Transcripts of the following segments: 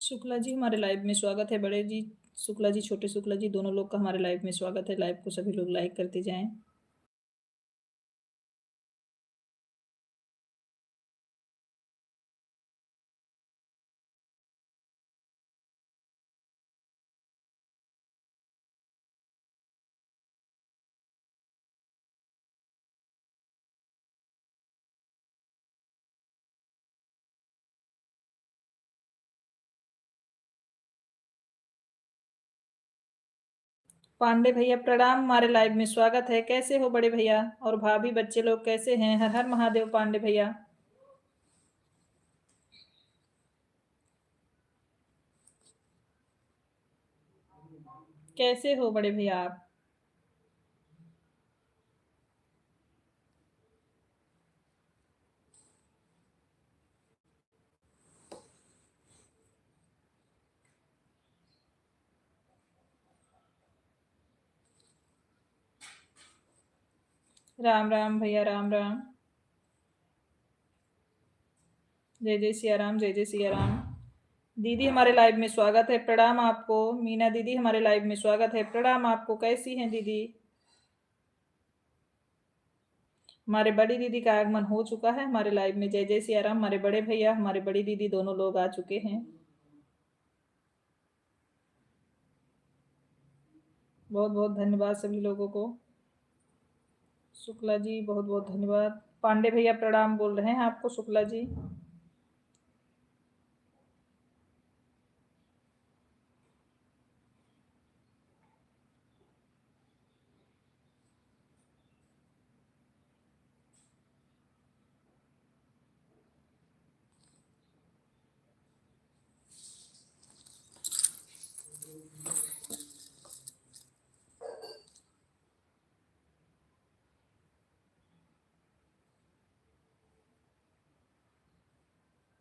शुक्ला जी हमारे लाइव में स्वागत है। बड़े जी शुक्ला जी, छोटे शुक्ला जी, दोनों लोग का हमारे लाइव में स्वागत है। लाइव को सभी लोग लाइक करते जाएं। पांडे भैया प्रणाम, हमारे लाइव में स्वागत है। कैसे हो बड़े भैया और भाभी, बच्चे लोग कैसे हैं? हर हर महादेव पांडे भैया। कैसे हो बड़े भैया आप? राम राम भैया, राम राम। जय जय सिया राम, जय जय सिया राम। दीदी हमारे लाइव में स्वागत है, प्रणाम आपको। मीना दीदी हमारे लाइव में स्वागत है, प्रणाम आपको। कैसी हैं दीदी? हमारे बड़ी दीदी का आगमन हो चुका है हमारे लाइव में। जय जय सिया राम। हमारे बड़े भैया, हमारे बड़ी दीदी, दोनों लोग आ चुके हैं। बहुत बहुत धन्यवाद सभी लोगों को। शुक्ला जी बहुत बहुत धन्यवाद। पांडे भैया प्रणाम बोल रहे हैं आपको, शुक्ला जी।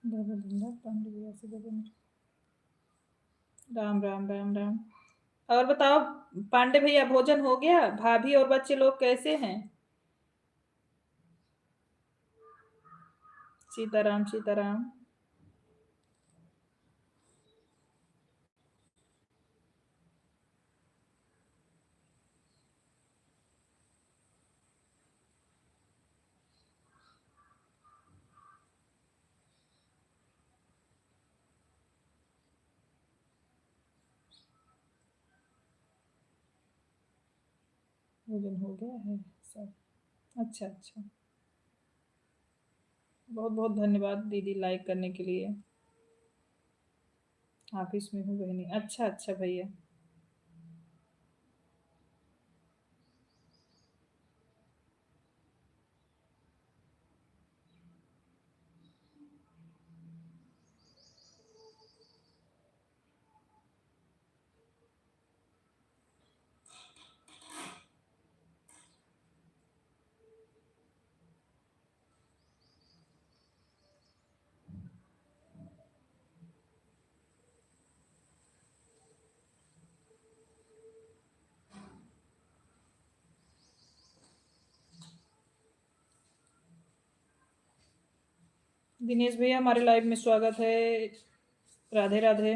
पांडे भैया से राम राम, राम राम। और बताओ पांडे भैया, भोजन हो गया? भाभी और बच्चे लोग कैसे हैं? सीताराम सीताराम। भोजन हो गया है सब? अच्छा अच्छा। बहुत बहुत धन्यवाद दीदी लाइक करने के लिए। ऑफिस में हूँ बहनी। अच्छा अच्छा भैया। दिनेश भैया हमारे लाइव में स्वागत है। राधे राधे।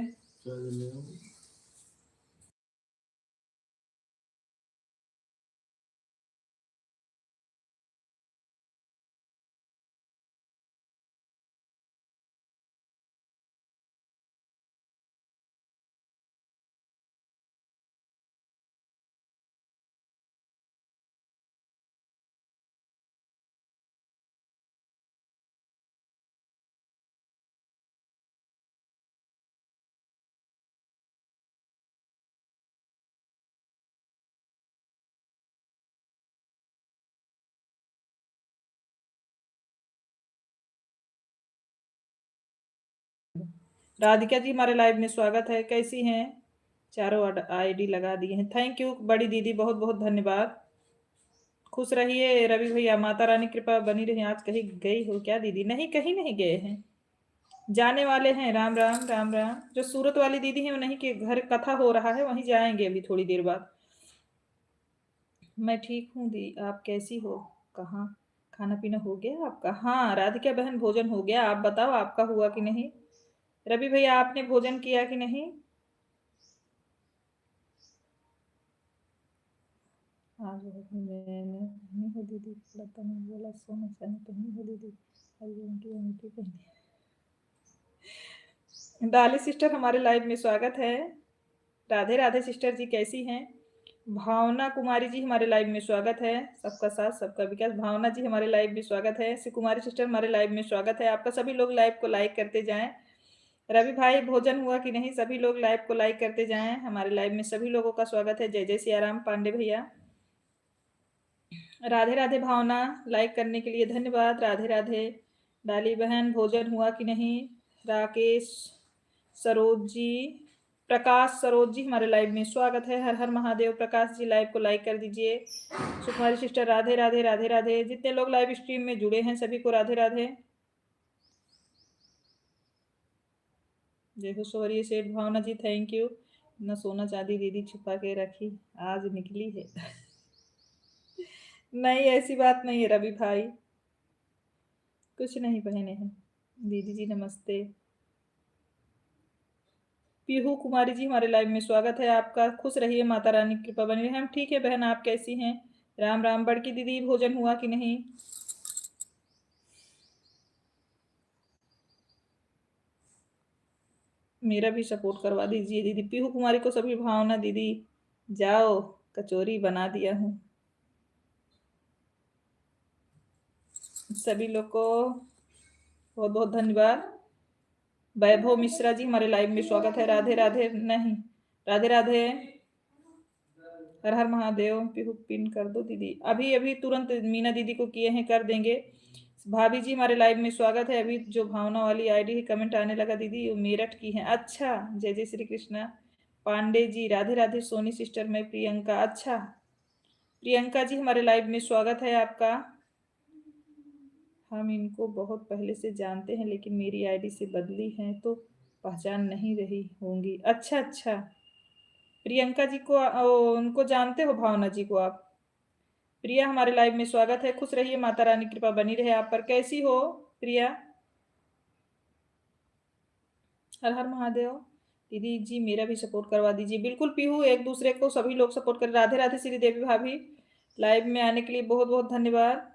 राधिका जी हमारे लाइव में स्वागत है। कैसी हैं? चारों आईडी लगा दिए हैं। थैंक यू बड़ी दीदी, बहुत बहुत धन्यवाद। खुश रहिए रवि भैया, माता रानी कृपा बनी रही। आज कहीं गई हो क्या दीदी? नहीं, कहीं नहीं गए हैं, जाने वाले हैं। राम राम, राम राम। जो सूरत वाली दीदी है उन्हीं के घर कथा हो रहा है, वहीं जाएंगे अभी थोड़ी देर बाद। मैं ठीक हूँ दी, आप कैसी हो? कहाँ? खाना पीना हो गया आपका? हाँ राधिका बहन, भोजन हो गया। आप बताओ आपका हुआ कि नहीं? रवि भैया आपने भोजन किया कि नहीं? आज मैंने नहीं हो दीदी, लता ने बोला सोना चांदी पहनी हो दीदी, हरिओम की अंगूठी पहनी। डाली सिस्टर हमारे लाइव में स्वागत है। राधे राधे सिस्टर जी, कैसी हैं? भावना कुमारी जी हमारे लाइव में स्वागत है। सबका साथ सबका विकास, भावना जी हमारे लाइव में स्वागत है। श्री कुमारी सिस्टर हमारे लाइव में स्वागत है आपका। सभी लोग लाइव को लाइक करते जाएं। रवि भाई भोजन हुआ कि नहीं? सभी लोग लाइव को लाइक करते जाएं। हमारे लाइव में सभी लोगों का स्वागत है। जय जय सियाराम पांडे भैया। राधे राधे भावना, लाइक करने के लिए धन्यवाद। राधे राधे। डाली बहन भोजन हुआ कि नहीं? राकेश सरोज जी, प्रकाश सरोज जी हमारे लाइव में स्वागत है। हर हर महादेव। प्रकाश जी लाइव को लाइक कर दीजिए। सुकुमारी सिस्टर राधे राधे राधे राधे। जितने लोग लाइव स्ट्रीम में जुड़े हैं सभी को राधे राधे। जय हो सौर्य सेठ। भावना जी थैंक यू। न सोना चांदी दीदी छुपा के रखी, आज निकली है। नहीं ऐसी बात नहीं है रवि भाई, कुछ नहीं पहने हैं। दीदी जी नमस्ते। पीहू कुमारी जी हमारे लाइव में स्वागत है आपका। खुश रहिए, माता रानी की कृपा बनी रहे। हम ठीक है बहन, आप कैसी हैं? राम राम। बड़की दीदी भोजन हुआ कि नहीं? मेरा भी सपोर्ट करवा दीजिए दीदी। पीहू कुमारी को सभी भावना दीदी जाओ, कचौरी बना दिया हूँ। सभी लोग को बहुत बहुत धन्यवाद। वैभव मिश्रा जी हमारे लाइव में स्वागत है। राधे राधे। नहीं, राधे राधे। हर हर महादेव। पीहू पिन कर दो दीदी। अभी अभी तुरंत मीना दीदी को किए हैं, कर देंगे। भाभी जी हमारे लाइव में स्वागत है। अभी जो भावना वाली आईडी है कमेंट आने लगा दीदी, वो मेरठ की है। अच्छा, जय जय श्री कृष्णा। पांडे जी राधे राधे। सोनी सिस्टर में प्रियंका। अच्छा, प्रियंका जी हमारे लाइव में स्वागत है आपका। हम इनको बहुत पहले से जानते हैं लेकिन मेरी आईडी से बदली है तो पहचान नहीं रही होंगी। अच्छा अच्छा, प्रियंका जी को उनको जानते हो? भावना जी को आप? प्रिया हमारे लाइव में स्वागत है। खुश रहिए, माता रानी कृपा बनी रहे आप पर। कैसी हो प्रिया? हर हर महादेव। दीदी जी मेरा भी सपोर्ट करवा दीजिए। बिल्कुल पीहू, एक दूसरे को सभी लोग सपोर्ट कर। राधे राधे श्री देवी भाभी, लाइव में आने के लिए बहुत बहुत धन्यवाद।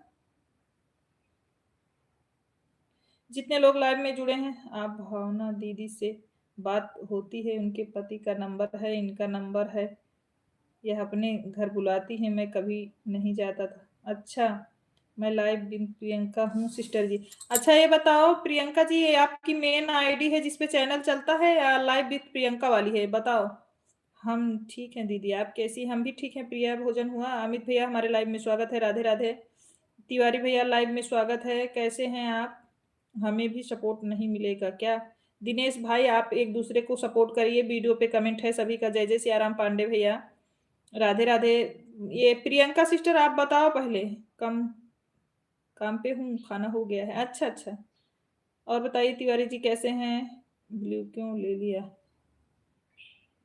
जितने लोग लाइव में जुड़े हैं, आप भावना दीदी से बात होती है, उनके पति का नंबर है, इनका नंबर है, यह अपने घर बुलाती है, मैं कभी नहीं जाता था। अच्छा, मैं लाइव बिन प्रियंका हूँ सिस्टर जी। अच्छा ये बताओ प्रियंका जी, ये आपकी मेन आईडी है जिसपे चैनल चलता है या लाइव विद प्रियंका वाली है? बताओ। हम ठीक हैं दीदी, आप कैसी? हम भी ठीक हैं। प्रिया भोजन हुआ? अमित भैया हमारे लाइव में स्वागत है। राधे राधे। तिवारी भैया लाइव में स्वागत है। कैसे हैं आप? हमें भी सपोर्ट नहीं मिलेगा क्या? दिनेश भाई आप एक दूसरे को सपोर्ट करिए। वीडियो पे कमेंट है सभी का। जय जय सियाराम पांडे भैया। राधे राधे। ये प्रियंका सिस्टर आप बताओ पहले। कम काम पे हूँ, खाना हो गया है। अच्छा अच्छा। और बताइए तिवारी जी कैसे हैं? ब्लू क्यों ले लिया?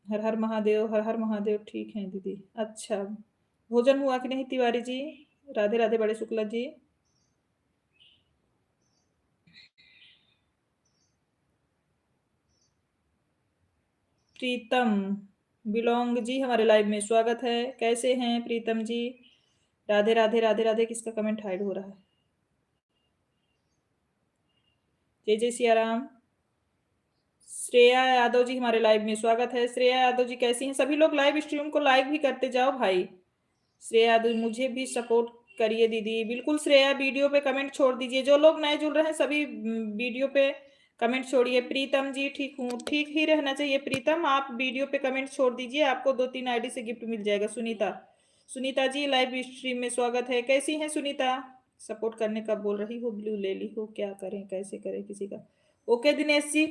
हर हर महादेव। हर हर महादेव। ठीक है दीदी। अच्छा, भोजन हुआ कि नहीं तिवारी जी? राधे राधे बड़े शुक्ला जी। प्रीतम बिलोंग जी हमारे लाइव में स्वागत है। कैसे हैं प्रीतम जी? राधे राधे राधे राधे। किसका कमेंट हाइड हो रहा है? जय जय सियाराम। श्रेया यादव जी हमारे लाइव में स्वागत है। श्रेया यादव जी कैसी हैं? सभी लोग लाइव स्ट्रीम को लाइक भी करते जाओ भाई। श्रेया यादव मुझे भी सपोर्ट करिए दीदी। बिल्कुल श्रेया, वीडियो पे कमेंट छोड़ दीजिए। जो लोग नए जुड़ रहे हैं सभी वीडियो पे कमेंट छोड़िए। प्रीतम जी ठीक हूँ, ठीक ही रहना चाहिए प्रीतम। आप वीडियो पे कमेंट छोड़ दीजिए, आपको 2-3 आईडी से गिफ्ट मिल जाएगा। सुनीता, सुनीता जी लाइव स्ट्रीम में स्वागत है। कैसी हैं सुनीता? सपोर्ट करने का बोल रही हो, ब्लू ले ली हो, क्या करें कैसे करें किसी का? ओके दिनेश जी,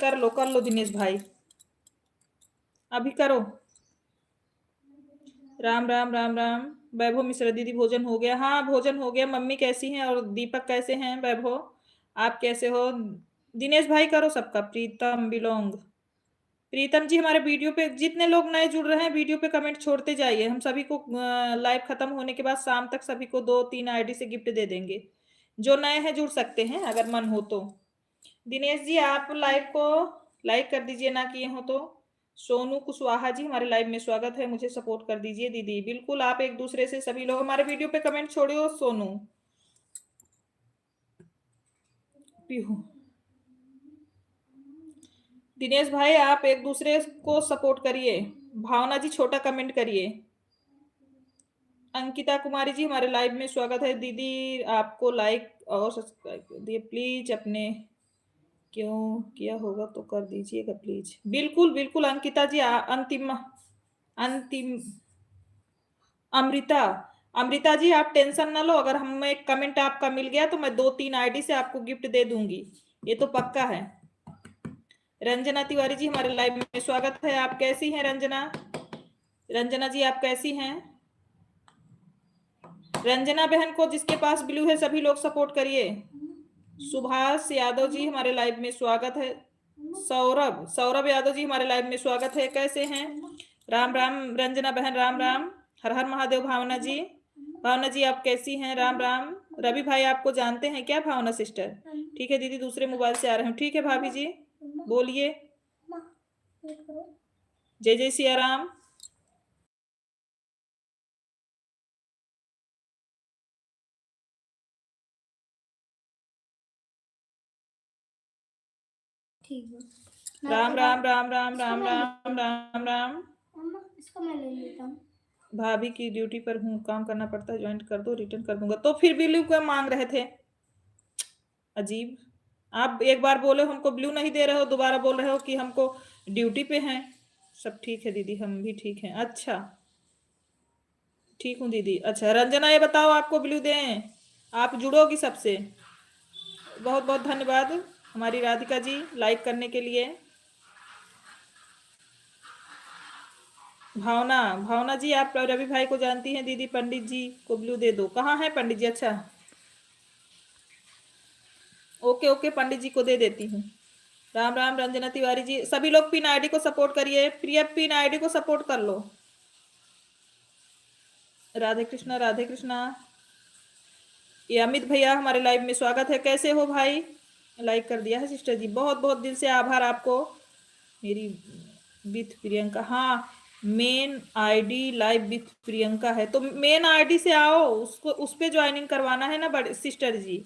कर लो दिनेश भाई, अभी करो। राम राम राम राम। वैभव मिश्रा दीदी भोजन हो गया? हाँ भोजन हो गया। मम्मी कैसी हैं और दीपक कैसे हैं? वैभव आप कैसे हो? दिनेश भाई करो सबका। प्रीतम बिलोंग। प्रीतम जी हमारे वीडियो पे जितने लोग नए जुड़ रहे हैं वीडियो पे कमेंट छोड़ते जाइए। हम सभी को लाइव खत्म होने के बाद शाम तक सभी को 2-3 आईडी से गिफ्ट दे देंगे। जो नए हैं जुड़ सकते हैं अगर मन हो तो। दिनेश जी आप लाइव को लाइक कर दीजिए ना किए हो तो। सोनू कुशवाहा जी हमारे लाइव में स्वागत है, मुझे सपोर्ट कर दीजिए दीदी। बिल्कुल आप एक दूसरे से सभी लोग हमारे वीडियो पे कमेंट छोड़ियो। सोनू पीहू दिनेश भाई आप एक दूसरे को सपोर्ट करिए। भावना जी छोटा कमेंट करिए। अंकिता कुमारी जी हमारे लाइव में स्वागत है दीदी। आपको लाइक और सब्सक्राइब कर दिए प्लीज। अपने क्यों किया होगा तो कर दीजिएगा प्लीज। बिल्कुल बिल्कुल अंकिता जी अंतिम अंतिम अमृता अमृता जी आप टेंशन ना लो। अगर हमें एक कमेंट आपका मिल गया तो मैं 2-3 आईडी से आपको गिफ्ट दे दूंगी, ये तो पक्का है। रंजना तिवारी जी हमारे लाइव में स्वागत है। आप कैसी हैं रंजना? रंजना जी आप कैसी हैं? रंजना बहन को जिसके पास ब्लू है सभी लोग सपोर्ट करिए। सुभाष यादव जी हमारे लाइव में स्वागत है। सौरभ सौरभ यादव जी हमारे लाइव में स्वागत है। कैसे हैं? राम राम रंजना बहन, राम राम। हर हर महादेव। भावना जी, भावना जी आप कैसी हैं? राम राम। रवि भाई आपको जानते हैं क्या भावना सिस्टर? ठीक है दीदी दूसरे मोबाइल से आ रहे हूँ। ठीक है भाभी जी बोलिए। जय जय सिया राम। राम राम राम राम राम राम राम राम। इसको मैं ले लेता हूँ। भाभी की ड्यूटी पर हूँ, काम करना पड़ता है, ज्वाइन कर दो रिटर्न कर दूंगा। तो फिर ब्लू क्या मांग रहे थे? अजीब। आप एक बार बोले हमको ब्लू नहीं दे रहे हो, दोबारा बोल रहे हो कि हमको ड्यूटी पे हैं। सब ठीक है दीदी, हम भी ठीक हैं। अच्छा ठीक हूँ दीदी। अच्छा रंजना ये बताओ आपको ब्लू दें? आप जुड़ोगी सबसे? बहुत बहुत धन्यवाद हमारी राधिका जी लाइक करने के लिए। भावना भावना जी आप रवि भाई को जानती हैं दीदी, पंडित जी को ब्लू दे दो। कहाँ है पंडित जी? अच्छा ओके ओके पंडित जी को दे देती हूँ। राम राम रंजना तिवारी जी। सभी लोग पिन आईडी को सपोर्ट करिए। प्रिया पिन आईडी को सपोर्ट कर लो। राधे कृष्णा राधे कृष्णा। ये अमित भैया हमारे लाइव में स्वागत है। कैसे हो भाई? लाइक कर दिया है सिस्टर जी, बहुत बहुत दिल से आभार आपको। मेरी विथ प्रियंका, हाँ main ID live with Priyanka है तो मेन आईडी से आओ, उसको उस पे ज्वाइनिंग करवाना है ना बड़े सिस्टर जी।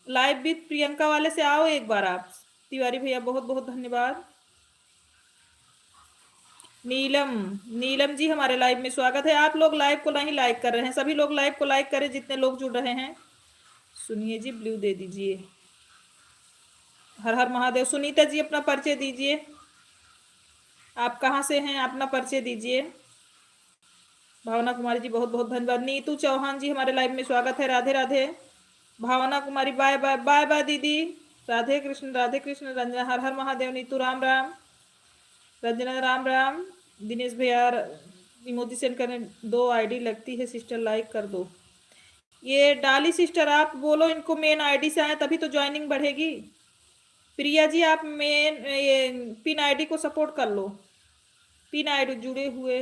लाइव विथ प्रियंका वाले से आओ एक बार आप। तिवारी भैया बहुत बहुत धन्यवाद। नीलम नीलम जी हमारे लाइव में स्वागत है। आप लोग लाइव को नहीं लाइक कर रहे हैं, सभी लोग लाइव को लाइक करें जितने लोग जुड़ रहे हैं। सुनिए जी ब्लू दे दीजिए। हर हर महादेव। सुनीता जी अपना परिचय दीजिए, आप कहाँ से हैं? अपना परिचय दीजिए। भावना कुमारी जी बहुत बहुत धन्यवाद। नीतू चौहान जी हमारे लाइव में स्वागत है। राधे राधे। भावना कुमारी बाय बाय बाय बाय दीदी। राधे कृष्ण रंजना हर हर महादेव। नीतू राम राम। रंजना राम राम। दिनेश भैया इमोजी सेंड करने 2 आईडी लगती है सिस्टर, लाइक कर दो। ये डाली सिस्टर आप बोलो इनको मेन आईडी से आए तभी तो ज्वाइनिंग बढ़ेगी। प्रिया जी आप मेन ये पिन आईडी को सपोर्ट कर लो। पिन आईडी जुड़े हुए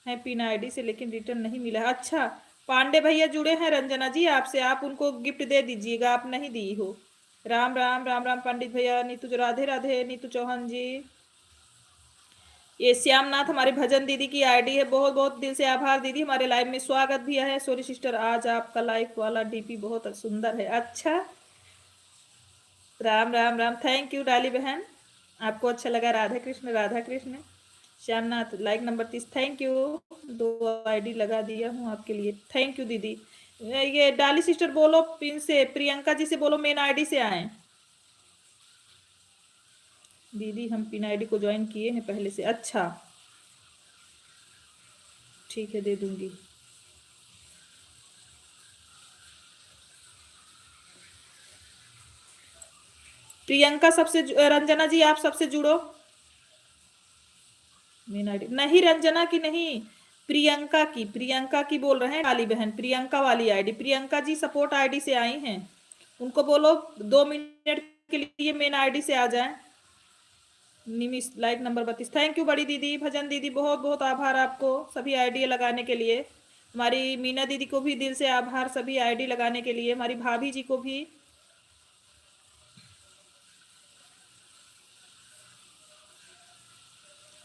हैं पिन आईडी से लेकिन रिटर्न नहीं मिला। अच्छा पांडे भैया जुड़े हैं रंजना जी आपसे, आप उनको गिफ्ट दे दीजिएगा, आप नहीं दी हो। राम राम राम राम पंडित भैया। नीतू राधे राधे। नीतू चौहान जी। ये श्यामनाथ हमारी भजन दीदी की आईडी है, बहुत बहुत दिल से आभार दीदी। हमारे लाइव में स्वागत भी है। सॉरी सिस्टर आज आपका लाइव वाला डीपी बहुत सुंदर है। अच्छा राम राम राम। थैंक यू डाली बहन, आपको अच्छा लगा। Radha Krishna. Shyamnath like number 30 thank you. 2 ID लगा दिया हूँ आपके लिए, थैंक यू दीदी। ये डाली सिस्टर बोलो पिन से, प्रियंका जी से बोलो मेन आईडी से आए। दीदी हम पिन आईडी को ज्वाइन किए हैं पहले से। अच्छा ठीक है दे दूंगी। प्रियंका सबसे रंजना जी आप सबसे जुड़ो। मेन आईडी नहीं रंजना की नहीं, प्रियंका की बोल रहे हैं काली बहन। प्रियंका वाली ID, Priyanka ji support ID से आई हैं, उनको बोलो 2 मिनट के लिए मेन आईडी से आ जाएं। निमिष लाइक नंबर 32 थैंक यू बड़ी दीदी। भजन दीदी बहुत बहुत आभार आपको सभी आईडी लगाने के लिए। हमारी मीना दीदी को भी दिल से आभार सभी आईडी लगाने के लिए, हमारी भाभी जी को भी।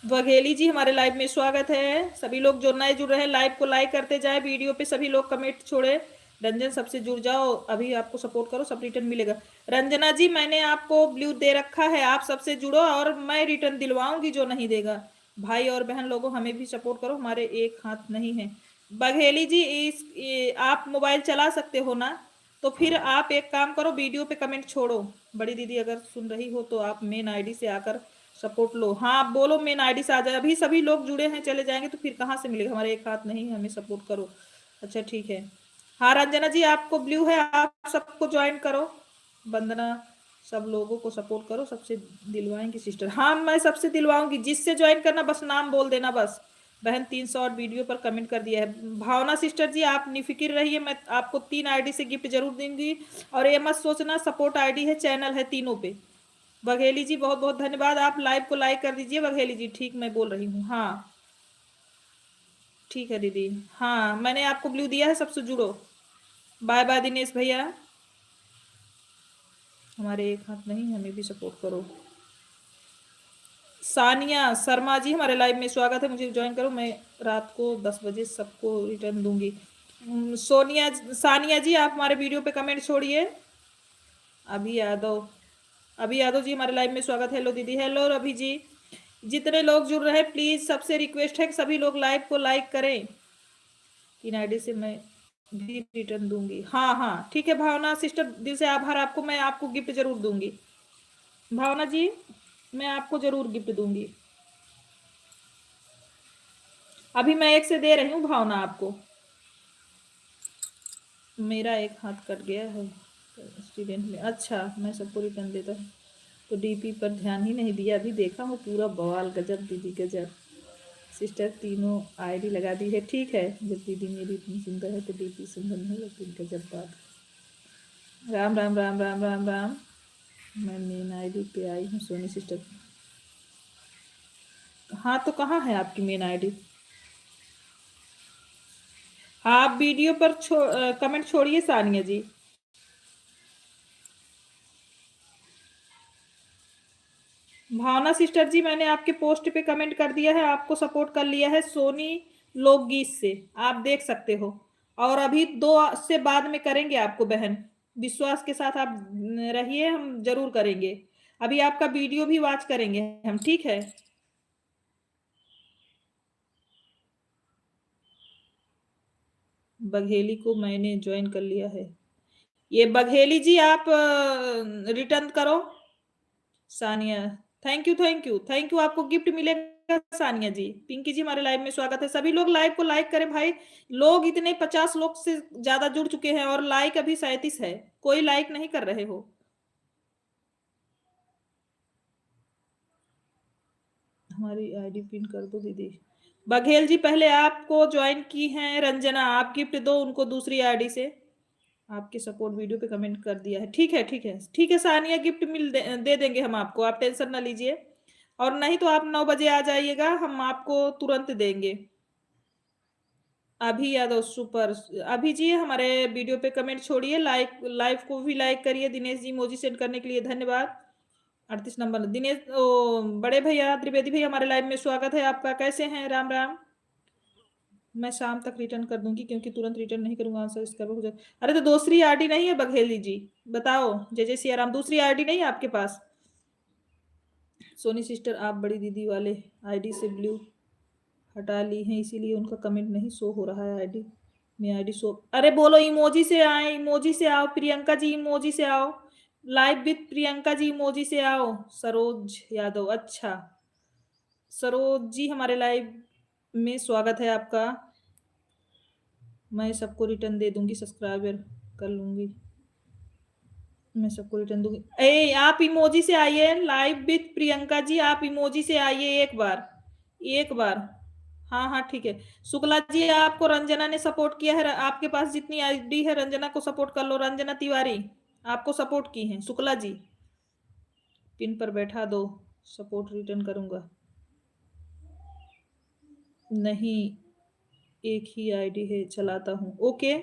बघेली जी हमारे लाइव में स्वागत है। सभी लोग जो नए जुड़ रहे हैं लाइव को लाइक करते जाए, वीडियो पे सभी लोग कमेंट छोड़े। रंजन सबसे जुड़ जाओ, अभी आपको सपोर्ट करो सब रिटर्न मिलेगा। रंजना जी मैंने आपको ब्लू दे रखा है, आप सबसे जुड़ो और मैं रिटर्न दिलवाऊंगी जो नहीं देगा। भाई और बहन लोगों हमें भी सपोर्ट करो, हमारे एक हाथ नहीं है। बघेली जी आप मोबाइल चला सकते हो ना, तो फिर आप एक काम करो, वीडियो पे कमेंट छोड़ो। बड़ी दीदी अगर सुन रही हो तो आप मेन आईडी से आकर सपोर्ट लो। हाँ आप बोलो मेन आईडी से आ जाए, अभी सभी लोग जुड़े हैं चले जाएंगे तो फिर कहाँ से मिलेगा, हमारे एक हाथ नहीं है, हमें सपोर्ट करो। अच्छा ठीक है। हाँ रंजना जी आपको ब्लू है, आप सबको ज्वाइन करो। वंदना सब लोगों को सपोर्ट करो, सबसे दिलवाएंगी सिस्टर। हाँ मैं सबसे दिलवाऊंगी, जिससे ज्वाइन करना बस नाम बोल देना बस। बहन 300 वीडियो पर कमेंट कर दिया है। भावना सिस्टर जी आप निफिक्र रहिए, मैं आपको 3 आईडी से गिफ्ट जरूर दूंगी। और ये मत सोचना सपोर्ट आईडी है, चैनल है तीनों पे। बघेली जी बहुत बहुत धन्यवाद, आप लाइव को लाइक कर दीजिए। बघेली जी ठीक मैं बोल रही हूँ। हाँ ठीक है दीदी। हाँ मैंने आपको ब्लू दिया है, सबसे जुड़ो। बाय बाय दिनेश भैया, हमारे एक हाथ नहीं, हमें भी सपोर्ट करो। सानिया शर्मा जी हमारे लाइव में स्वागत है, मुझे ज्वाइन करो, मैं रात को 10 बजे सबको रिटर्न दूंगी। सोनिया सानिया जी आप हमारे वीडियो पे कमेंट छोड़िए। अभी यादव, अभी यादव जी हमारे लाइव में स्वागत। हेलो दीदी, हेलो रवि जी। जितने लोग जुड़ रहे हैं प्लीज सबसे रिक्वेस्ट है कि सभी लोग लाइव को लाइक करें। 3 आईडी से मैं भी रिटर्न दूंगी। हाँ हाँ ठीक है भावना सिस्टर, दिल से आभार आपको, मैं आपको गिफ्ट जरूर दूंगी। भावना जी मैं आपको जरूर गिफ्ट दूंगी, अभी मैं एक से दे रही हूँ भावना आपको। मेरा एक हाथ कट गया है स्टूडेंट में, अच्छा मैं सबको रिटर्न देता हूँ। तो डीपी पर ध्यान ही नहीं दिया, अभी देखा हूँ पूरा बवाल, गजब दीदी गजब। सिस्टर तीनों आईडी लगा दी है, ठीक है जब दीदी मेरी इतनी सुंदर है तो डीपी सुंदर नहीं लगती, गजब बात। राम राम राम राम राम राम। मैं मेन आईडी पे आई हूँ सोनी सिस्टर। हाँ तो कहाँ है आपकी मेन आईडी? हाँ आप वीडियो पर कमेंट छोड़िए सानिया जी। भावना सिस्टर जी मैंने आपके पोस्ट पे कमेंट कर दिया है, आपको सपोर्ट कर लिया है सोनी लोकगीत से, आप देख सकते हो। और अभी 2 से बाद में करेंगे आपको बहन, विश्वास के साथ आप रहिए, हम जरूर करेंगे। अभी आपका वीडियो भी वॉच करेंगे हम, ठीक है। बघेली को मैंने ज्वाइन कर लिया है। ये बघेली जी आप रिटर्न करो। Sania thank you thank you thank you, आपको गिफ्ट मिलेगा सानिया जी। पिंकी जी हमारे लाइव में स्वागत है, सभी लोग लाइव को लाइक करें भाई। लोग इतने 50 लोग से ज्यादा जुड़ चुके हैं और लाइक अभी 37 है, कोई लाइक नहीं कर रहे हो। हमारी आईडी पिन कर दो दीदी। बघेल जी पहले आपको ज्वाइन की हैं रंजना, आप गिफ्ट दो उनको दूसरी आईडी से। आपके सपोर्ट वीडियो पे कमेंट कर दिया है, ठीक है ठीक है ठीक है सानिया, गिफ्ट दे देंगे हम आपको, आप टेंशन ना लीजिए। और नहीं तो आप 9 बजे आ जाइएगा, हम आपको तुरंत देंगे। अभी यादव सुपर, अभी जी हमारे वीडियो पे कमेंट छोड़िए, लाइक लाइव को भी लाइक करिए। दिनेश जी इमोजी सेंड करने के लिए धन्यवाद। 38 नंबर दिनेश बड़े भैया त्रिवेदी भैया हमारे लाइव में स्वागत है आपका, कैसे हैं? राम राम। मैं शाम तक रिटर्न कर दूंगी क्योंकि तुरंत रिटर्न नहीं करूंगा, आंसर इसका बहुत। अरे तो दूसरी आईडी नहीं है बघेली जी? बताओ जय जय सिया राम, दूसरी आईडी नहीं है आपके पास? सोनी सिस्टर आप बड़ी दीदी वाले आईडी से ब्लू हटा ली हैं इसीलिए उनका कमेंट नहीं शो हो रहा है आईडी में, आईडी शो। अरे बोलो इमोजी से आए, इमोजी से आओ प्रियंका जी, इमोजी से आओ। Live with Priyanka ji emoji से आओ। सरोज यादव, अच्छा सरोज जी हमारे लाइव में स्वागत है आपका। मैं सबको रिटर्न दे दूंगी, सब्सक्राइबर कर लूंगी, मैं सबको रिटर्न दूंगी। ए आप इमोजी से आइए, लाइव विथ प्रियंका जी आप इमोजी से आइए एक बार, एक बार। हाँ हाँ ठीक है। शुक्ला जी आपको रंजना ने सपोर्ट किया है, आपके पास जितनी आईडी है रंजना को सपोर्ट कर लो। रंजना तिवारी आपको सपोर्ट की है शुक्ला जी, पिन पर बैठा दो, सपोर्ट रिटर्न करूंगा। नहीं एक ही आईडी है, चलाता हूँ। ओके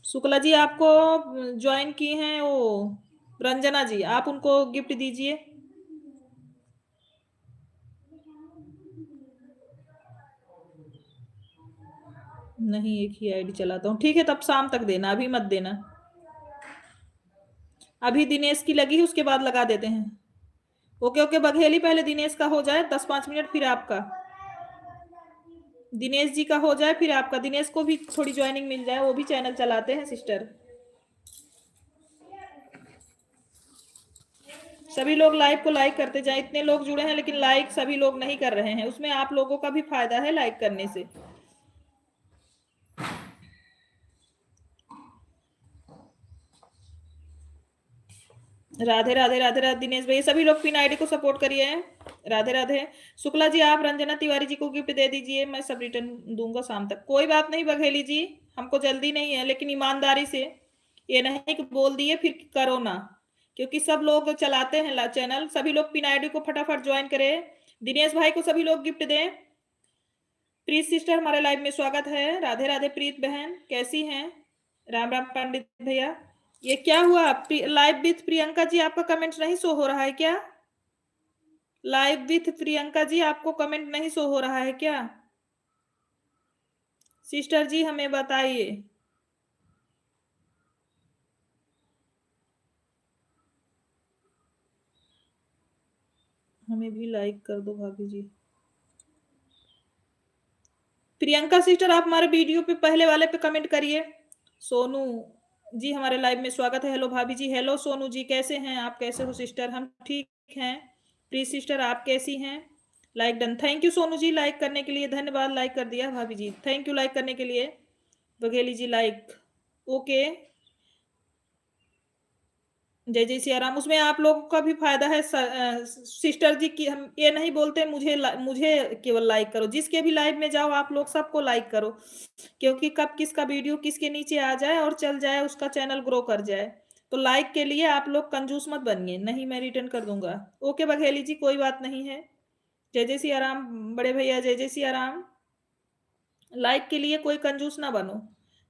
शुक्ला जी, आपको ज्वाइन की हैं वो रंजना जी, आप उनको गिफ्ट दीजिए। नहीं, एक ही आईडी चलाता हूँ। ठीक है, तब शाम तक देना, अभी मत देना। अभी दिनेश की लगी है, उसके बाद लगा देते हैं। ओके ओके बघेली, पहले दिनेश का हो जाए 10-5 मिनट, फिर आपका। दिनेश जी का हो जाए फिर आपका। दिनेश को भी थोड़ी ज्वाइनिंग मिल जाए, वो भी चैनल चलाते हैं सिस्टर। सभी लोग लाइव को लाइक करते जाएं। इतने लोग जुड़े हैं लेकिन लाइक सभी लोग नहीं कर रहे हैं, उसमें आप लोगों का भी फायदा है लाइक करने से। राधे राधे राधे राधे दिनेश भाई, सभी लोग पिन आईडी को सपोर्ट करिए। राधे राधे। शुक्ला जी, आप रंजना तिवारी जी को गिफ्ट दे दीजिए, मैं सब रिटर्न दूंगा शाम तक। कोई बात नहीं बघेली जी, हमको जल्दी नहीं है, लेकिन ईमानदारी से ये नहीं कि बोल दिए फिर करो ना, क्योंकि सब लोग चलाते हैं चैनल। सभी लोग पिन आईडी को फटाफट ज्वाइन करें। दिनेश भाई को सभी लोग गिफ्ट दें। प्रीत सिस्टर हमारे लाइव में स्वागत है। राधे राधे प्रीत बहन, कैसी हैं? राम राम पंडित भैया। ये क्या हुआ? लाइव विथ प्रियंका जी, आपका कमेंट नहीं शो हो रहा है क्या? लाइव विथ प्रियंका जी, आपको कमेंट नहीं शो हो रहा है क्या? सिस्टर जी हमें बताइए। हमें भी लाइक कर दो भाभी जी। प्रियंका सिस्टर, आप हमारे वीडियो पे पहले वाले पे कमेंट करिए। सोनू जी हमारे लाइव में स्वागत है। हेलो भाभी जी। हेलो सोनू जी, कैसे हैं आप? कैसे हो सिस्टर? हम ठीक हैं। प्लीज सिस्टर, आप कैसी हैं? Like done. Thank you Sonu ji, like करने के लिए धन्यवाद। लाइक कर दिया भाभी जी, थैंक यू लाइक करने के लिए। बघेली जी लाइक। ओके, जय जय सिया राम। उसमें आप लोगों का भी फायदा है सिस्टर जी की। हम ये नहीं बोलते मुझे केवल लाइक करो, जिसके भी लाइव में जाओ आप लोग सबको लाइक करो, क्योंकि कब किसका वीडियो किसके नीचे आ जाए और चल जाए, उसका चैनल ग्रो कर जाए। तो लाइक के लिए आप लोग कंजूस मत बनिए, नहीं मैं रिटर्न कर दूंगा। ओके बघेली जी, कोई बात नहीं है। जय जय सिया राम बड़े भैया, जय जय सिया राम। लाइक के लिए कोई कंजूस ना बनो।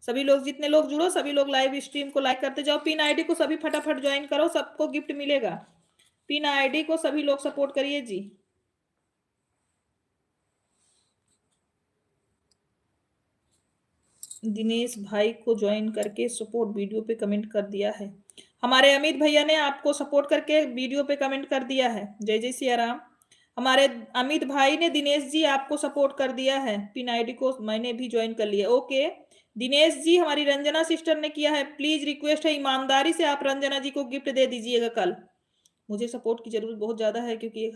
सभी लोग, जितने लोग जुड़ो, सभी लोग लाइव स्ट्रीम को लाइक करते जाओ। पिन आईडी को सभी फटाफट ज्वाइन करो, सबको गिफ्ट मिलेगा। पिन आईडी को सभी लोग सपोर्ट करिए जी। दिनेश भाई को ज्वाइन करके सपोर्ट वीडियो पे कमेंट कर दिया है। हमारे अमित भैया ने आपको सपोर्ट करके वीडियो पे कमेंट कर दिया है। जय जय सिया राम। हमारे अमित भाई ने दिनेश जी आपको सपोर्ट कर दिया है। पिन आईडी को मैंने भी ज्वाइन कर लिया। ओके दिनेश जी, हमारी रंजना सिस्टर ने किया है। प्लीज रिक्वेस्ट है, ईमानदारी से आप रंजना जी को गिफ्ट दे दीजिएगा कल। मुझे सपोर्ट की जरूरत बहुत ज्यादा है, क्योंकि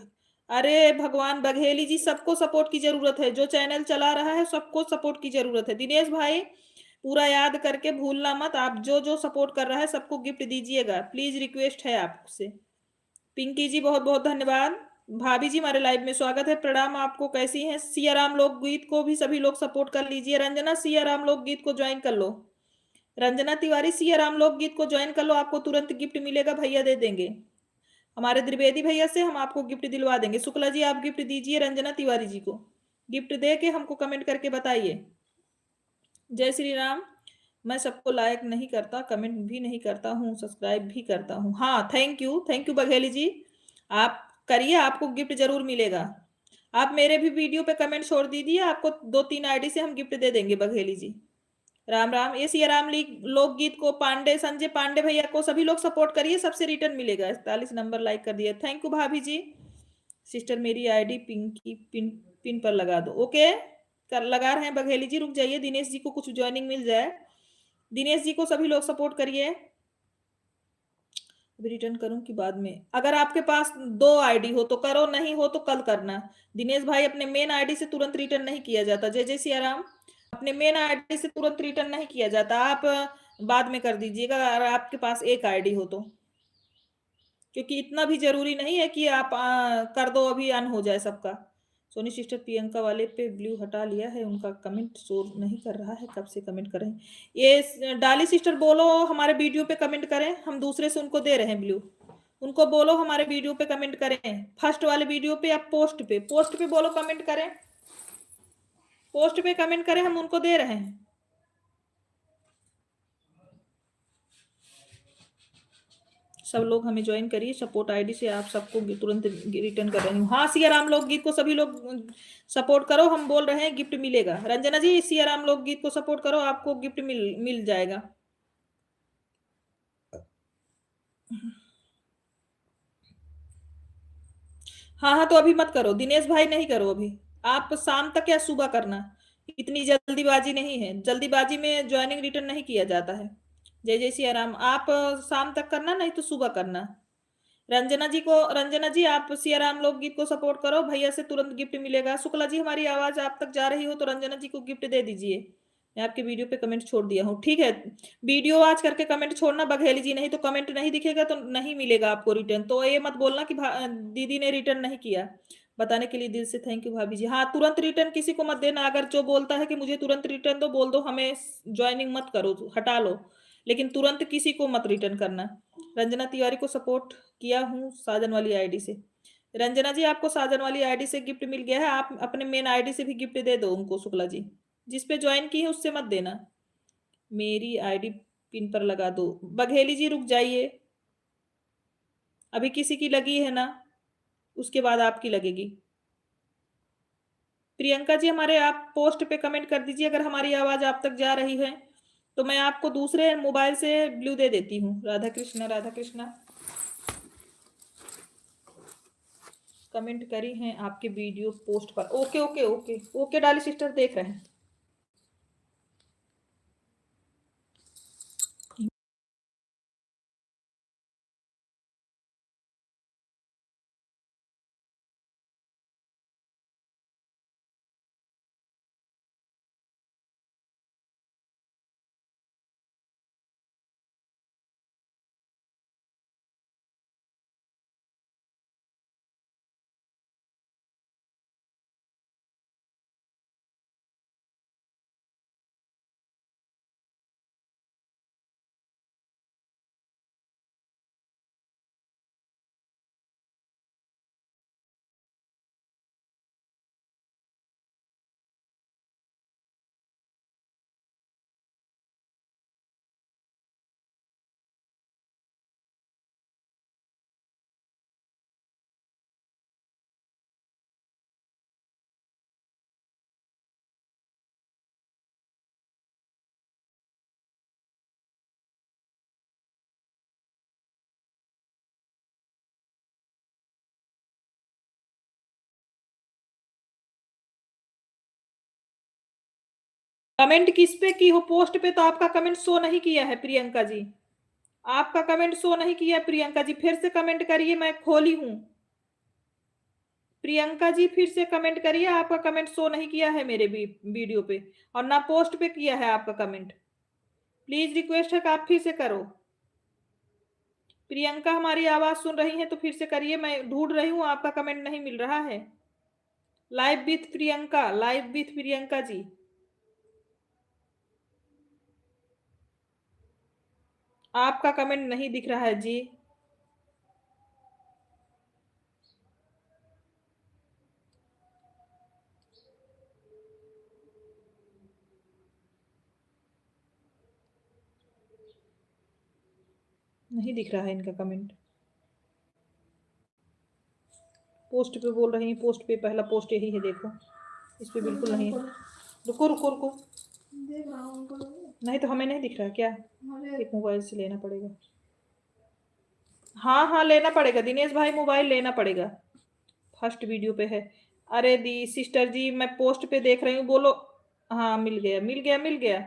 अरे भगवान बघेली जी, सबको सपोर्ट की जरूरत है। जो चैनल चला रहा है सबको सपोर्ट की जरूरत है। दिनेश भाई पूरा याद करके भूलना मत, आप जो जो सपोर्ट कर रहा है सबको गिफ्ट दीजिएगा, प्लीज रिक्वेस्ट है आपसे। पिंकी जी बहुत बहुत धन्यवाद। भाभी जी हमारे लाइव में स्वागत है, प्रणाम आपको, कैसी हैं? सिया राम लोकगीत को भी सभी लोग सपोर्ट कर लीजिए। रंजना सिया राम लोकगीत को ज्वाइन कर लो। रंजना तिवारी सिया राम लोकगीत को ज्वाइन कर लो, आपको तुरंत गिफ्ट मिलेगा, भैया दे देंगे। हमारे द्विवेदी भैया से हम आपको गिफ्ट दिलवा देंगे। शुक्ला जी आप गिफ्ट दीजिए रंजना तिवारी जी को, गिफ्ट दे के हमको कमेंट करके बताइए। जय श्री राम। मैं सबको लाइक नहीं करता, कमेंट भी नहीं करता हूँ, सब्सक्राइब भी करता हूँ। हाँ थैंक यू बघेली जी, आप करिए, आपको गिफ्ट जरूर मिलेगा। आप मेरे भी वीडियो पे कमेंट छोड़ दीजिए, आपको 2-3 आईडी से हम गिफ्ट दे देंगे बघेली जी। राम राम। ये सिया राम लोकगीत को पांडे, संजय पांडे भैया को सभी लोग सपोर्ट करिए, सबसे रिटर्न मिलेगा। 41 नंबर लाइक कर दिया, थैंक यू भाभी जी। सिस्टर मेरी आईडी पिंकी पिन पर लगा दो। ओके कर लगा रहे हैं बघेली जी, रुक जाइए, दिनेश जी को कुछ ज्वाइनिंग मिल जाए। दिनेश जी को सभी लोग सपोर्ट करिए। अभी रिटर्न करूं कि बाद में? अगर आपके पास 2 आईडी हो तो करो, नहीं हो तो कल करना। दिनेश भाई अपने मेन आईडी से तुरंत रिटर्न नहीं किया जाता। जय जय सिया राम। अपने मेन आईडी से तुरंत रिटर्न नहीं किया जाता, आप बाद में कर दीजिएगा अगर आपके पास एक आईडी हो तो, क्योंकि इतना भी जरूरी नहीं है कि आप कर दो अभी अन हो जाए सबका। सोनी सिस्टर प्रियंका वाले पे ब्लू हटा लिया है, उनका कमेंट शो नहीं कर रहा है, कब से कमेंट करें? ये डाली सिस्टर बोलो हमारे वीडियो पे कमेंट करें, हम दूसरे से उनको दे रहे हैं ब्लू। उनको बोलो हमारे वीडियो पे कमेंट करें, फर्स्ट वाले वीडियो पे या पोस्ट पे बोलो कमेंट करें। पोस्ट पे कमेंट करें, हम उनको दे रहे हैं। सब लोग हमें ज्वाइन करिए, सपोर्ट आईडी से आप सबको तुरंत रिटर्न कर रही हूँ। हाँ, सियाराम लोकगीत को सभी लोग सपोर्ट करो, हम बोल रहे हैं गिफ्ट मिलेगा। रंजना जी, सियाराम लोकगीत को सपोर्ट करो, आपको गिफ्ट मिल जाएगा। हाँ हाँ, तो अभी मत करो दिनेश भाई, नहीं करो अभी, आप शाम तक या सुबह करना। इतनी जल्दीबाजी नहीं है, जल्दीबाजी में ज्वाइनिंग रिटर्न नहीं किया जाता है। जय जय सिया राम। आप शाम तक करना, नहीं तो सुबह करना। रंजना जी आप सिया राम लोकगीत को सपोर्ट करो, भैया से तुरंत गिफ्ट मिलेगा। शुक्ला जी, हमारी आवाज आप तक जा रही हो तो रंजना जी को गिफ्ट दे दीजिए। मैं आपके वीडियो पे कमेंट छोड़ दिया हूँ, ठीक है। वीडियो आज करके कमेंट छोड़ना बघेली जी, नहीं तो कमेंट नहीं दिखेगा तो नहीं मिलेगा आपको रिटर्न। तो ये मत बोलना कि दीदी ने रिटर्न नहीं किया। बताने के लिए दिल से थैंक यू भाभी जी। हाँ, तुरंत रिटर्न किसी को मत देना। अगर जो बोलता है कि मुझे तुरंत रिटर्न दो, बोल दो हमें ज्वाइनिंग मत करो, हटा लो, लेकिन तुरंत किसी को मत रिटर्न करना। रंजना तिवारी को सपोर्ट किया हूँ साजन वाली आईडी से। रंजना जी, आपको साजन वाली आईडी से गिफ्ट मिल गया है, आप अपने मेन आईडी से भी गिफ्ट दे दो उनको। शुक्ला जी, जिस पे ज्वाइन की है उससे मत देना। मेरी आईडी पिन पर लगा दो। बघेली जी रुक जाइए, अभी किसी की लगी है ना, उसके बाद आपकी लगेगी। प्रियंका जी, हमारे आप पोस्ट पे कमेंट कर दीजिए अगर हमारी आवाज आप तक जा रही है, तो मैं आपको दूसरे मोबाइल से ब्लू दे देती हूँ। राधा कृष्णा राधा कृष्णा, कमेंट करी हैं आपके वीडियो पोस्ट पर। ओके ओके ओके ओके डाली सिस्टर, देख रहे हैं। कमेंट किस पे की हो? पोस्ट पे तो आपका कमेंट शो नहीं किया है प्रियंका जी, आपका कमेंट शो नहीं किया है प्रियंका जी, फिर से कमेंट करिए, मैं खोली हूं। प्रियंका जी फिर से कमेंट करिए, आपका कमेंट शो नहीं किया है मेरे भी वीडियो पे, और ना पोस्ट पे किया है आपका कमेंट। प्लीज रिक्वेस्ट है कि आप फिर से करो। प्रियंका हमारी आवाज सुन रही है तो फिर से करिए, मैं ढूंढ रही हूँ, आपका कमेंट नहीं मिल रहा है। Live with Priyanka, live with Priyanka ji, आपका कमेंट नहीं दिख रहा है जी। नहीं दिख रहा है इनका कमेंट। पोस्ट पे बोल रही है, पोस्ट पे पहला पोस्ट यही है, देखो इस पे बिल्कुल नहीं है। रुको रुको रुको, नहीं तो हमें नहीं दिख रहा क्या? एक मोबाइल से लेना पड़ेगा। हाँ हाँ लेना पड़ेगा दिनेश भाई, मोबाइल लेना पड़ेगा। फर्स्ट वीडियो पे है। अरे दी सिस्टर जी, मैं पोस्ट पे देख रही हूँ, बोलो। हाँ मिल गया मिल गया मिल गया,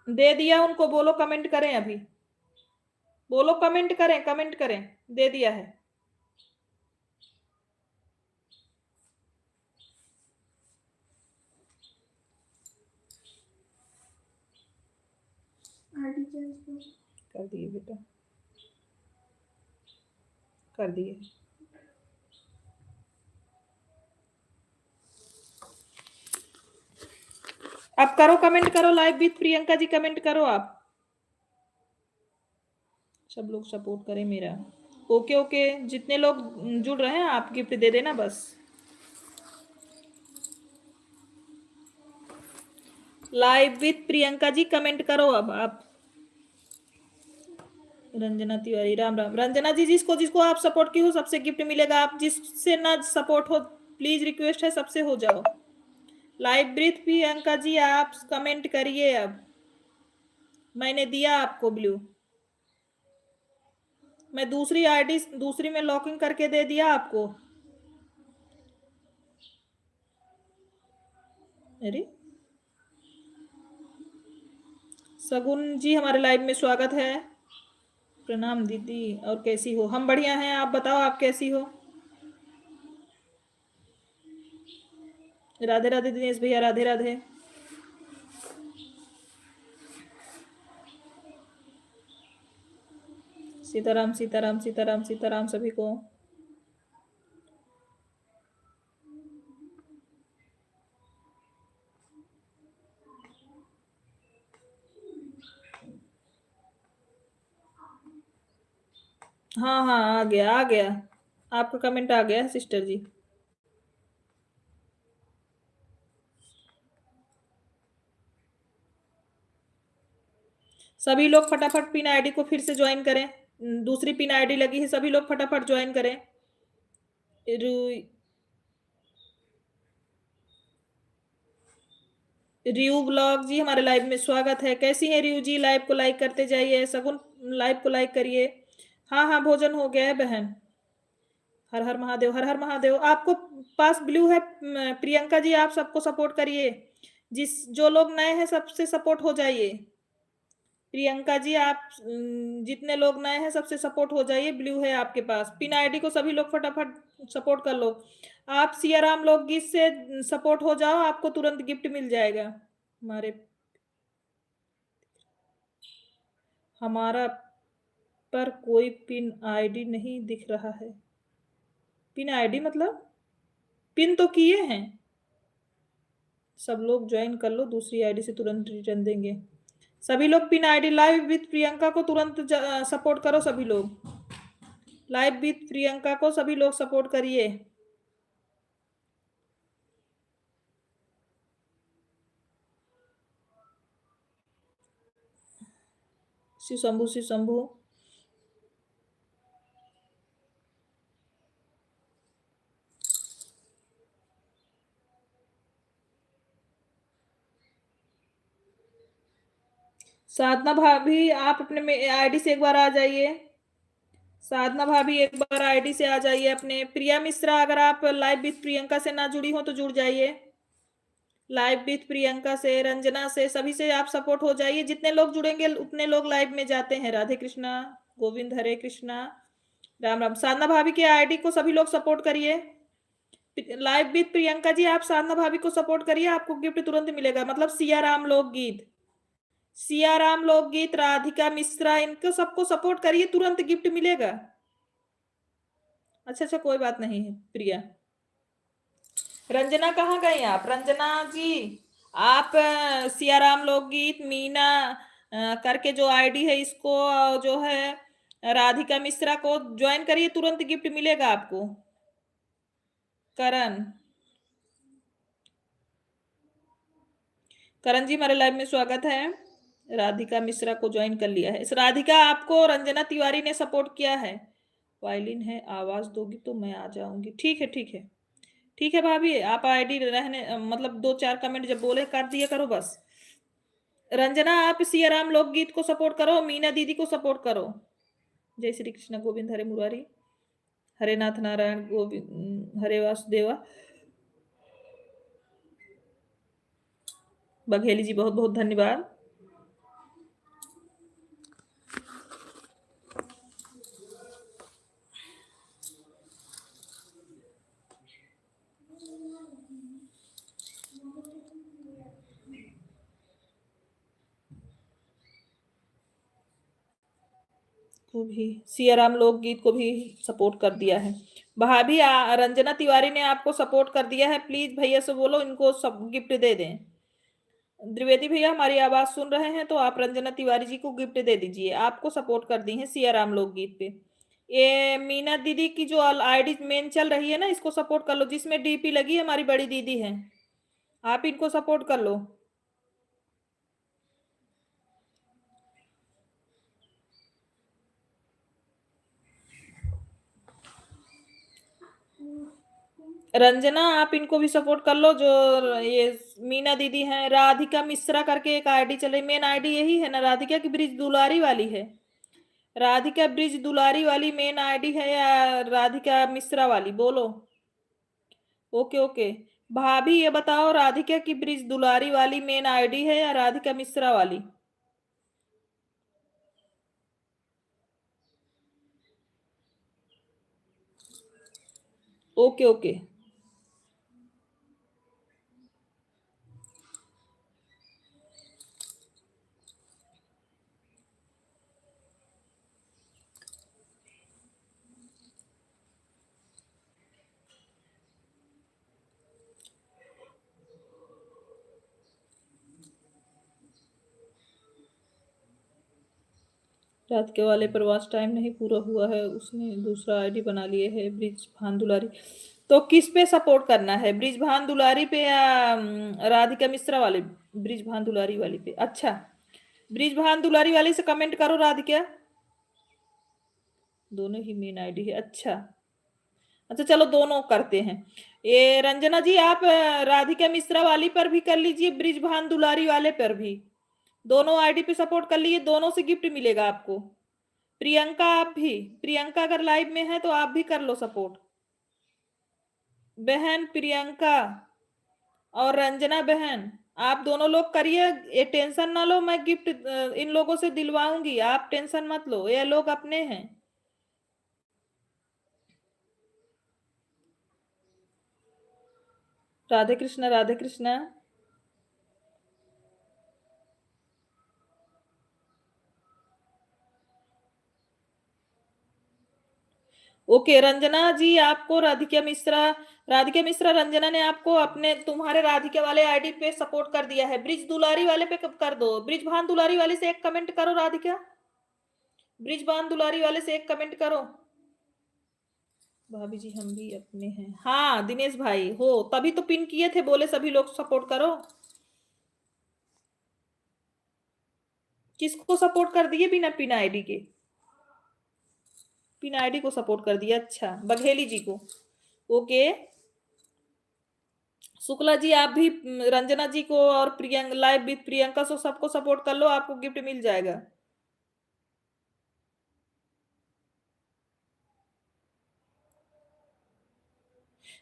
दे दिया उनको, बोलो कमेंट करें अभी, बोलो कमेंट करें, कमेंट करें, दे दिया है। कर दिए बेटा, कर दिए। अब करो, कमेंट करो, live with Priyanka ji comment करो आप, सब लोग सपोर्ट करें मेरा। ओके ओके, जितने लोग जुड़ रहे हैं आप गिफ्ट दे देना बस। Live with Priyanka ji comment करो अब आप। रंजना तिवारी, राम राम। रंजना जी, जिसको जिसको आप सपोर्ट की हो सबसे गिफ्ट मिलेगा। आप जिससे ना सपोर्ट हो, प्लीज रिक्वेस्ट है सबसे हो जाओ। लाइव विथ प्रियंका जी आप कमेंट करिए अब। मैंने दिया आपको ब्लू। मैं दूसरी आईडी दूसरी में लॉगिन करके दे दिया आपको। अरे सगुन जी, हमारे लाइव में स्वागत है। प्रणाम दीदी, और कैसी हो? हम बढ़िया हैं, आप बताओ आप कैसी हो? राधे राधे दिनेश भैया, राधे राधे। सीताराम सीताराम सीताराम सीताराम सभी को। हाँ हाँ, आ गया आ गया, आपका कमेंट आ गया सिस्टर जी। सभी लोग फटाफट पिन आईडी को फिर से ज्वाइन करें। दूसरी पिन आईडी लगी है, सभी लोग फटाफट ज्वाइन करें। रियू ब्लॉग जी, हमारे लाइव में स्वागत है। कैसी है रियू जी? लाइव को लाइक करते जाइए। सगुन, लाइव को लाइक करिए। हाँ हाँ, भोजन हो गया है बहन। हर हर महादेव, हर हर महादेव। आपको पास ब्लू है प्रियंका जी, आप सबको सपोर्ट करिए। जो लोग नए हैं सबसे सपोर्ट हो जाइए। प्रियंका जी, आप जितने लोग नए हैं सबसे सपोर्ट हो जाइए। ब्लू है आपके पास। पिन आईडी को सभी लोग फटाफट सपोर्ट कर लो। आप सियाराम लोकगीत से सपोर्ट हो जाओ, आपको तुरंत गिफ्ट मिल जाएगा। हमारा पर कोई पिन आईडी नहीं दिख रहा है। पिन आईडी मतलब पिन तो किए हैं। सब लोग ज्वाइन कर लो, दूसरी आईडी से तुरंत रिटर्न देंगे। सभी लोग pin ID live with Priyanka को तुरंत सपोर्ट करो। सभी लोग लाइव विथ प्रियंका को सभी लोग सपोर्ट करिए। शिव शंभू, शिव शंभू। साधना भाभी, आप अपने आईडी से एक बार आ जाइए। साधना भाभी, एक बार आईडी से आ जाइए अपने। प्रिया मिश्रा, अगर आप लाइव विथ प्रियंका से ना जुड़ी हो तो जुड़ जाइए। लाइव विथ प्रियंका से, रंजना से, सभी से आप सपोर्ट हो जाइए। जितने लोग जुड़ेंगे उतने लोग लाइव में जाते हैं। राधे कृष्णा, गोविंद हरे कृष्णा, राम राम। साधना भाभी के आईडी को सभी लोग सपोर्ट करिए। लाइव विथ प्रियंका जी, आप साधना भाभी को सपोर्ट करिए, आपको गिफ्ट तुरंत मिलेगा। मतलब सियाराम लोकगीत, सियाराम लोकगीत, राधिका मिश्रा, इनको सबको सपोर्ट करिए, तुरंत गिफ्ट मिलेगा। अच्छा अच्छा, कोई बात नहीं है प्रिया। रंजना कहाँ गई आप? रंजना जी, आप सियाराम लोकगीत मीना करके जो आईडी है, इसको जो है राधिका मिश्रा को ज्वाइन करिए, तुरंत गिफ्ट मिलेगा आपको। करण, करण जी, हमारे लाइव में स्वागत है। राधिका मिश्रा को ज्वाइन कर लिया है। इस राधिका, आपको रंजना तिवारी ने सपोर्ट किया है। वायलिन है, आवाज दोगी तो मैं आ जाऊंगी। ठीक है ठीक है ठीक है भाभी, आप आईडी रहने मतलब 2-4 कमेंट जब बोले कर दिया करो बस। रंजना, आप सियाराम लोकगीत को सपोर्ट करो, मीना दीदी को सपोर्ट करो। जय श्री कृष्ण, गोविंद हरे मुरारी, हरे नाथ नारायण, गोविंद हरे वासुदेवा। बघेली जी, बहुत बहुत धन्यवाद। को भी सियाराम लोकगीत को भी सपोर्ट कर दिया है। भाभी, रंजना तिवारी ने आपको सपोर्ट कर दिया है। प्लीज भैया से बोलो इनको सब गिफ्ट दे दें। द्विवेदी भैया, हमारी आवाज सुन रहे हैं तो आप रंजना तिवारी जी को गिफ्ट दे दीजिए। आपको सपोर्ट कर दी है सियाराम लोकगीत पे। ये मीना दीदी की जो आईडी मेन चल रही है ना, इसको सपोर्ट कर लो। जिसमें डीपी लगी है हमारी बड़ी दीदी है, आप इनको सपोर्ट कर लो। रंजना आप इनको भी सपोर्ट कर लो, जो ये मीना दीदी हैं। राधिका मिश्रा करके एक आईडी चल रही, मेन आईडी यही है ना राधिका की ब्रिज दुलारी वाली है? राधिका ब्रिज दुलारी वाली मेन आईडी है या राधिका मिश्रा वाली, बोलो। ओके ओके, भाभी ये बताओ राधिका की ब्रिज दुलारी वाली मेन आईडी है या राधिका मिश्रा वाली? ओके ओके, रात के वाले प्रवास टाइम नहीं पूरा हुआ है, उसने दूसरा आईडी बना लिए है ब्रिज भान दुलारी। तो किस पे सपोर्ट करना है, ब्रिज भान दुलारी पे या राधिका मिश्रा वाले? ब्रिज भान दुलारी वाली पे। अच्छा, ब्रिज भान दुलारी वाली से कमेंट करो राधिका। दोनों ही मेन आईडी है, अच्छा अच्छा, चलो दोनों करते हैं। ये रंजना जी आप राधिका मिश्रा वाली पर भी कर लीजिए, ब्रिज भान दुलारी वाले पर भी, दोनों आईडी पे सपोर्ट कर लीजिए, दोनों से गिफ्ट मिलेगा आपको। प्रियंका आप भी, प्रियंका अगर लाइव में है तो आप भी कर लो सपोर्ट। बहन प्रियंका और रंजना बहन, आप दोनों लोग करिए, ये टेंशन ना लो, मैं गिफ्ट इन लोगों से दिलवाऊंगी, आप टेंशन मत लो, ये लोग अपने हैं। राधे कृष्णा राधे कृष्णा। ओके रंजना जी, आपको राधिका मिश्रा रंजना ने आपको अपने तुम्हारे राधिका वाले आईडी पे सपोर्ट कर दिया है, ब्रिज दुलारी वाले पे कब कर दो, ब्रिज भान दुलारी वाले से एक कमेंट करो राधिका, ब्रिज भान दुलारी वाले से एक कमेंट करो। भाभी जी हम भी अपने हैं, हाँ दिनेश भाई हो, तभी तो पिन किए थे, बोले सभी लोग सपोर्ट करो। किसको सपोर्ट कर दिए बिना पिन आईडी के? पिन आईडी को सपोर्ट कर दिया, अच्छा बघेली जी को। ओके, शुक्ला जी आप भी रंजना जी को और प्रियंका लाइव विद प्रियंका सो सबको सपोर्ट कर लो, आपको गिफ्ट मिल जाएगा।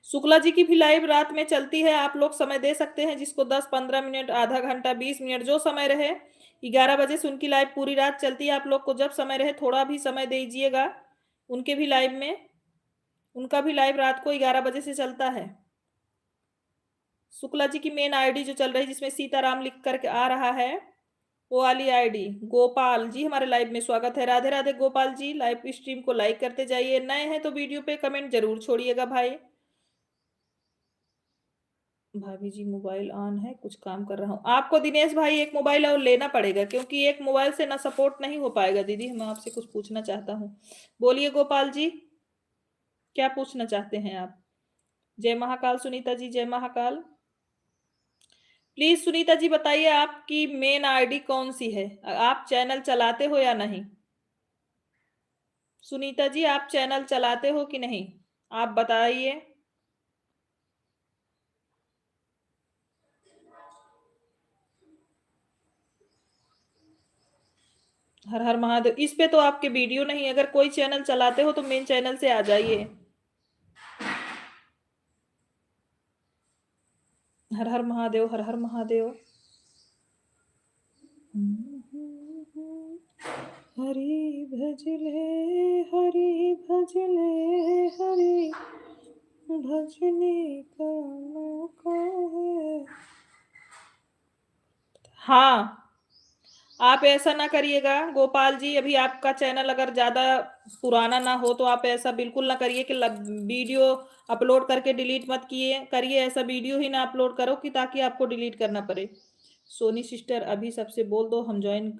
शुक्ला जी की भी लाइव रात में चलती है, आप लोग समय दे सकते हैं, जिसको 10-15 मिनट, आधा घंटा, 20 मिनट, जो समय रहे। 11 बजे से उनकी लाइव पूरी रात चलती है, आप लोग को जब समय रहे थोड़ा भी समय दीजिएगा उनके भी लाइव में, उनका भी लाइव रात को 11 बजे से चलता है। शुक्ला जी की मेन आईडी जो चल रही है जिसमें सीताराम लिख करके आ रहा है, वो वाली आईडी। गोपाल जी हमारे लाइव में स्वागत है, राधे राधे गोपाल जी, लाइव स्ट्रीम को लाइक करते जाइए, नए हैं तो वीडियो पे कमेंट जरूर छोड़िएगा भाई। भाभी जी मोबाइल ऑन है, कुछ काम कर रहा हूँ, आपको दिनेश भाई एक मोबाइल और लेना पड़ेगा, क्योंकि एक मोबाइल से ना सपोर्ट नहीं हो पाएगा। दीदी मैं आपसे कुछ पूछना चाहता हूँ, बोलिए गोपाल जी, क्या पूछना चाहते हैं आप? जय महाकाल सुनीता जी, जय महाकाल। प्लीज सुनीता जी बताइए आपकी मेन आईडी कौन सी है, आप चैनल चलाते हो या नहीं? सुनीता जी आप चैनल चलाते हो कि नहीं, आप बताइए। हर हर महादेव, इस पे तो आपके वीडियो नहीं, अगर कोई चैनल चलाते हो तो मेन चैनल से आ जाइए। हर हर महादेव, हर हर महादेव। हरि भजले, हरि भजले, हरि भजने का मौका है। हाँ, आप ऐसा ना करिएगा गोपाल जी, अभी आपका चैनल अगर ज्यादा पुराना ना हो तो आप ऐसा बिल्कुल ना करिए कि वीडियो अपलोड करके डिलीट मत करिए, ऐसा वीडियो ही ना अपलोड करो कि ताकि आपको डिलीट करना पड़े। सोनी सिस्टर अभी सबसे बोल दो हम ज्वाइन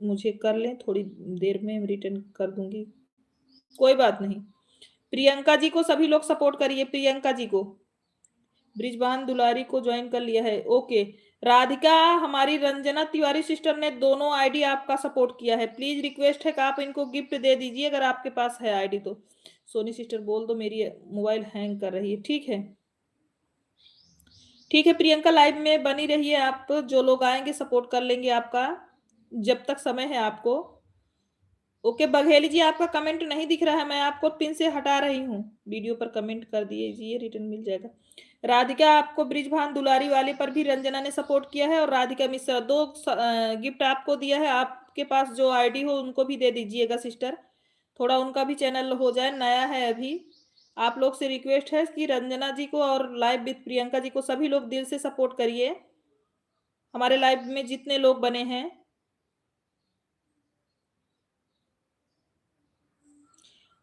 मुझे कर लें, थोड़ी देर में रिटर्न कर दूंगी, कोई बात नहीं। प्रियंका जी को सभी लोग सपोर्ट करिए, प्रियंका जी को, ब्रिजबान दुलारी को ज्वाइन कर लिया है, ओके। राधिका हमारी रंजना तिवारी सिस्टर ने दोनों आईडी आपका सपोर्ट किया है, प्लीज रिक्वेस्ट है कि आप इनको गिफ्ट दे दीजिए अगर आपके पास है आईडी तो। सोनी सिस्टर बोल दो मेरी मोबाइल हैंग कर रही है। ठीक है, ठीक है प्रियंका, लाइव में बनी रहिए आप। जो लोग आएंगे सपोर्ट कर लेंगे आपका, जब तक समय है आपको। ओके बघेली जी, आपका कमेंट नहीं दिख रहा है, मैं आपको पिन से हटा रही हूँ। वीडियो पर कमेंट कर दीजिए, रिटर्न मिल जाएगा। राधिका, आपको ब्रिजभान दुलारी वाले पर भी रंजना ने सपोर्ट किया है, और राधिका मिश्रा, दो गिफ्ट आपको दिया है। आपके पास जो आईडी हो उनको भी दे दीजिएगा सिस्टर, थोड़ा उनका भी चैनल हो जाए, नया है अभी। आप लोग से रिक्वेस्ट है कि रंजना जी को और लाइव विद प्रियंका जी को सभी लोग दिल से सपोर्ट करिए, हमारे लाइव में जितने लोग बने हैं।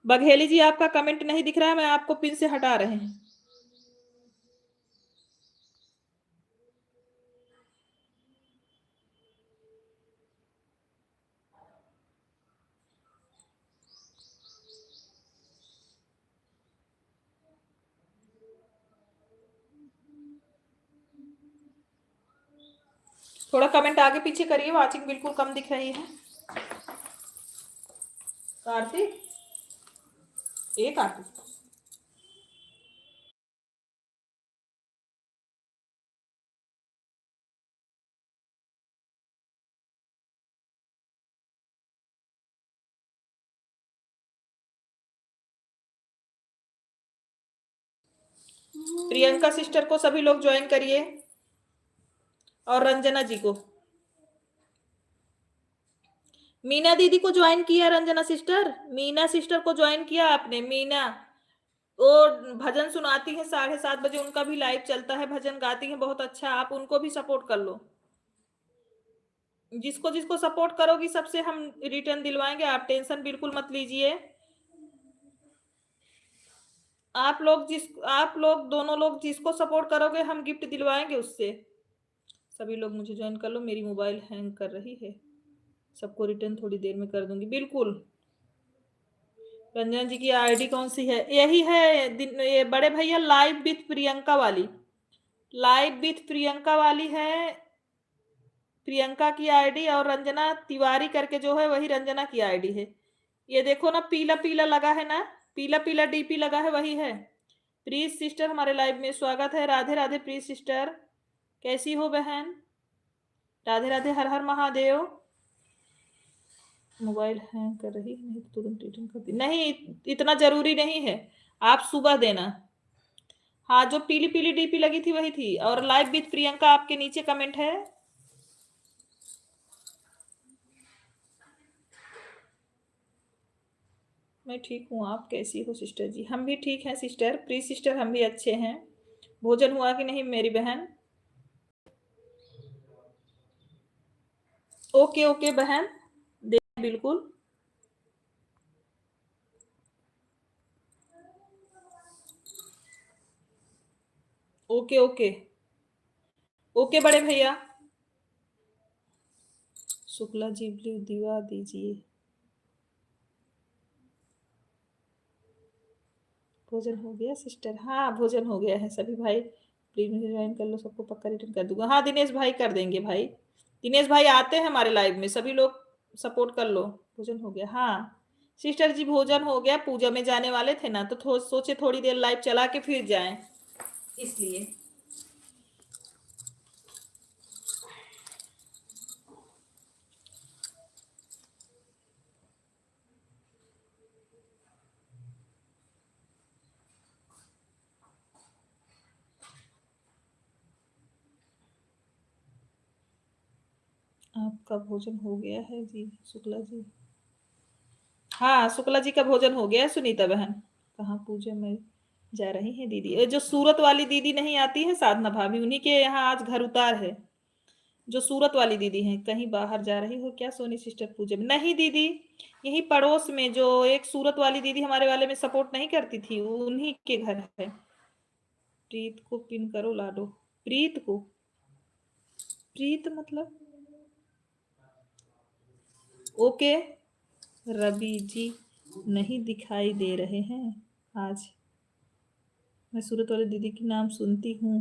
बघेली जी, आपका कमेंट नहीं दिख रहा है, मैं आपको पिन से हटा रहे हैं। थोड़ा कमेंट आगे पीछे करिए, वाचिंग बिल्कुल कम दिख रही है। कार्तिक, ए कार्तिक, प्रियंका सिस्टर को सभी लोग ज्वाइन करिए, और रंजना जी को। मीना दीदी को ज्वाइन किया रंजना सिस्टर, मीना सिस्टर को ज्वाइन किया आपने? मीना वो भजन सुनाती है 7:30 बजे, उनका भी लाइव चलता है, भजन गाती है बहुत अच्छा, आप उनको भी सपोर्ट कर लो। जिसको जिसको सपोर्ट करोगी सबसे हम रिटर्न दिलवाएंगे, आप टेंशन बिल्कुल मत लीजिए। आप लोग दोनों लोग जिसको सपोर्ट करोगे हम गिफ्ट दिलवाएंगे उससे। सभी लोग मुझे ज्वाइन कर लो, मेरी मोबाइल हैंग कर रही है। सबको रिटर्न थोड़ी देर में कर दूंगी, बिल्कुल। रंजन जी की आईडी कौन सी है? यही है, ये बड़े भैया लाइव विथ प्रियंका वाली, लाइव विथ प्रियंका वाली है प्रियंका की आईडी, और रंजना तिवारी करके जो है वही रंजना की आईडी है। ये देखो ना, पीला पीला लगा है ना, पीला पीला डीपी लगा है, वही है। प्रीत सिस्टर हमारे लाइव में स्वागत है। राधे राधे प्रीत सिस्टर, कैसी हो बहन? राधे राधे, हर हर महादेव। मोबाइल हैंग कर रही है, नहीं तो तुरंत रिटर्न कर दी। नहीं, इतना जरूरी नहीं है, आप सुबह देना। हाँ, जो पीली पीली डीपी लगी थी वही थी, और लाइव विथ प्रियंका आपके नीचे कमेंट है। मैं ठीक हूँ, आप कैसी हो सिस्टर जी? हम भी ठीक हैं सिस्टर, प्रीत सिस्टर हम भी अच्छे हैं। भोजन हुआ कि नहीं मेरी बहन? ओके ओके बहन, दे बिल्कुल। ओके ओके ओके बड़े भैया। शुक्ला जी दिवा दीजिए। भोजन हो गया सिस्टर? हाँ भोजन हो गया है, सभी भाई प्लीज मुझे ज्वाइन कर लो, सबको पक्का रिटर्न कर दूंगा। हाँ दिनेश भाई कर देंगे भाई, दिनेश भाई आते हैं हमारे लाइव में, सभी लोग सपोर्ट कर लो। भोजन हो गया? हाँ सिस्टर जी भोजन हो गया, पूजा में जाने वाले थे ना, तो सोचे थोड़ी देर लाइव चला के फिर जाएं, इसलिए। आपका भोजन हो गया है जी शुक्ला जी? हाँ शुक्ला जी का भोजन हो गया। सुनीता बहन कहाँ पूजा में जा रही है दीदी? ये जो सूरत वाली दीदी नहीं आती है साधना भाभी, उन्हीं के यहाँ आज घर उतार है। जो सूरत वाली दीदी हैं, कहीं बाहर जा रही हो क्या सोनी सिस्टर पूजा में? नहीं दीदी, यही पड़ोस में जो एक सूरत वाली दीदी हमारे वाले में सपोर्ट नहीं करती थी, उन्हीं के घर है। प्रीत को पिन करो लाडो। प्रीत को? प्रीत मतलब? ओके रवि जी नहीं दिखाई दे रहे हैं आज, मैं सूरत वाली दीदी की नाम सुनती हूँ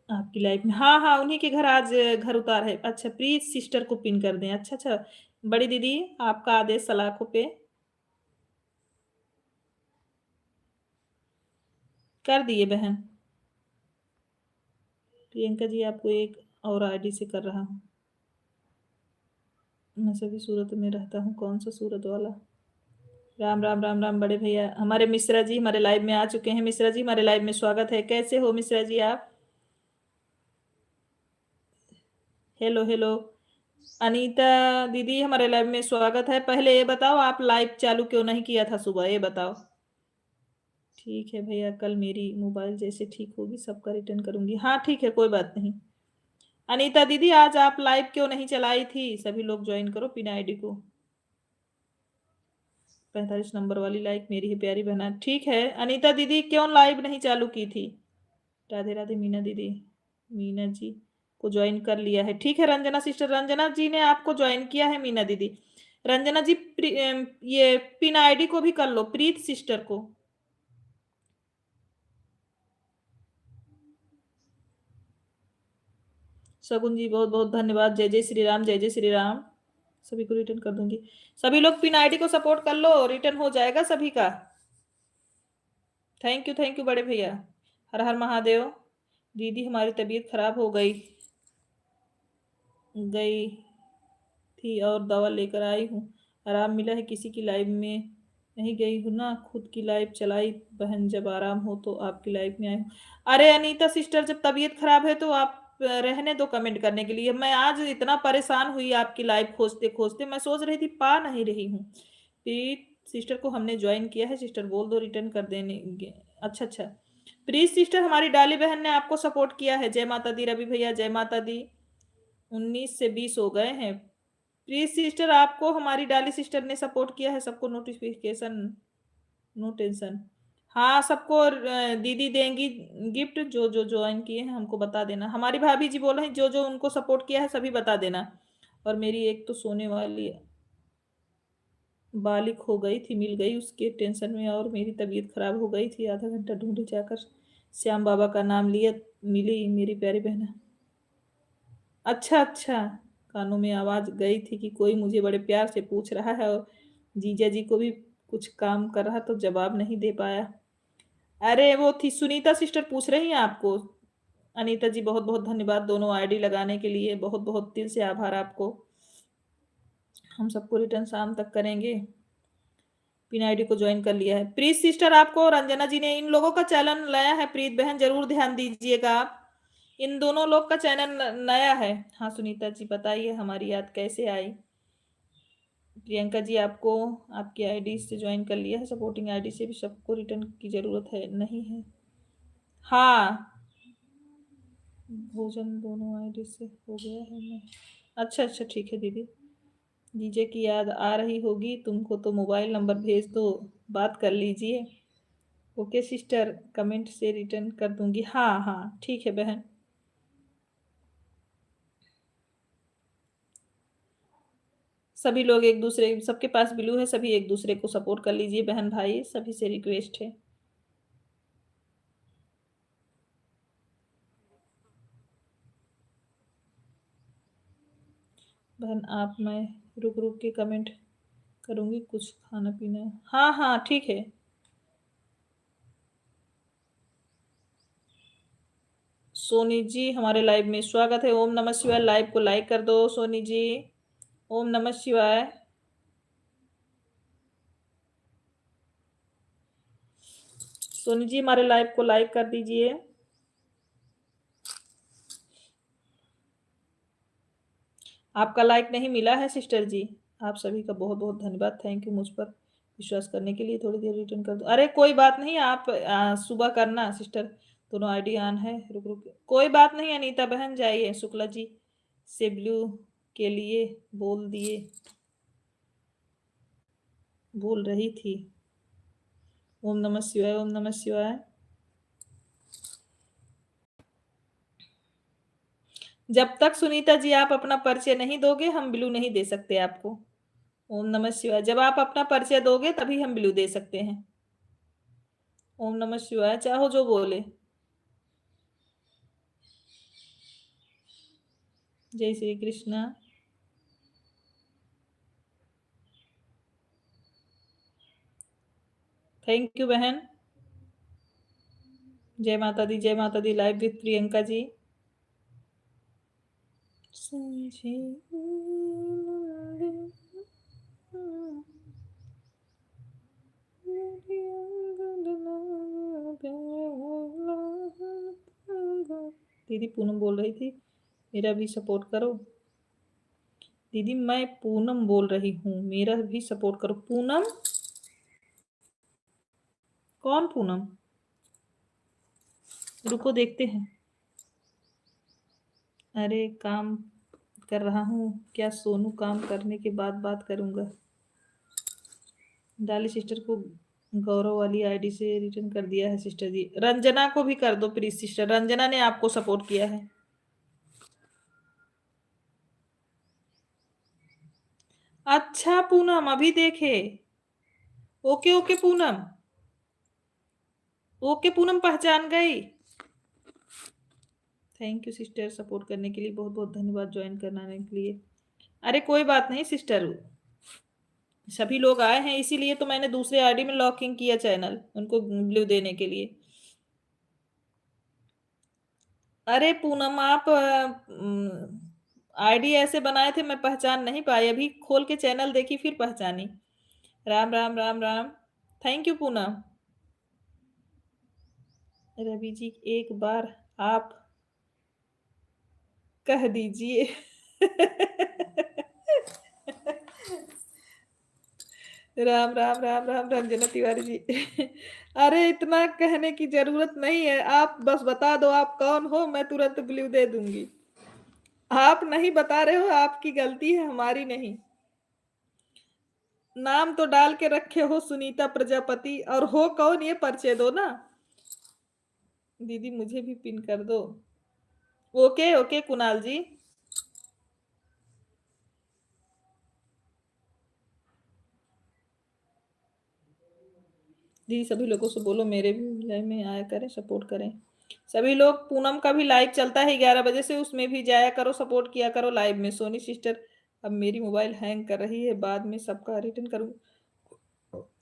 आपकी लाइफ में। हाँ हाँ, उन्हीं के घर आज घर उतार है। अच्छा प्रीत सिस्टर को पिन कर दें, अच्छा अच्छा। बड़ी दीदी आपका आदेश सलाखों पे। कर दिए बहन। प्रियंका जी आपको एक और आईडी से कर रहा हूँ। मैं सभी सूरत में रहता हूँ, कौन सा सूरत वाला? राम राम राम राम बड़े भैया। हमारे मिश्रा जी हमारे लाइव में आ चुके हैं। मिश्रा जी हमारे लाइव में स्वागत है। कैसे हो मिश्रा जी आप? Hello hello. अनीता दीदी हमारे लाइव में स्वागत है। पहले ये बताओ आप लाइव चालू क्यों नहीं किया था सुबह, ये बताओ। ठीक है भैया, कल मेरी मोबाइल जैसे ठीक होगी सबका रिटर्न करूंगी। हाँ ठीक है, कोई बात नहीं। अनीता दीदी आज आप लाइव क्यों नहीं चलाई थी? सभी लोग ज्वाइन करो पिन आईडी को। 45 नंबर वाली लाइक मेरी है प्यारी बहना। ठीक है अनीता दीदी, क्यों लाइव नहीं चालू की थी? राधे राधे मीना दीदी। मीना जी को ज्वाइन कर लिया है। ठीक है रंजना सिस्टर, रंजना जी ने आपको ज्वाइन किया है मीना दीदी। रंजना जी ये पिन आईडी को भी कर लो, प्रीत सिस्टर को। शगुन जी बहुत बहुत धन्यवाद। जय जय श्री राम, जय जय श्री राम। सभी को रिटर्न कर दूंगी। सभी लोग पिन आईडी को सपोर्ट कर लो, रिटर्न हो जाएगा सभी का। थैंक यू बड़े भैया। हर हर महादेव। दीदी हमारी तबीयत खराब हो गई गई थी और दवा लेकर आई हूँ, आराम मिला है। किसी की लाइव में नहीं गई हूँ ना, खुद की लाइव चलाई बहन, जब आराम हो तो आपकी लाइव में आई हूँ। अरे अनीता सिस्टर, जब तबीयत खराब है तो आप रहने दो कमेंट करने के लिए। मैं आज इतना परेशान हुई आपकी लाइव खोजते खोजते, मैं सोच रही थी पा नहीं रही हूँ। प्रीत सिस्टर को हमने ज्वाइन किया है, सिस्टर बोल दो रिटर्न कर देने। अच्छा अच्छा, प्रीत सिस्टर हमारी डाली बहन ने आपको सपोर्ट किया है। जय माता दी रवि भैया, जय माता दी। 19 से 20 हो गए हैं। प्लीज सिस्टर आपको हमारी डाली सिस्टर ने सपोर्ट किया है। सबको नोटिफिकेशन, नो टेंशन। हाँ सबको दीदी देंगी गिफ्ट। जो जो ज्वाइन किए हैं हमको बता देना। हमारी भाभी जी बोल रहे हैं जो जो उनको सपोर्ट किया है सभी बता देना। और मेरी एक तो सोने वाली बालिक हो गई थी, मिल गई उसके टेंशन में, और मेरी तबीयत खराब हो गई थी। आधा घंटा ढूंढे जाकर श्याम बाबा का नाम लिया, मिली मेरी प्यारी बहना। अच्छा अच्छा, कानों में आवाज गई थी कि कोई मुझे बड़े प्यार से पूछ रहा है, और जीजा जी को भी कुछ काम कर रहा तो जवाब नहीं दे पाया। अरे वो थी सुनीता सिस्टर पूछ रही हैं आपको। अनीता जी बहुत बहुत धन्यवाद दोनों आईडी लगाने के लिए, बहुत बहुत दिल से आभार आपको। हम सबको रिटर्न शाम तक करेंगे। पिन आईडी को ज्वाइन कर लिया है प्रीत सिस्टर आपको रंजना जी ने। इन लोगों का चैनल नया है प्रीत बहन, जरूर ध्यान दीजिएगा आप। इन दोनों लोग का चैनल नया है। हाँ सुनीता जी बताइए हमारी याद कैसे आई? प्रियंका जी आपको आपकी आईडी से ज्वाइन कर लिया है, सपोर्टिंग आईडी से भी सबको रिटर्न की जरूरत है नहीं है? हाँ भोजन दोनों आईडी से हो गया है मैं। अच्छा अच्छा ठीक है दीदी। जीजे की याद आ रही होगी तुमको तो मोबाइल नंबर भेज दो, बात कर लीजिए। ओके सिस्टर, कमेंट से रिटर्न कर दूंगी। हाँ हाँ ठीक है बहन। सभी लोग एक दूसरे, सबके पास ब्लू है, सभी एक दूसरे को सपोर्ट कर लीजिए बहन भाई, सभी से रिक्वेस्ट है। बहन आप, मैं रुक रुक के कमेंट करूंगी, कुछ खाना पीना। हाँ हाँ ठीक है। सोनी जी हमारे लाइव में स्वागत है। ओम नमः शिवाय। लाइव को लाइक कर दो सोनी जी। ओम नमः शिवाय। सोनी जी हमारे लाइव को लाइक कर दीजिए। आपका लाइक नहीं मिला है सिस्टर जी। आप सभी का बहुत बहुत धन्यवाद। थैंक यू मुझ पर विश्वास करने के लिए। थोड़ी देर रिटर्न कर दो। अरे कोई बात नहीं, आप सुबह करना सिस्टर। दोनों आईडी ऑन है। रुक रुक कोई बात नहीं। अनीता बहन जाइए, शुक्ला जी से ब्लू के लिए बोल दिए, बोल रही थी। ओम नमः शिवाय, ओम नमः शिवाय। जब तक सुनीता जी आप अपना परिचय नहीं दोगे हम ब्लू नहीं दे सकते आपको। ओम नमः शिवाय, जब आप अपना परिचय दोगे तभी हम ब्लू दे सकते हैं। ओम नमः शिवाय, चाहो जो बोले। जय श्री कृष्ण। थैंक यू बहन। जय माता दी लाइव विथ प्रियंका जी। दीदी पूनम बोल रही थी मेरा भी सपोर्ट करो। दीदी मैं पूनम बोल रही हूँ, मेरा भी सपोर्ट करो। पूनम? कौन पूनम? रुको देखते हैं। अरे काम कर रहा हूँ क्या सोनू? काम करने के बाद बात करूंगा। डाली सिस्टर को गौरव वाली आईडी से रिटर्न कर दिया है सिस्टर जी। रंजना को भी कर दो प्लीज सिस्टर, रंजना ने आपको सपोर्ट किया है। अच्छा पूनम अभी देखे। Okay okay Poonam, okay Poonam पहचान गई। थैंक यू सिस्टर, सपोर्ट करने के लिए बहुत बहुत धन्यवाद, ज्वाइन करने के लिए। अरे कोई बात नहीं सिस्टर, सभी लोग आए हैं इसीलिए तो मैंने दूसरे आईडी में लॉकिंग किया चैनल उनको ब्लू देने के लिए। अरे पूनम आप आईडी ऐसे बनाए थे मैं पहचान नहीं पाई, अभी खोल के चैनल देखी फिर पहचानी। राम राम राम राम। Thank you Poonam. रवि जी एक बार आप कह दीजिए। राम राम राम राम रंजना तिवारी जी। अरे इतना कहने की जरूरत नहीं है, आप बस बता दो आप कौन हो, मैं तुरंत ब्लू दे दूंगी। आप नहीं बता रहे हो, आपकी गलती है, हमारी नहीं। नाम तो डाल के रखे हो सुनीता प्रजापति, और हो कौन ये परिचय दो ना। दीदी मुझे भी पिन कर दो। ओके ओके कुणाल जी। दीदी सभी लोगों से बोलो मेरे भी लाइव में आया करें, सपोर्ट करें सभी लोग। पूनम का भी लाइव चलता है 11 बजे से, उसमें भी जाया करो, सपोर्ट किया करो लाइव में। सोनी सिस्टर अब मेरी मोबाइल हैंग कर रही है, बाद में सबका रिटर्न करूँ।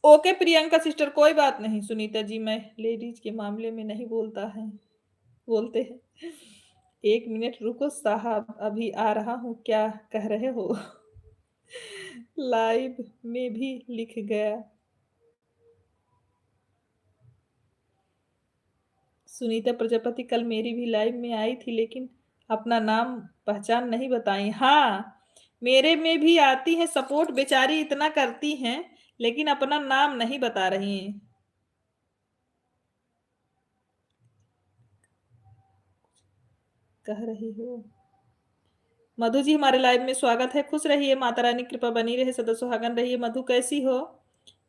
ओके प्रियंका सिस्टर कोई बात नहीं। सुनीता जी मैं लेडीज के मामले में नहीं बोलते हैं। 1 मिनट रुको साहब, अभी आ रहा हूँ, क्या कह रहे हो? लाइव में भी लिख गया। सुनीता प्रजापति कल मेरी भी लाइव में आई थी, लेकिन अपना नाम पहचान नहीं बताई। हाँ मेरे में भी आती है सपोर्ट, बेचारी इतना करती हैं लेकिन अपना नाम नहीं बता रही हैं। कह रही हो मधु जी हमारे लाइव में स्वागत है, खुश रहिए, माता रानी कृपा बनी रहे, सदा सुहागन रहिए। मधु कैसी हो?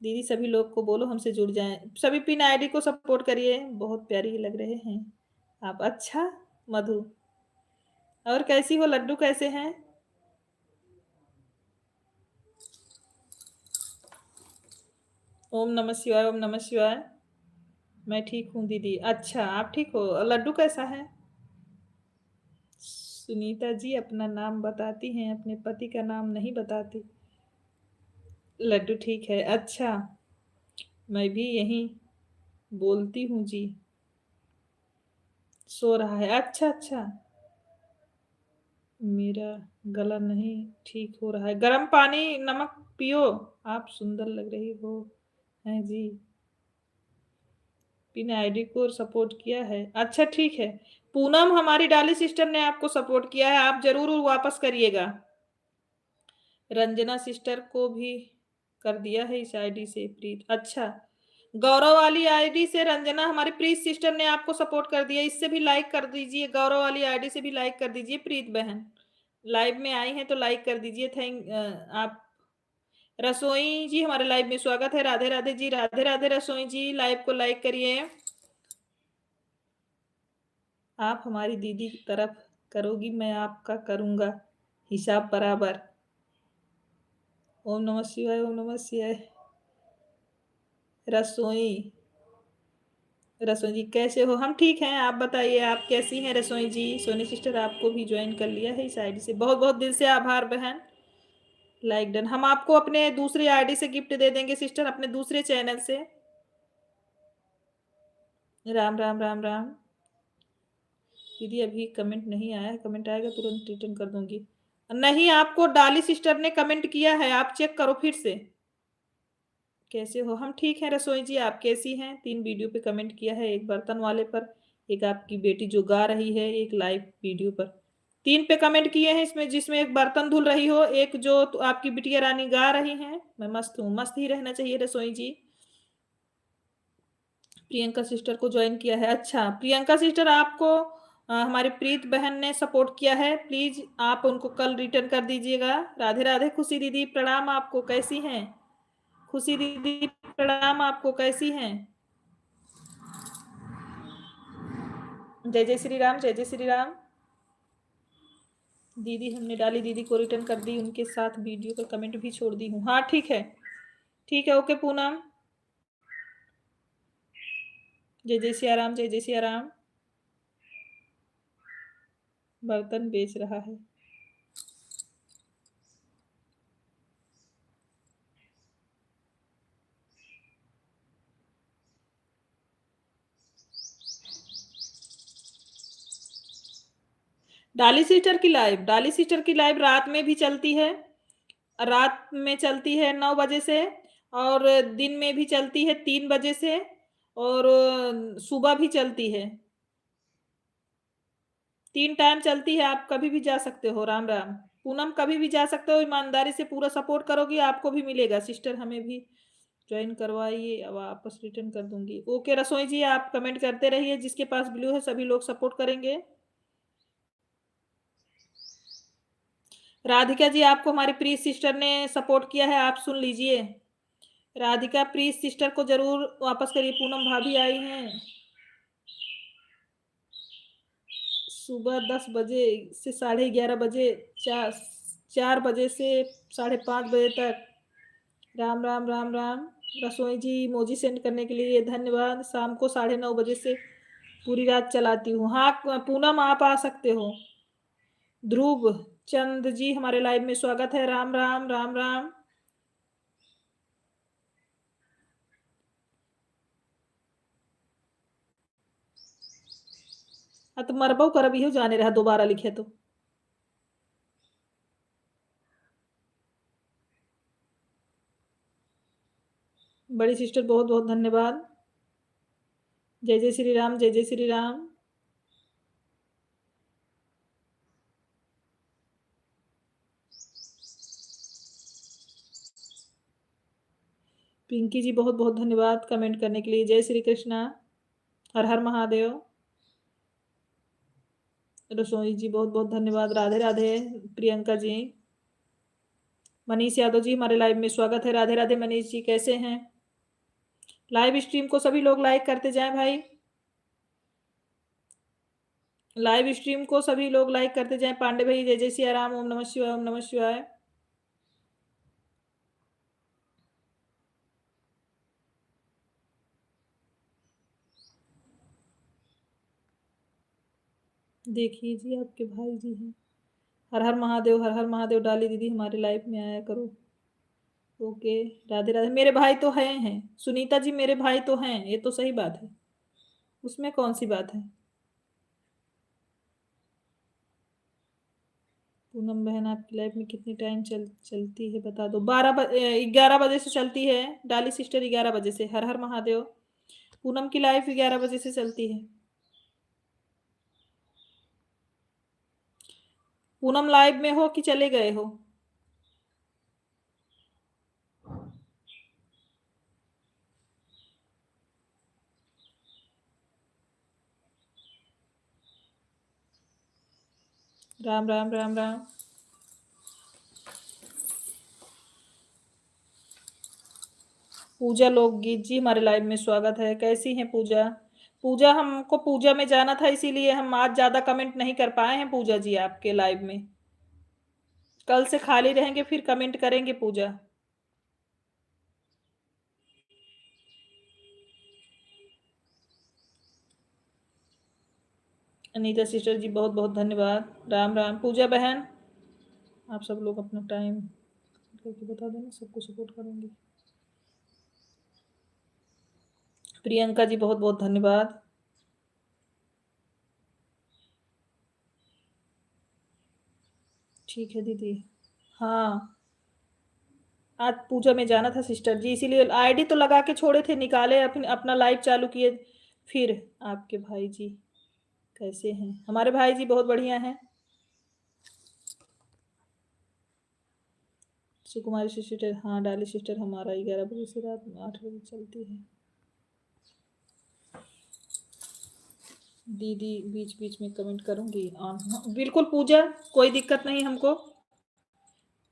दीदी सभी लोग को बोलो हमसे जुड़ जाएं, सभी पिन आईडी को सपोर्ट करिए, बहुत प्यारी लग रहे हैं आप। अच्छा मधु, और कैसी हो? लड्डू कैसे हैं? ओम नमः शिवाय, ओम नमः शिवाय। मैं ठीक हूँ दीदी। अच्छा आप ठीक हो? लड्डू कैसा है? सुनीता जी अपना नाम बताती हैं, अपने पति का नाम नहीं बताती। लड्डू ठीक है। अच्छा मैं भी यही बोलती हूँ जी। सो रहा है? अच्छा अच्छा, मेरा गला नहीं ठीक हो रहा है, गर्म पानी नमक पियो। आप सुंदर लग रही हो हैं जी। पिन आईडी को सपोर्ट किया है, अच्छा ठीक है। पूनम हमारी डाली सिस्टर ने आपको सपोर्ट किया है, आप जरूर वापस करिएगा। रंजना सिस्टर को भी कर दिया है इस आईडी से प्रीत। अच्छा गौरव वाली आईडी से रंजना हमारी प्रीत सिस्टर ने आपको सपोर्ट कर दिया, इससे भी लाइक कर दीजिए। गौरव वाली आईडी से भी लाइक कर दीजिए। प्रीत बहन लाइव में आई हैं तो लाइक कर दीजिए। आप रसोई जी हमारे लाइव में स्वागत है। राधे राधे जी, राधे राधे रसोई जी, लाइव को लाइक करिए। आप हमारी दीदी की तरफ करोगी, मैं आपका करूंगा हिसाब बराबर। ओम नमः शिवाय, ओम नमः शिवाय। रसोई रसोई जी कैसे हो? हम ठीक हैं, आप बताइए आप कैसी हैं रसोई जी? सोनी सिस्टर आपको भी ज्वाइन कर लिया है इस आईडी से, बहुत बहुत दिल से आभार बहन। Like done. हम आपको अपने दूसरी आईडी से गिफ्ट दे देंगे सिस्टर, अपने दूसरे चैनल से। राम राम राम राम। दीदी अभी कमेंट नहीं आया है, कमेंट आएगा तुरंत रिटर्न कर दूंगी। नहीं, आपको डाली सिस्टर ने कमेंट किया है, आप चेक करो फिर से। कैसे हो? हम ठीक हैं रसोई जी, आप कैसी हैं? 3 वीडियो पे कमेंट किया है, एक बर्तन वाले पर, एक आपकी बेटी जो गा रही है, एक लाइव वीडियो पर। 3 पे कमेंट किए हैं इसमें, जिसमें एक बर्तन धुल रही हो, एक जो तो आपकी बिटिया रानी गा रही हैं। मैं मस्त हूँ, मस्त ही रहना चाहिए रसोई जी। प्रियंका सिस्टर को ज्वाइन किया है। अच्छा प्रियंका सिस्टर, आपको हमारी प्रीत बहन ने सपोर्ट किया है, प्लीज आप उनको कल रिटर्न कर दीजिएगा। राधे राधे। खुशी दीदी प्रणाम, आपको कैसी हैं? खुशी दीदी प्रणाम, आपको कैसी हैं? जय जय श्री राम, जय जय श्री राम। दीदी हमने डाली, दीदी को रिटर्न कर दी, उनके साथ वीडियो पर कमेंट भी छोड़ दी हूँ। हाँ ठीक है, ठीक है, ओके पूनम। जय जय सिया राम, जय जय सिया राम। बर्तन बेच रहा है। डाली सिस्टर की लाइव, डाली सिस्टर की लाइव रात में भी चलती है, रात में चलती है 9 बजे से, और दिन में भी चलती है 3 बजे से, और सुबह भी चलती है। 3 टाइम चलती है, आप कभी भी जा सकते हो। राम राम पूनम, कभी भी जा सकते हो, ईमानदारी से पूरा सपोर्ट करोगी आपको भी मिलेगा। सिस्टर हमें भी ज्वाइन करवाइए, अब वापस रिटर्न कर दूंगी। ओके रसोई जी, आप कमेंट करते रहिए, जिसके पास ब्लू है सभी लोग सपोर्ट करेंगे। राधिका जी, आपको हमारी प्रीत सिस्टर ने सपोर्ट किया है, आप सुन लीजिए। राधिका प्रीत सिस्टर को जरूर वापस करिए। पूनम भाभी आई हैं सुबह 10 बजे से 11:30 बजे, 4 बजे से 5:30 बजे तक। राम राम राम राम। रसोई जी इमोजी सेंड करने के लिए धन्यवाद। शाम को 9:30 बजे से पूरी रात चलाती हूँ। हाँ पूनम, आप आ सकते हो। ध्रुव चंद जी, हमारे लाइव में स्वागत है। राम राम राम राम। तो मरबो कर अभी हो जाने रहा, दोबारा लिखे तो। बड़ी सिस्टर बहुत बहुत धन्यवाद। जय जय श्री राम, जय जय श्री राम। पिंकी जी बहुत बहुत धन्यवाद कमेंट करने के लिए। जय श्री कृष्णा, हर हर महादेव। रसोई जी बहुत बहुत धन्यवाद। राधे राधे। प्रियंका जी। मनीष यादव जी, हमारे लाइव में स्वागत है। राधे राधे मनीष जी, कैसे हैं? लाइव स्ट्रीम को सभी लोग लाइक करते जाएं भाई, लाइव स्ट्रीम को सभी लोग लाइक करते जाएं। पांडे भाई, जय जय सिया राम, ओम नमः शिवाय, ओम नमः शिवाय। देखिए जी, आपके भाई जी हैं। हर हर महादेव, हर हर महादेव। डाली दीदी हमारे लाइव में आया करो। ओके राधे राधे। मेरे भाई तो हैं सुनीता जी, मेरे भाई तो हैं, ये तो सही बात है, उसमें कौन सी बात है। पूनम बहन, आपकी लाइफ में कितनी टाइम चलती है बता दो। 11 बजे से चलती है। डाली सिस्टर 11 बजे से। हर हर महादेव। पूनम की लाइफ 11 बजे से चलती है। पूनम लाइव में हो कि चले गए हो? राम राम राम राम। पूजा लोकगीत जी, हमारे लाइव में स्वागत है। कैसी हैं पूजा? पूजा, हमको पूजा में जाना था, इसीलिए हम आज ज्यादा कमेंट नहीं कर पाए हैं पूजा जी आपके लाइव में। कल से खाली रहेंगे, फिर कमेंट करेंगे पूजा। अनीता सिस्टर जी बहुत बहुत धन्यवाद। राम राम। पूजा बहन, आप सब लोग अपना टाइम करके बता देना, सबको सपोर्ट करेंगे। प्रियंका जी बहुत बहुत धन्यवाद। ठीक है दीदी। हाँ, आज पूजा में जाना था सिस्टर जी, इसीलिए आईडी तो लगा के छोड़े थे, निकाले अपना लाइव चालू किए। फिर आपके भाई जी कैसे हैं? हमारे भाई जी बहुत बढ़िया हैं। सुकुमारी सिस्टर, हाँ डाली सिस्टर हमारा 11 बजे से रात 8 बजे चलती है। दीदी बीच बीच में कमेंट करूंगी ऑन, बिल्कुल पूजा, कोई दिक्कत नहीं हमको।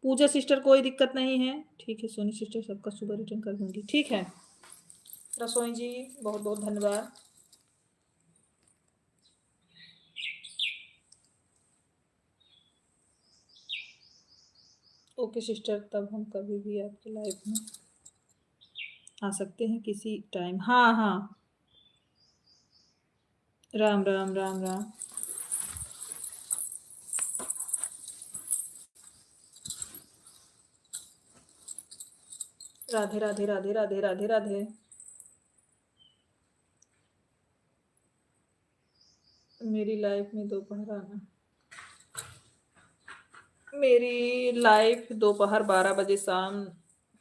पूजा सिस्टर कोई दिक्कत नहीं है, ठीक है। सोनी सिस्टर सबका सुबह रिटर्न कर दूंगी, ठीक है। रसोई जी बहुत बहुत धन्यवाद। ओके सिस्टर, तब हम कभी भी आपके लाइव में आ सकते हैं किसी टाइम। हाँ हाँ, राम राम राम राम। राधे राधे राधे राधे राधे राधे। मेरी लाइफ में दोपहर आना, मेरी लाइफ दोपहर 12 बजे, शाम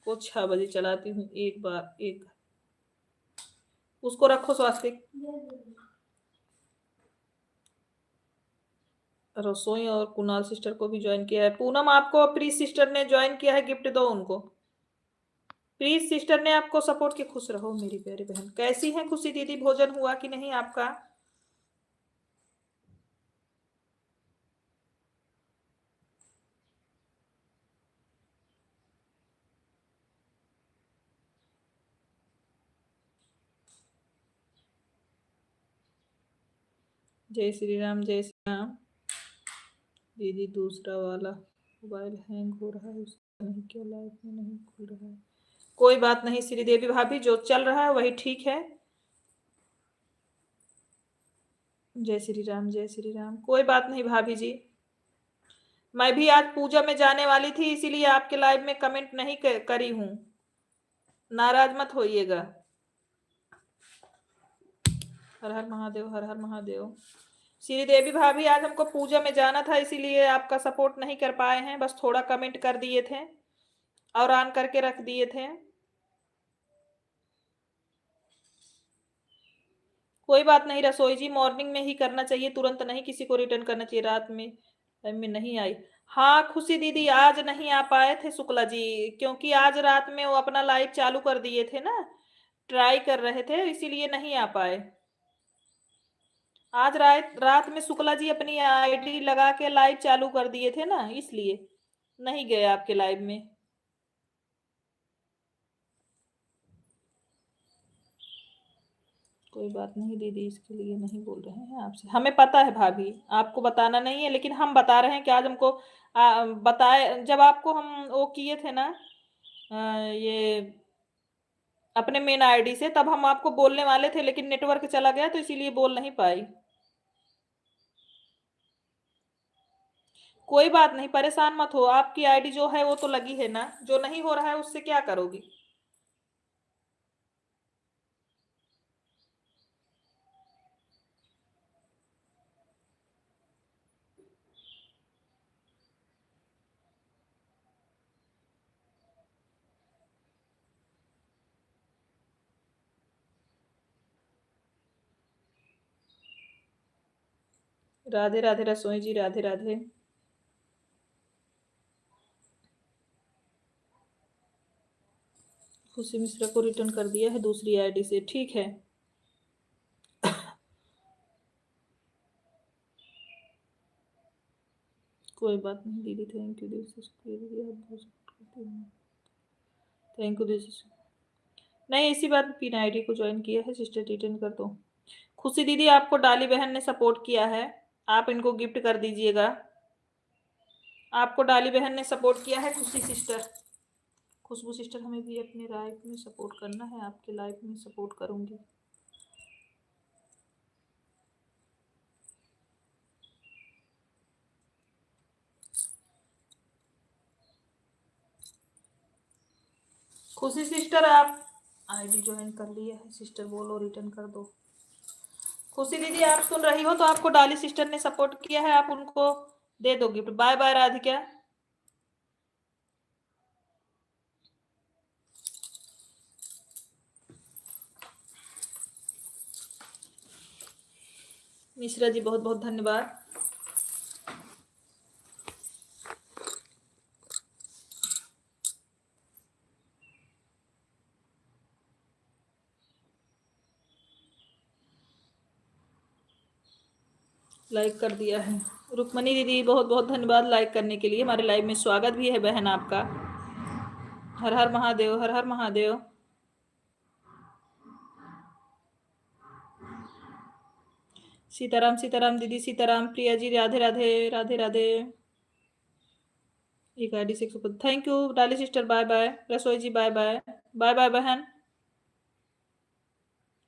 को 6 बजे चलाती हूँ। एक बार एक, उसको रखो स्वास्तिक। रसोई और कुणाल सिस्टर को भी ज्वाइन किया है। पूनम आपको प्रीत सिस्टर ने ज्वाइन किया है, गिफ्ट दो उनको। प्रीत सिस्टर ने आपको सपोर्ट की, खुश रहो मेरी प्यारी बहन। कैसी है खुशी दीदी, भोजन हुआ कि नहीं आपका? जय श्री राम जय श्री राम। दीदी दूसरा वाला मोबाइल हैंग हो रहा है, उसका नहीं, क्यों लाइव में नहीं खुल रहा है? कोई बात नहीं श्रीदेवी भाभी, जो चल रहा है वही ठीक है। जय श्री राम जय श्री राम। कोई बात नहीं भाभी जी, मैं भी आज पूजा में जाने वाली थी, इसीलिए आपके लाइव में कमेंट नहीं करी हूं, नाराज मत होइएगा। हर हर महादेव, हर हर महादेव। श्रीदेवी भाभी, आज हमको पूजा में जाना था, इसीलिए आपका सपोर्ट नहीं कर पाए हैं, बस थोड़ा कमेंट कर दिए थे और ऑन करके रख दिए थे। कोई बात नहीं रसोई जी, मॉर्निंग में ही करना चाहिए, तुरंत नहीं किसी को रिटर्न करना चाहिए। रात में नहीं आई। हाँ खुशी दीदी, आज नहीं आ पाए थे शुक्ला जी, क्योंकि आज रात में वो अपना लाइव चालू कर दिए थे ना, ट्राई कर रहे थे, इसीलिए नहीं आ पाए। आज रात रात में शुक्ला जी अपनी आईडी लगा के लाइव चालू कर दिए थे ना, इसलिए नहीं गए आपके लाइव में। कोई बात नहीं दीदी, इसके लिए नहीं बोल रहे हैं आपसे, हमें पता है भाभी, आपको बताना नहीं है, लेकिन हम बता रहे हैं कि आज हमको बताए, जब आपको हम वो किए थे ना, ये अपने मेन आईडी से, तब हम आपको बोलने वाले थे, लेकिन नेटवर्क चला गया तो इसीलिए बोल नहीं पाई। कोई बात नहीं, परेशान मत हो, आपकी आईडी जो है वो तो लगी है ना, जो नहीं हो रहा है उससे क्या करोगी? राधे राधे रसोई जी, राधे राधे। खुशी मिश्रा को रिटर्न कर दिया है दूसरी आईडी से, ठीक है। कोई बात नहीं दीदी, थैंक यू दीदी, आप बहुत सपोर्ट करते हैं, थैंक यू दीदी। नहीं इसी बात पिन आईडी को ज्वाइन किया है सिस्टर, रिटर्न कर दो। खुशी दीदी, आपको डाली बहन ने सपोर्ट किया है, आप इनको गिफ्ट कर दीजिएगा। आपको डाली बहन ने सपोर्ट किया है, खुशी सिस्टर। खुशबू सिस्टर, हमें भी अपने लाइफ में सपोर्ट करना है, आपके लाइफ में सपोर्ट करूंगी। खुशी सिस्टर, आप आईडी ज्वाइन कर लिया है सिस्टर, बोलो रिटर्न कर दो। खुशी दीदी, आप सुन रही हो तो आपको डाली सिस्टर ने सपोर्ट किया है, आप उनको दे दो gift. Bye bye Radhika. Mishra ji बहुत बहुत धन्यवाद। लाइक कर दिया है। रुक्मणी दीदी बहुत बहुत धन्यवाद लाइक करने के लिए। हमारे लाइव में स्वागत भी है बहन आपका। हर हर महादेव, हर हर महादेव। सीताराम सीताराम दीदी, सीताराम। प्रिया जी राधे राधे, राधे राधे। एक आईडी से thank you. Dolly sister bye bye. रसोई जी बाय बाय। बाय बाय बहन।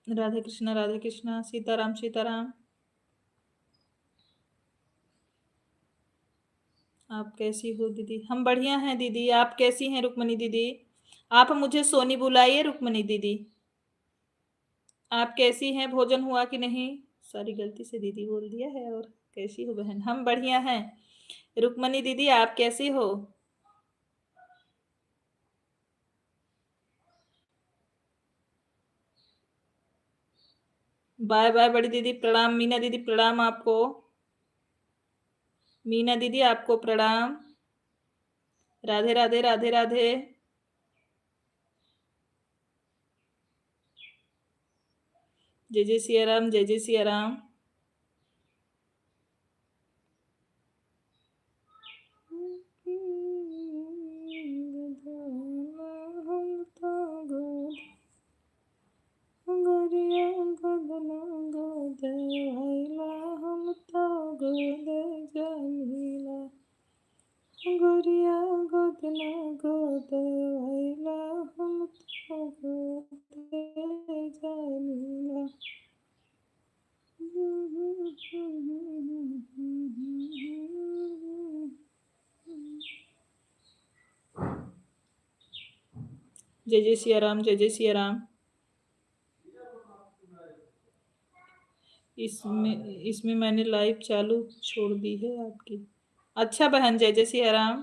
राधे कृष्णा, राधे कृष्णा। सीताराम सीताराम। आप कैसी हो दीदी? हम बढ़िया हैं दीदी, आप कैसी हैं रुक्मणी दीदी? आप मुझे सोनी बुलाइए रुक्मणी दीदी। आप कैसी हैं? भोजन हुआ कि नहीं? सारी गलती से दीदी बोल दिया है। और कैसी हो बहन? हम बढ़िया हैं। रुक्मणी दीदी आप कैसी हो? बाय बाय बड़ी दीदी, प्रणाम। मीना दीदी प्रणाम आपको। मीना दीदी आपको प्रणाम। राधे राधे, राधे राधे। जय जय सिया राम, जय जय सिया राम। गुरिया गोदना गोद भैला हम तो गोद जानीला। जय जय सिया राम, जय जय सिया राम। इसमें मैंने लाइव चालू छोड़ दी है आपकी। अच्छा बहन, जय जय सिया राम।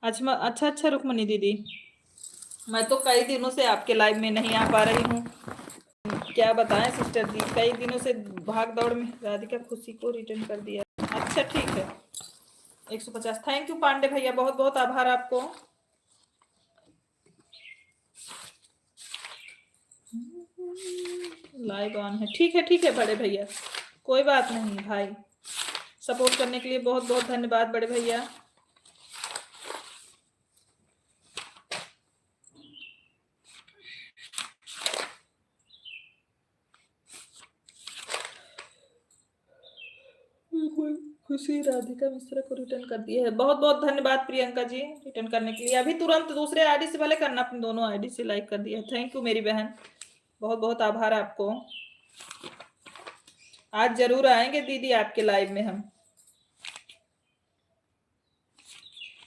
अच्छा अच्छा अच्छा रुक्मणी दीदी, मैं तो कई दिनों से आपके लाइव में नहीं आ पा रही हूँ। क्या बताएं सिस्टर जी, कई दिनों से भाग दौड़ में। राधिका खुशी को रिटर्न कर दिया। अच्छा ठीक है। 150 थैंक यू पांडे भैया, बहुत बहुत आभार आपको। लाइव ऑन है, ठीक है बड़े भैया, कोई बात नहीं भाई। सपोर्ट करने के लिए बहुत बहुत धन्यवाद बड़े भैया। खुशी राधिका मिश्रा को रिटर्न कर दिया है। बहुत बहुत धन्यवाद प्रियंका जी रिटर्न करने के लिए। अभी तुरंत दूसरे आईडी से भले करना, अपने दोनों आईडी से लाइक कर दिया। थैंक यू मेरी बहन, बहुत बहुत आभार आपको। आज जरूर आएंगे दीदी आपके लाइव में हम।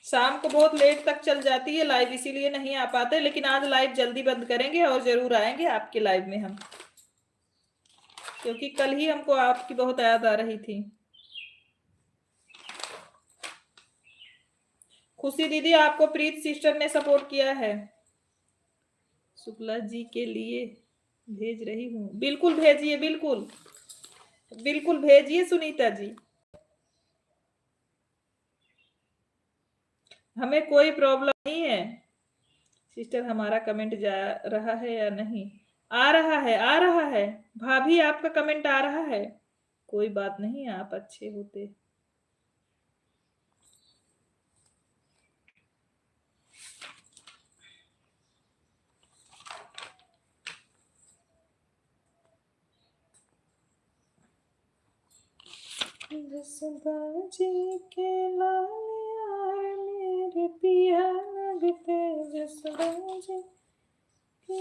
शाम को बहुत लेट तक चल जाती है लाइव, इसीलिए नहीं आ पाते, लेकिन आज लाइव जल्दी बंद करेंगे और जरूर आएंगे आपके लाइव में हम, क्योंकि कल ही हमको आपकी बहुत याद आ रही थी। खुशी दीदी आपको प्रीत सिस्टर ने सपोर्ट किया है। शुक्ला जी के लिए भेज रही हूँ। बिल्कुल भेजिए, बिल्कुल बिल्कुल भेजिए सुनीता जी, हमें कोई प्रॉब्लम नहीं है। सिस्टर हमारा कमेंट जा रहा है या नहीं? आ रहा है, आ रहा है। भाभी आपका कमेंट आ रहा है। कोई बात नहीं, आप अच्छे होते। जी के लाल यार मेरे पिया लगते जसदा जी के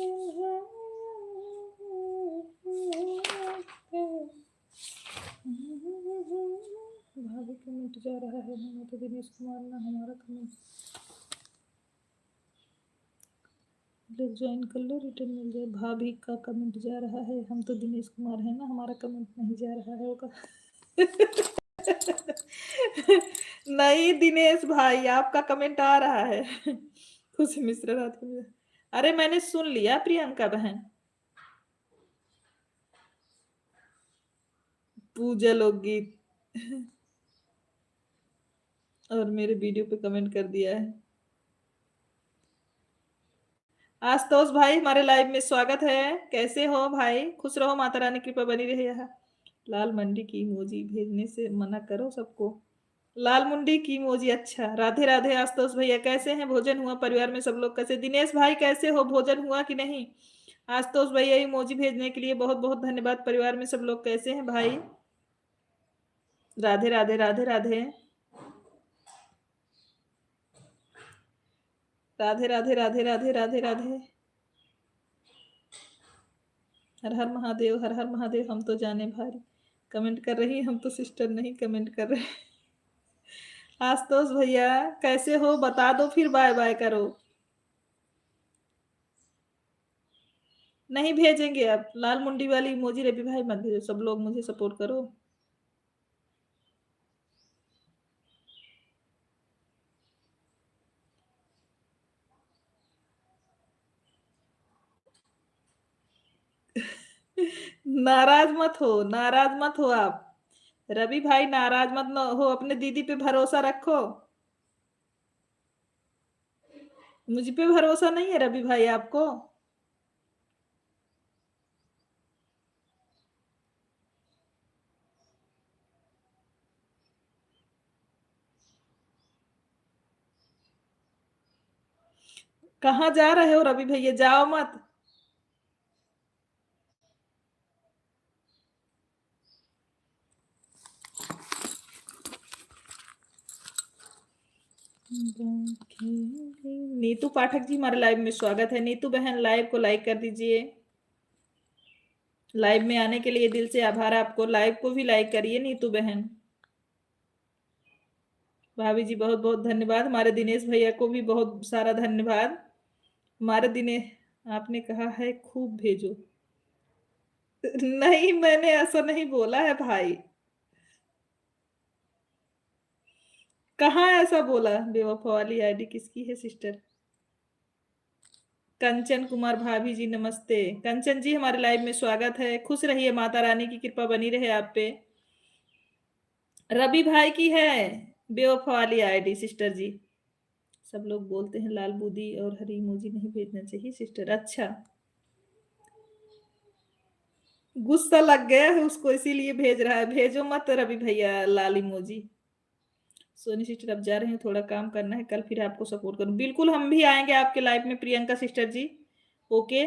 भाभी कमेंट जा रहा है ना, तो दिनेश कुमार ना हमारा कमेंट ज्वाइन कर लो, रिटर्न मिल जाए। भाभी का कमेंट जा रहा है, हम तो दिनेश कुमार है ना, हमारा कमेंट नहीं जा रहा है होगा। नहीं दिनेश भाई, आपका कमेंट आ रहा है। खुश मिश्रा रात में। अरे मैंने सुन लिया प्रियंका बहन। पूजा लोकगीत। और मेरे वीडियो पे कमेंट कर दिया है। आशुतोष भाई हमारे लाइव में स्वागत है। कैसे हो भाई? खुश रहो, माता रानी कृपा बनी रहे। यहाँ लाल मंडी की इमोजी भेजने से मना करो सबको। लाल मुंडी की इमोजी। अच्छा, राधे राधे आशुतोष भैया, कैसे हैं? भोजन हुआ? परिवार में सब लोग कैसे? दिनेश भाई कैसे हो? भोजन हुआ कि नहीं? आशुतोष भैया इमोजी भेजने के लिए बहुत बहुत धन्यवाद। परिवार में सब लोग कैसे हैं भाई? राधे राधे राधे राधे राधे राधे राधे राधे राधे राधे। हर हर महादेव, हर हर महादेव। हम तो जाने भारी कमेंट कर रही, हम तो सिस्टर नहीं कमेंट कर रहे। आशुतोष भैया कैसे हो? बता दो फिर बाय बाय करो। नहीं भेजेंगे अब लाल मुंडी वाली इमोजी। रवि भाई मत भेजो, सब लोग मुझे सपोर्ट करो। नाराज मत हो, नाराज मत हो आप। रवि भाई नाराज मत न हो, अपने दीदी पे भरोसा रखो। मुझ पे भरोसा नहीं है रवि भाई आपको? कहाँ जा रहे हो रवि भैया? जाओ मत। नीतू पाठक जी हमारे लाइव में स्वागत है। नीतू बहन लाइव को लाइक कर दीजिए। लाइव में आने के लिए दिल से आभार आपको। लाइव को भी लाइक करिए नीतू बहन। भाभी जी बहुत बहुत धन्यवाद। हमारे दिनेश भैया को भी बहुत सारा धन्यवाद। हमारे दिनेश, आपने कहा है खूब भेजो। नहीं मैंने ऐसा नहीं बोला है भाई। कहाँ ऐसा बोला? बेवफा वाली आईडी किसकी है सिस्टर? कंचन कुमार भाभी जी नमस्ते। कंचन जी हमारे लाइव में स्वागत है। खुश रहिए, माता रानी की कृपा बनी रहे आप पे। रवि भाई की है बेवफा वाली आईडी सिस्टर जी। सब लोग बोलते हैं लाल बूदी और हरी इमोजी नहीं भेजना चाहिए सिस्टर। अच्छा, गुस्सा लग गया है उसको इसीलिए भेज रहा है। भेजो मत रवि भैया लाल इमोजी। सोनी सिस्टर अब जा रहे हैं, थोड़ा काम करना है, कल फिर आपको सपोर्ट करूँ। बिल्कुल हम भी आएंगे आपके लाइव में प्रियंका सिस्टर जी। ओके।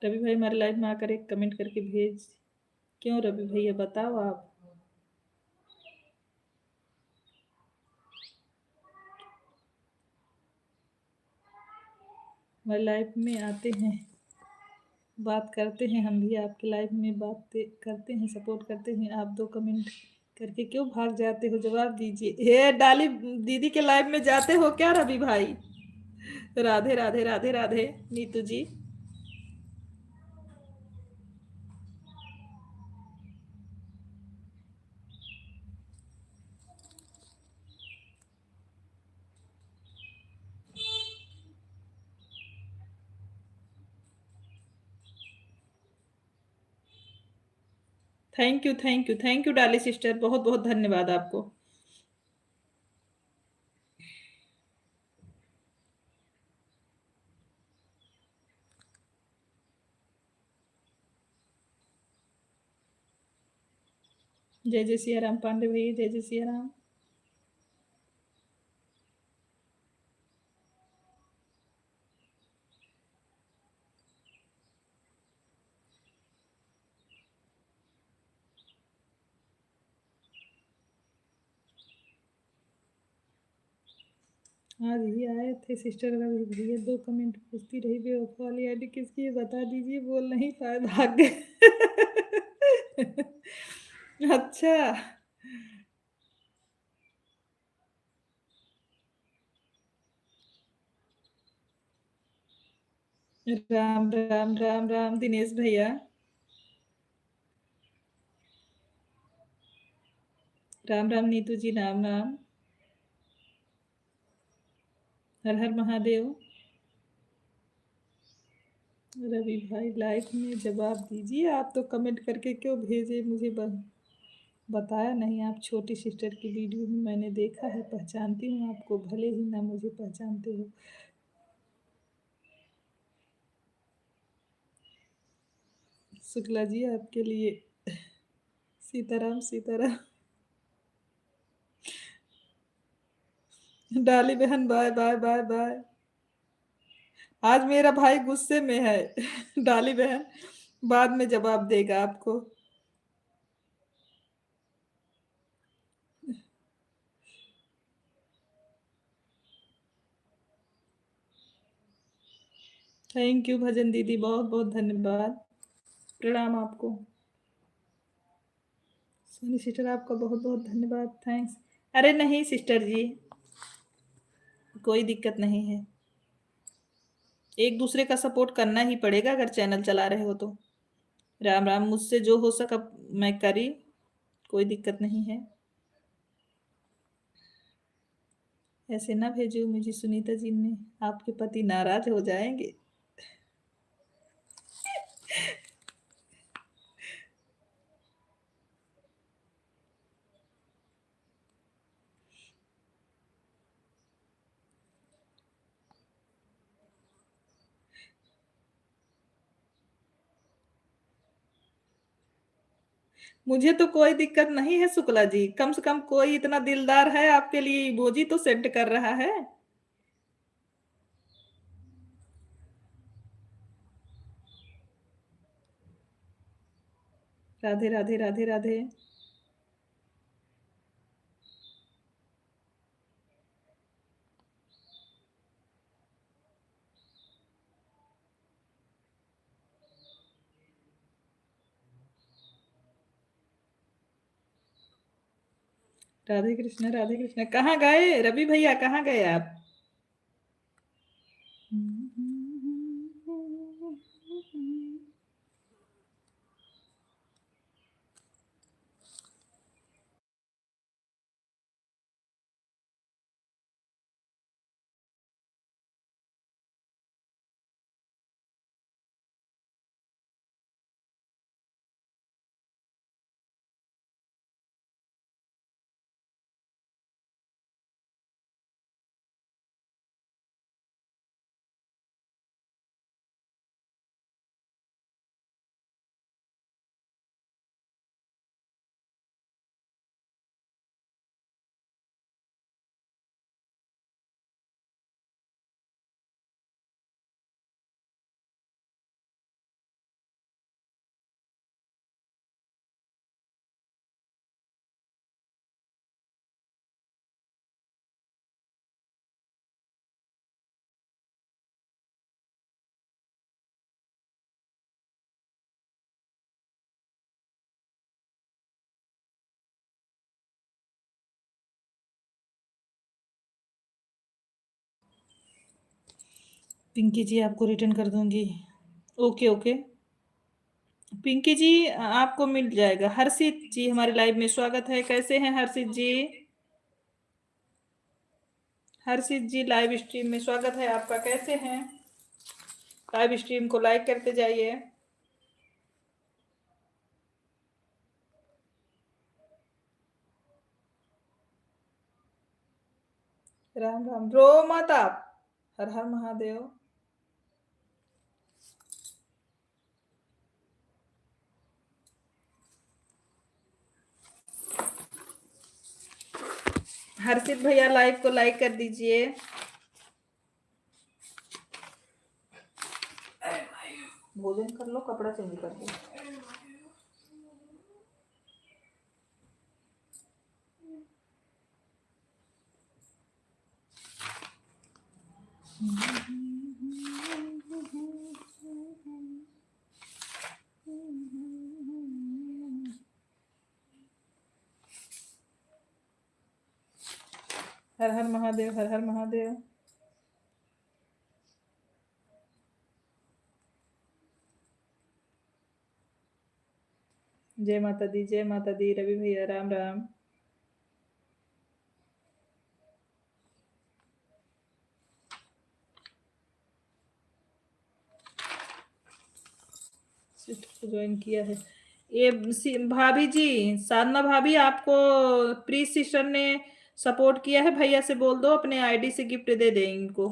रवि भाई हमारे लाइव में आकर एक कमेंट करके भेज। क्यों रवि भैया बताओ आप। हमारे लाइव में आते हैं, बात करते हैं, हम भी आपके लाइव में बात करते हैं, सपोर्ट करते हैं। आप दो कमेंट करके क्यों भाग जाते हो? जवाब दीजिए। हे डाली दीदी के लाइव में जाते हो क्या रवि भाई? Radhe Radhe Radhe Radhe Neetu ji. Thank you thank you thank you Dolly sister, बहुत बहुत धन्यवाद आपको। जय जय सिया राम पांडे भैया, जय जय सिया राम। आज ही आए थे सिस्टर रवि भैया, दो कमेंट पूछती रही बेवफा वाली आईडी किसकी है बता दीजिए। बोल नहीं पाए, भाग गए। अच्छा, राम राम राम राम दिनेश भैया। राम राम नीतू जी, राम राम। हर हर महादेव। रवि भाई लाइव में जवाब दीजिए। आप तो कमेंट करके क्यों भेजे मुझे बताया नहीं। आप छोटी सिस्टर की वीडियो में मैंने देखा है, पहचानती हूँ आपको, भले ही ना मुझे पहचानते हो। शुक्ला जी आपके लिए। सीताराम सीताराम। डाली बहन बाय बाय बाय बाय। आज मेरा भाई गुस्से में है। डाली बहन बाद में जवाब देगा आपको। थैंक यू भजन दीदी, बहुत बहुत धन्यवाद। प्रणाम आपको। सोनी सिस्टर आपका बहुत बहुत धन्यवाद, थैंक्स। अरे नहीं सिस्टर जी, कोई दिक्कत नहीं है। एक दूसरे का सपोर्ट करना ही पड़ेगा अगर चैनल चला रहे हो तो। राम राम, मुझसे जो हो सका मैं करी, कोई दिक्कत नहीं है। ऐसे ना भेजो मुझे सुनीता जी ने, आपके पति नाराज हो जाएंगे। मुझे तो कोई दिक्कत नहीं है शुक्ला जी, कम से कम कोई इतना दिलदार है आपके लिए इमोजी तो सेंड कर रहा है। राधे राधे राधे राधे। राधे कृष्ण राधे कृष्ण। कहाँ गए रवि भैया, कहाँ गए आप? पिंकी जी आपको रिटर्न कर दूंगी। Okay okay. पिंकी जी आपको मिल जाएगा। हर्षित जी हमारे लाइव में स्वागत है, कैसे हैं हर्षित जी? हर्षित जी लाइव स्ट्रीम में स्वागत है आपका, कैसे हैं? लाइव स्ट्रीम को लाइक करते जाइए। राम राम, रो मत आप। हर हर महादेव। हर्षित भैया लाइव को लाइक कर दीजिए। भोजन कर लो, कपड़ा चेंज कर दो। हर हर महादेव, हर हर महादेव। जय माता दी रवि भैया, राम राम। ज्वाइन किया है ये भाभी जी, साधना भाभी, आपको प्री सिस्टर ने सपोर्ट किया है, भैया से बोल दो अपने आईडी से गिफ्ट दे दें इनको।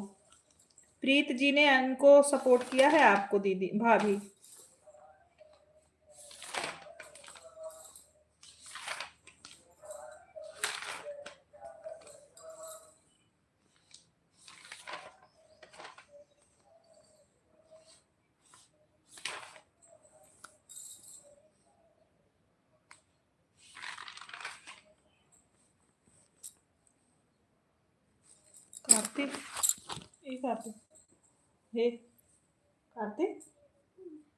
प्रीत जी ने इनको सपोर्ट किया है आपको दीदी भाभी। कार्तिक, ये कार्तिक, हे कार्तिक,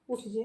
उठ जे।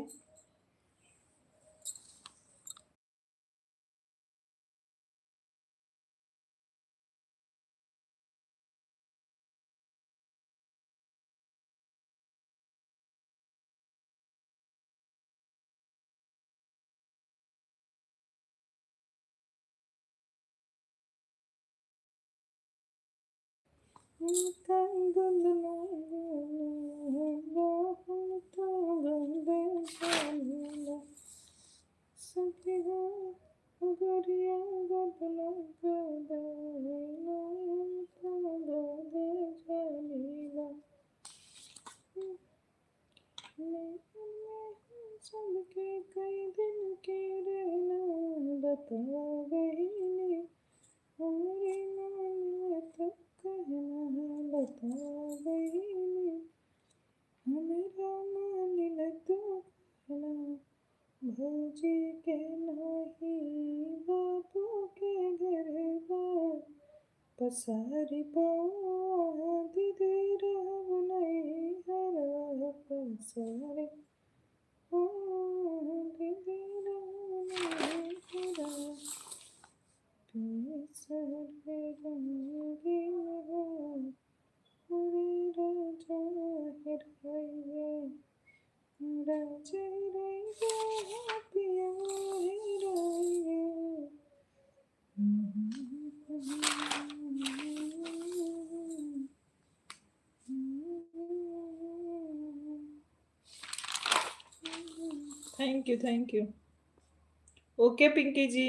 सबके कई दिन के रहना बता गई, हमारी मान तक कहना बता गई, हमेरा मान तो कहना भौजी के नहीं बाबू के घर बार पसारी दीदी रह नहीं हर पसारी दीदी रह नहीं हर पसारी रंगीन हो पूरे राजा हिराए राजा हिराए पिया हिराए। Thank you. Okay Pinky ji.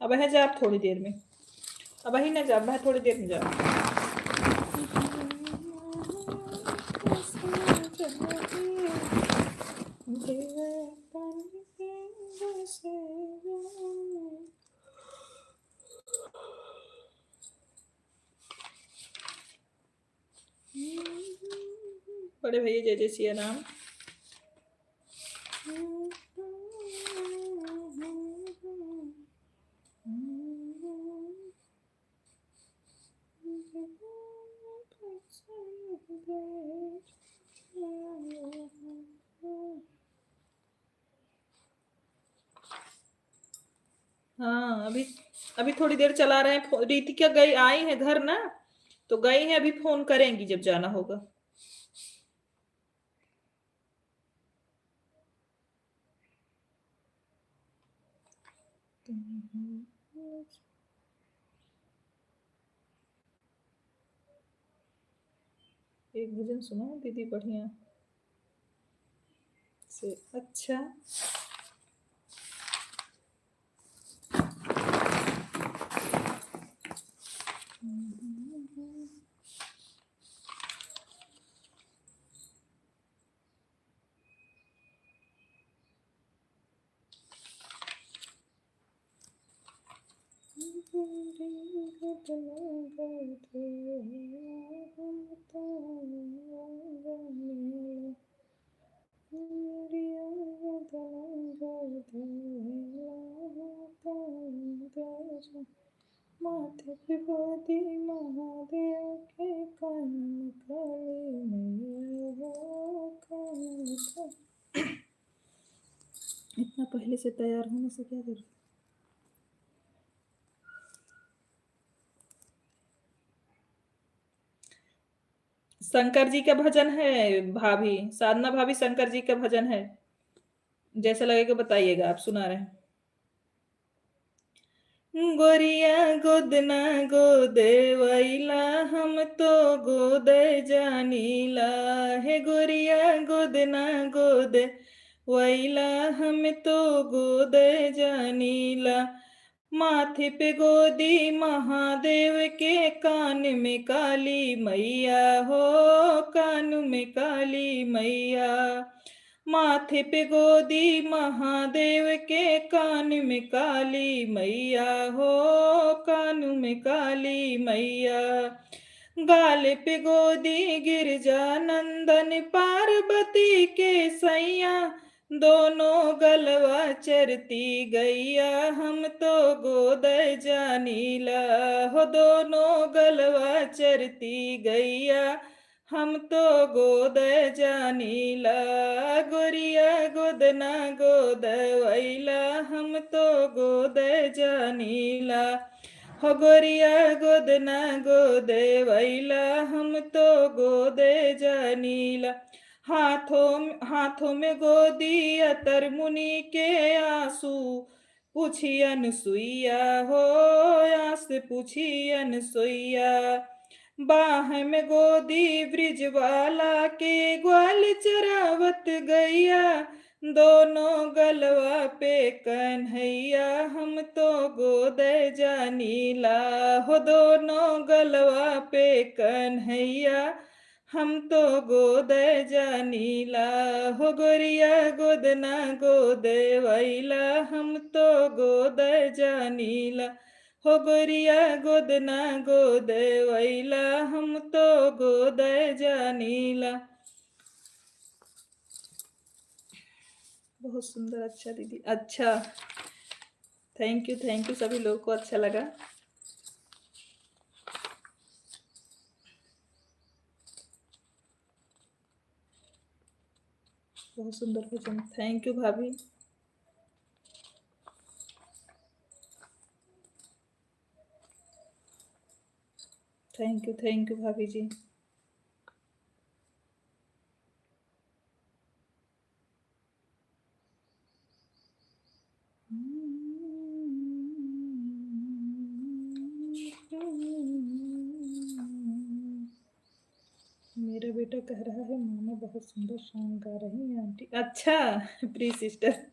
अब है जा आप थोड़ी देर में, अब ही ना जा, अब थोड़ी देर में जाओ। बड़े भैया जय जय सिया राम। हाँ अब अभी अभी थोड़ी देर चला रहे हैं। रीतिका गई आई है घर ना, तो गई है, अभी फोन करेंगी जब जाना होगा। एक भजन सुना दीदी बढ़िया से। अच्छा, माथे पे गोदी महादेव के कान में काली मैया हो, कान में काली। इतना पहले से तैयार होने से क्या जरूरत। शंकर जी का भजन है भाभी, साधना भाभी, शंकर जी का भजन है, जैसा लगेगा बताइएगा, आप सुना रहे हैं। गोरिया गोदना गोदे वैला, हम तो गोदे जानीला। हे गोरिया गोदना गोदे वैला, हम तो गोदे जानीला। माथे पे गोदी महादेव के, कान में काली मैया हो, कान में काली मैया। माथे पे गोदी महादेव के, कान में काली मैया हो, कान में काली मैया। गाल पे गोदी गिरजानंदन पार्वती के सैया, दोनों गलवा चरती गैया, हम तो गोद जानीला हो, दोनों गलवा चरती गैया, हम तो गोद जानीला। गोरिया गोदना गोद वैला, हम तो गोद जानीला। हो गोरिया गोदना गोद वैला, हम तो गोद जानीला। हाथों में गोदी अतर मुनि के आंसू, पूछियन सुइया हो, आस पूछियन सुइया। बाह में गोदी ब्रिजवाला के, ग्वाल चरावत गैया, दोनों गलवा पे कन्हैया, हम तो गोद जानीला हो, दोनों गलवा पे कन्हैया, हम तो गोद जानीला। हो गोरिया गोदना गोद वैला, हम तो गोद जानीला। हो गोरिया गोदना गोद वैला, हम तो गोद जानीला। बहुत सुंदर, अच्छा दीदी, अच्छा, थैंक यू सभी लोगों को अच्छा लगा। बहुत सुंदर भजन, थैंक यू भाभी। थैंक यू भाभी जी। मेरा बेटा कह रहा है मामा बहुत सुंदर सॉन्ग गा रही हैं आंटी। अच्छा प्री सिस्टर,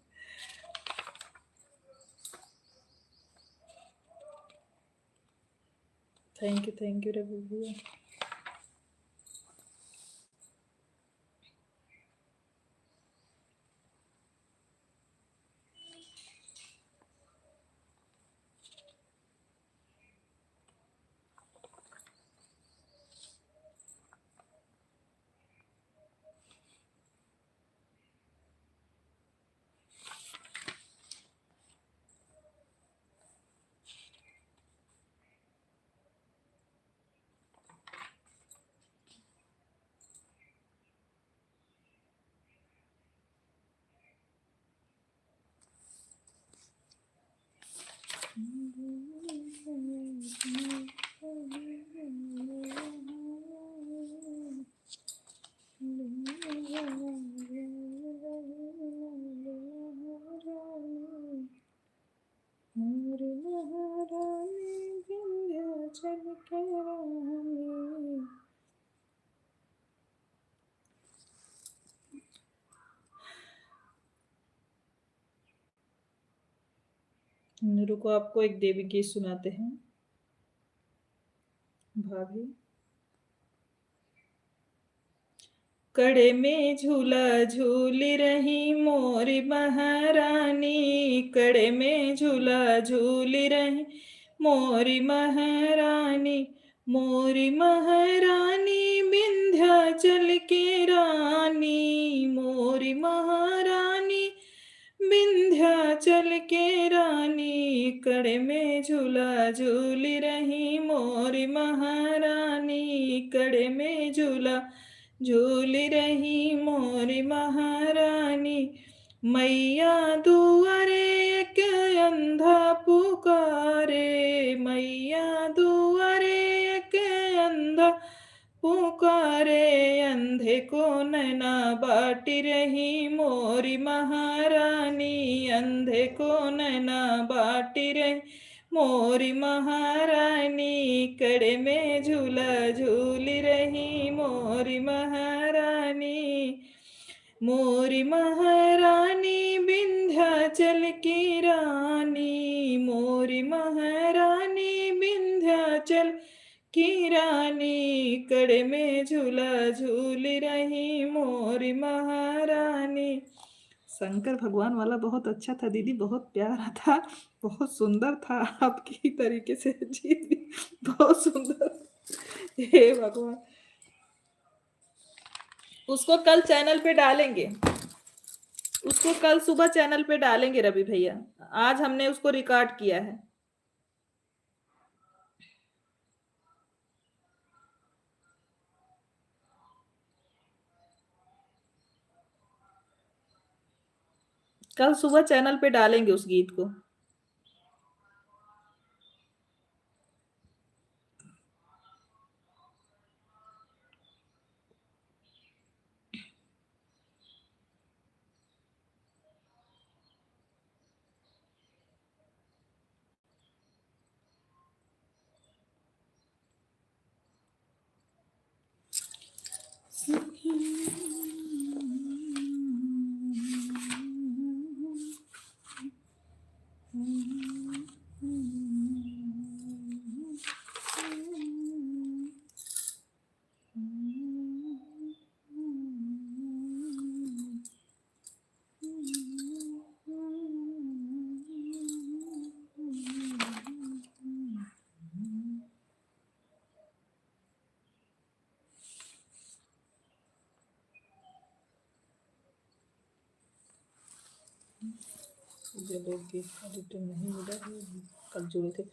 थैंक यू रवि भैया। मोरी महारानी विंध्याचल के रानी। रुको आपको एक देवी गीत सुनाते हैं। भाभी कड़े में झूला झूल रही मोरी महारानी, कड़े में झूला झूल रही मोरी महारानी, मोरी महारानी विंध्याचल की रानी, मोरी महारानी विंध्याचल के रानी, कड़े में झूला झूल रही मोरी महारानी, कड़े में झूला झूल रही मोरी महारानी। मैया दुआरे एक अंधा पुकारे, मैया दुआरे एक अंधा पुकारे, अंधे को नैना बाटी रही मोरी महारानी, अंधे को नैना बाटी रही मोरी महारानी, कड़े में झूला झूल रही मोरी महारानी, मोरी महारानी विंध्याचल की रानी, मोरी महारानी विंध्याचल की रानी, कड़े में झूला झूल रही मोरी महारानी। शंकर भगवान वाला बहुत अच्छा था दीदी, बहुत प्यारा था, बहुत सुंदर था आपकी तरीके से जी, बहुत सुंदर। हे भगवान, उसको कल चैनल पे डालेंगे, उसको कल सुबह चैनल पे डालेंगे रवि भैया, आज हमने उसको रिकॉर्ड किया है। कल सुबह चैनल पे डालेंगे उस गीत को। मुझे लोग रिटर्न नहीं मिला, कल जुड़े थे।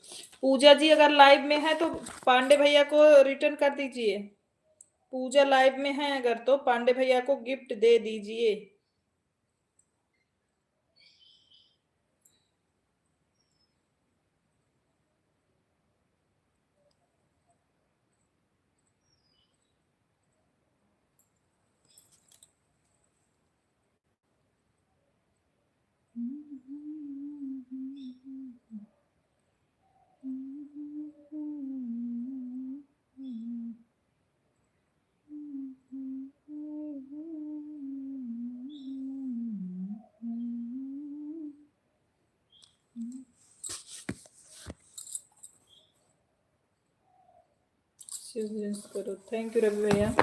पूजा जी अगर लाइव में है तो पांडे भैया को रिटर्न कर दीजिए। पूजा लाइव में है अगर तो पांडे भैया को गिफ्ट दे दीजिए। करो, थैंक यू रवि भैया।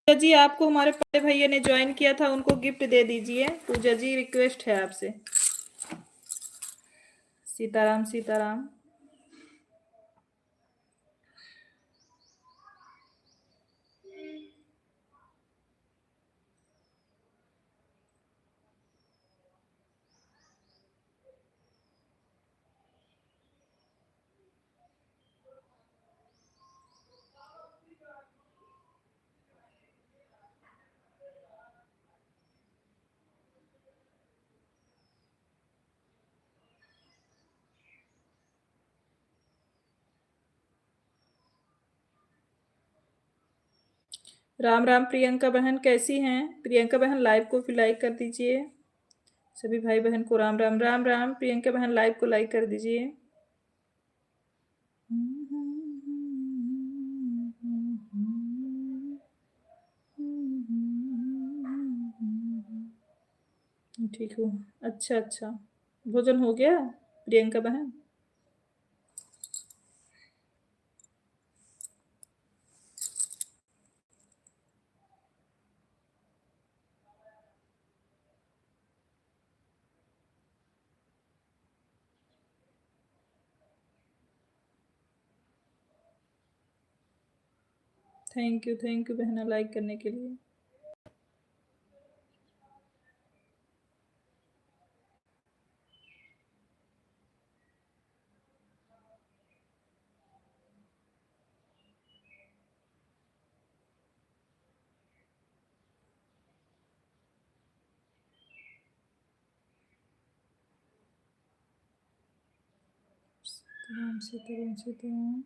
पूजा जी, आपको हमारे बड़े भैया ने ज्वाइन किया था, उनको गिफ्ट दे दीजिए। पूजा जी, रिक्वेस्ट है आपसे। सीताराम सीताराम। राम राम प्रियंका बहन, कैसी हैं? प्रियंका बहन, लाइव को भी लाइक कर दीजिए। सभी भाई बहन को राम राम। राम राम प्रियंका बहन, लाइव को लाइक कर दीजिए। ठीक हूँ। अच्छा अच्छा, भोजन हो गया प्रियंका बहन? थैंक यू बहना, लाइक करने के लिए। सीताराम सीताराम सीताराम।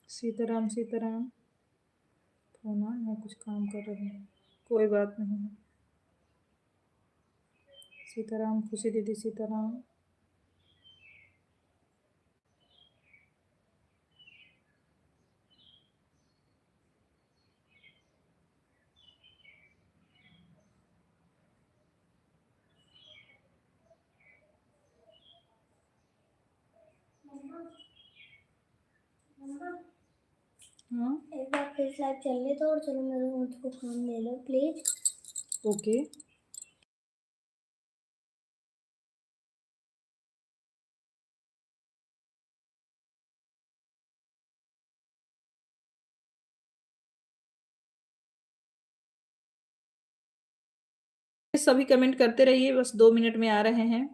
सीताराम सीताराम। फोन ऑन है, कुछ काम कर रहे हैं, कोई बात नहीं। सीताराम खुशी दीदी, सीताराम। हाँ एक बार फिर लाइव चल ले तो, और चलो मेरे मुझको काम ले लो प्लीज। ओके। सभी कमेंट करते रहिए, बस 2 मिनट में आ रहे हैं।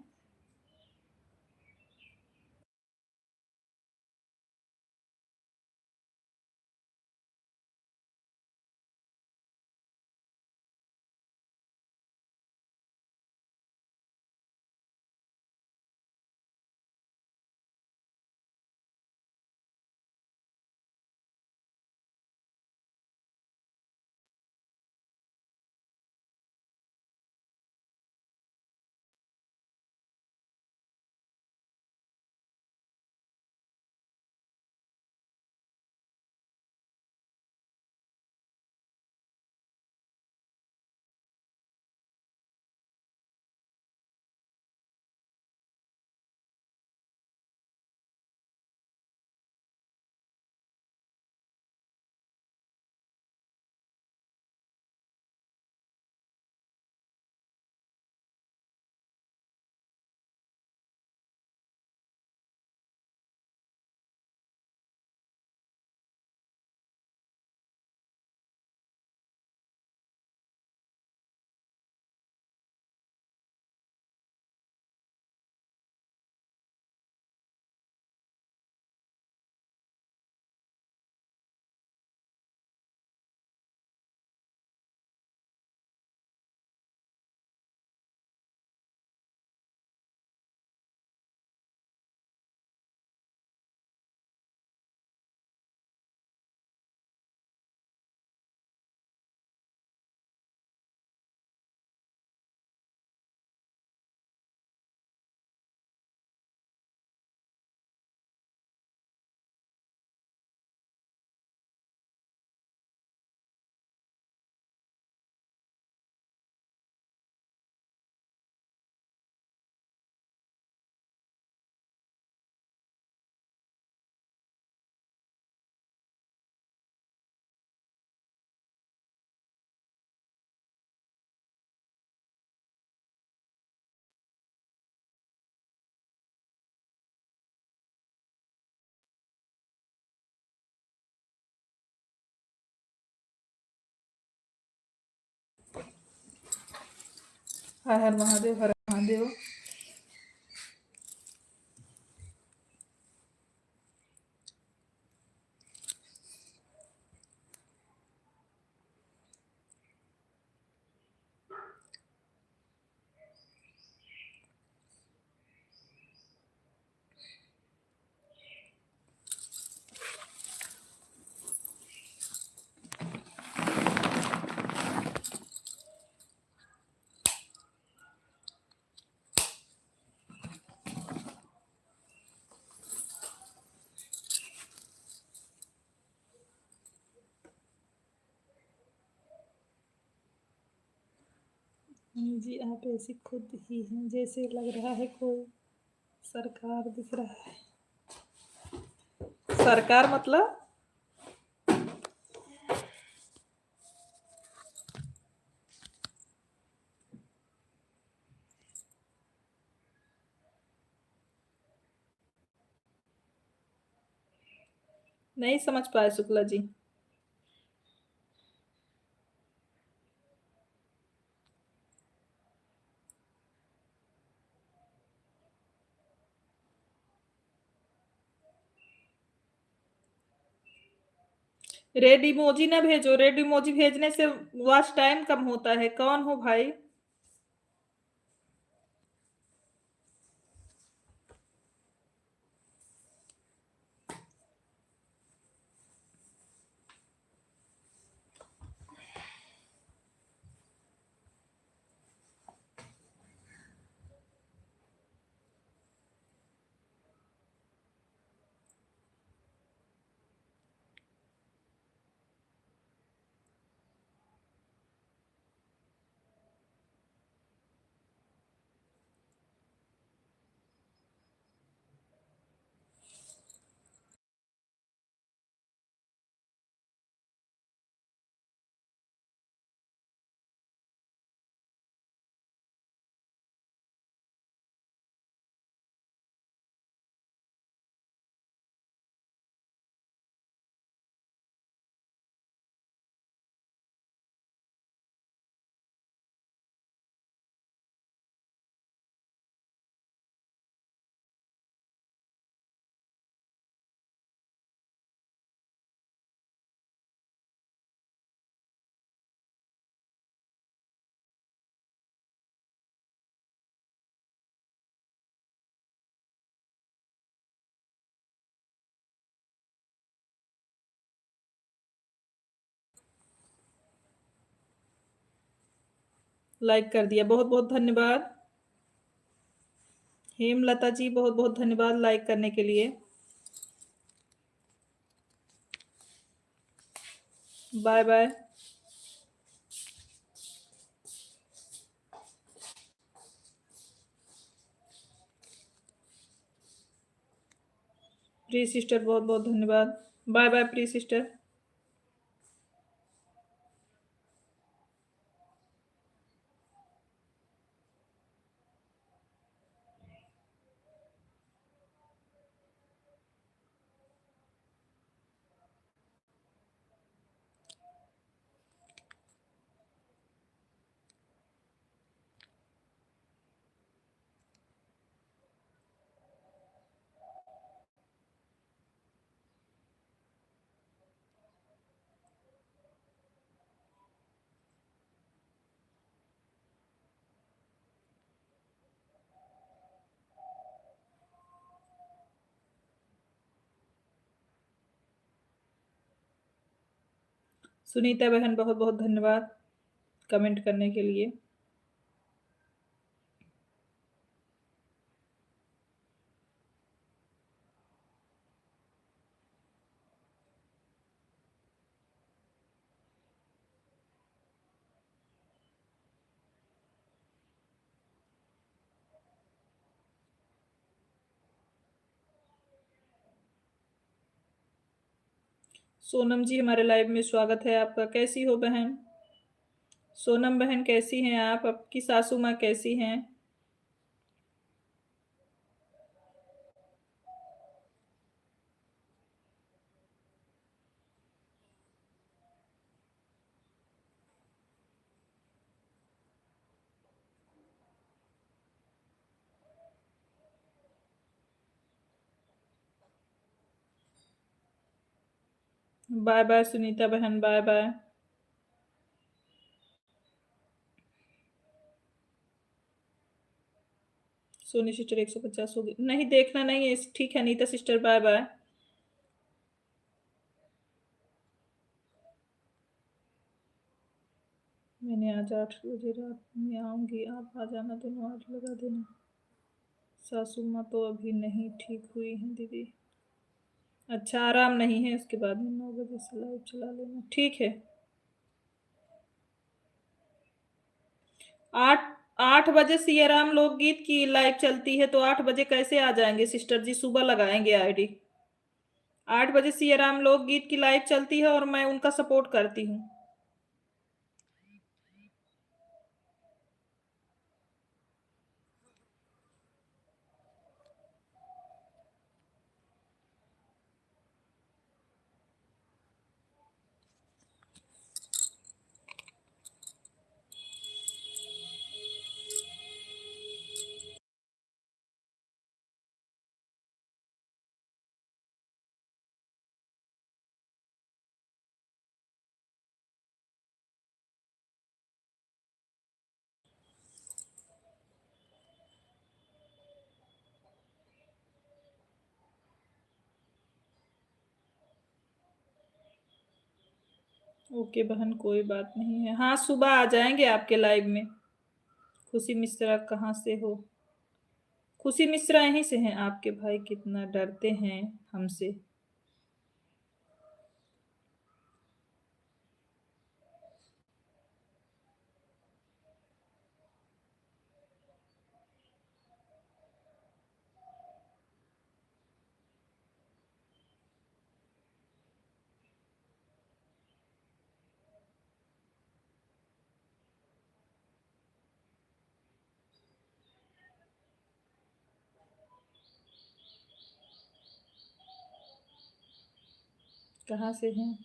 हर हर महादेव, हर हर महादेव। जी आप ऐसी खुद ही हैं जैसे लग रहा है कोई सरकार दिख रहा है। सरकार मतलब नहीं समझ पाए शुक्ला जी। रेड इमोजी ना भेजो, रेड इमोजी भेजने से वॉच टाइम कम होता है। कौन हो भाई? लाइक कर दिया, बहुत बहुत धन्यवाद। हेमलता जी बहुत बहुत धन्यवाद लाइक करने के लिए। Bye bye. प्री सिस्टर बहुत बहुत धन्यवाद। बाय बाय प्री सिस्टर। सुनीता बहन बहुत बहुत धन्यवाद कमेंट करने के लिए। सोनम जी हमारे लाइव में स्वागत है आपका। कैसी हो बहन? सोनम बहन कैसी हैं आप? आपकी सासू माँ कैसी हैं? बाय बाय सुनीता बहन, बाय बाय। सोनी सिस्टर 150 हो गई, नहीं देखना नहीं है, ठीक है नीता सिस्टर, बाय बाय। मैंने आज 8 बजे रात में आऊंगी, आप आ जाना, दोनों 8 लगा देना। सासू माँ तो अभी नहीं ठीक हुई हैं दीदी। अच्छा आराम नहीं है, उसके बाद में 9 बजे से लाइव चला लेना, ठीक है। 8 8 बजे सियाराम लोकगीत की लाइव चलती है, तो 8 बजे कैसे आ जाएंगे सिस्टर जी? सुबह लगाएंगे आईडी। 8 बजे सियाराम लोकगीत की लाइव चलती है और मैं उनका सपोर्ट करती हूँ। ओके बहन, कोई बात नहीं है। हाँ सुबह आ जाएंगे आपके लाइव में। खुशी मिश्रा कहाँ से हो? खुशी मिश्रा यहीं से हैं। आपके भाई कितना डरते हैं हमसे। कहाँ से हैं?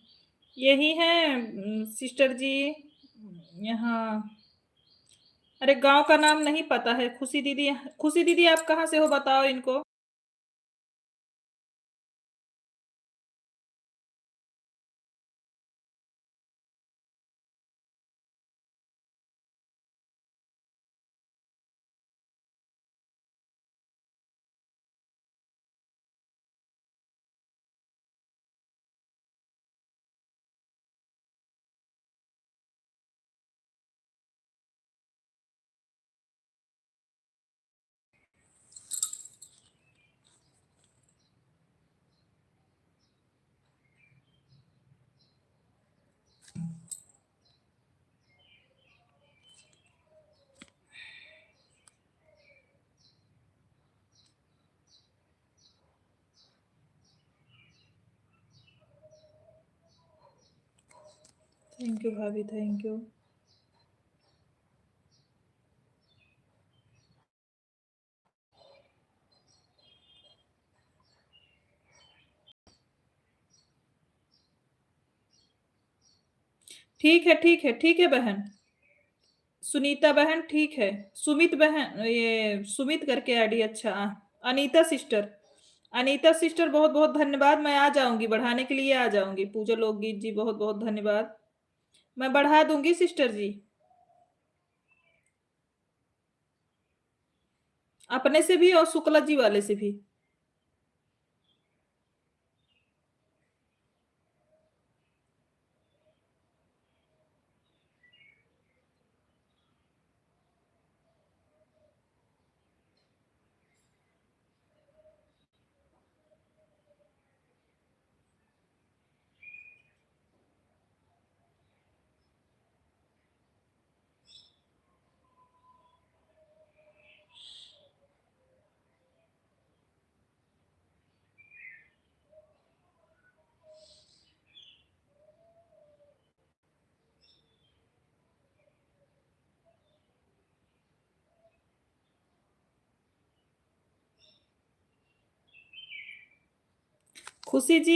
यही है सिस्टर जी, यहाँ। अरे गांव का नाम नहीं पता है। खुशी दीदी, खुशी दीदी आप कहाँ से हो बताओ इनको। थैंक यू भाभी, थैंक यू। ठीक है ठीक है ठीक है बहन। सुनीता बहन ठीक है। सुमित बहन, ये सुमित करके आईडी, अच्छा। अनीता सिस्टर, अनीता सिस्टर बहुत बहुत धन्यवाद। मैं आ जाऊंगी, बढ़ाने के लिए आ जाऊंगी। पूजा लोकगीत जी बहुत बहुत धन्यवाद। मैं बढ़ा दूंगी सिस्टर जी, अपने से भी और शुक्ला जी वाले से भी। खुशी जी,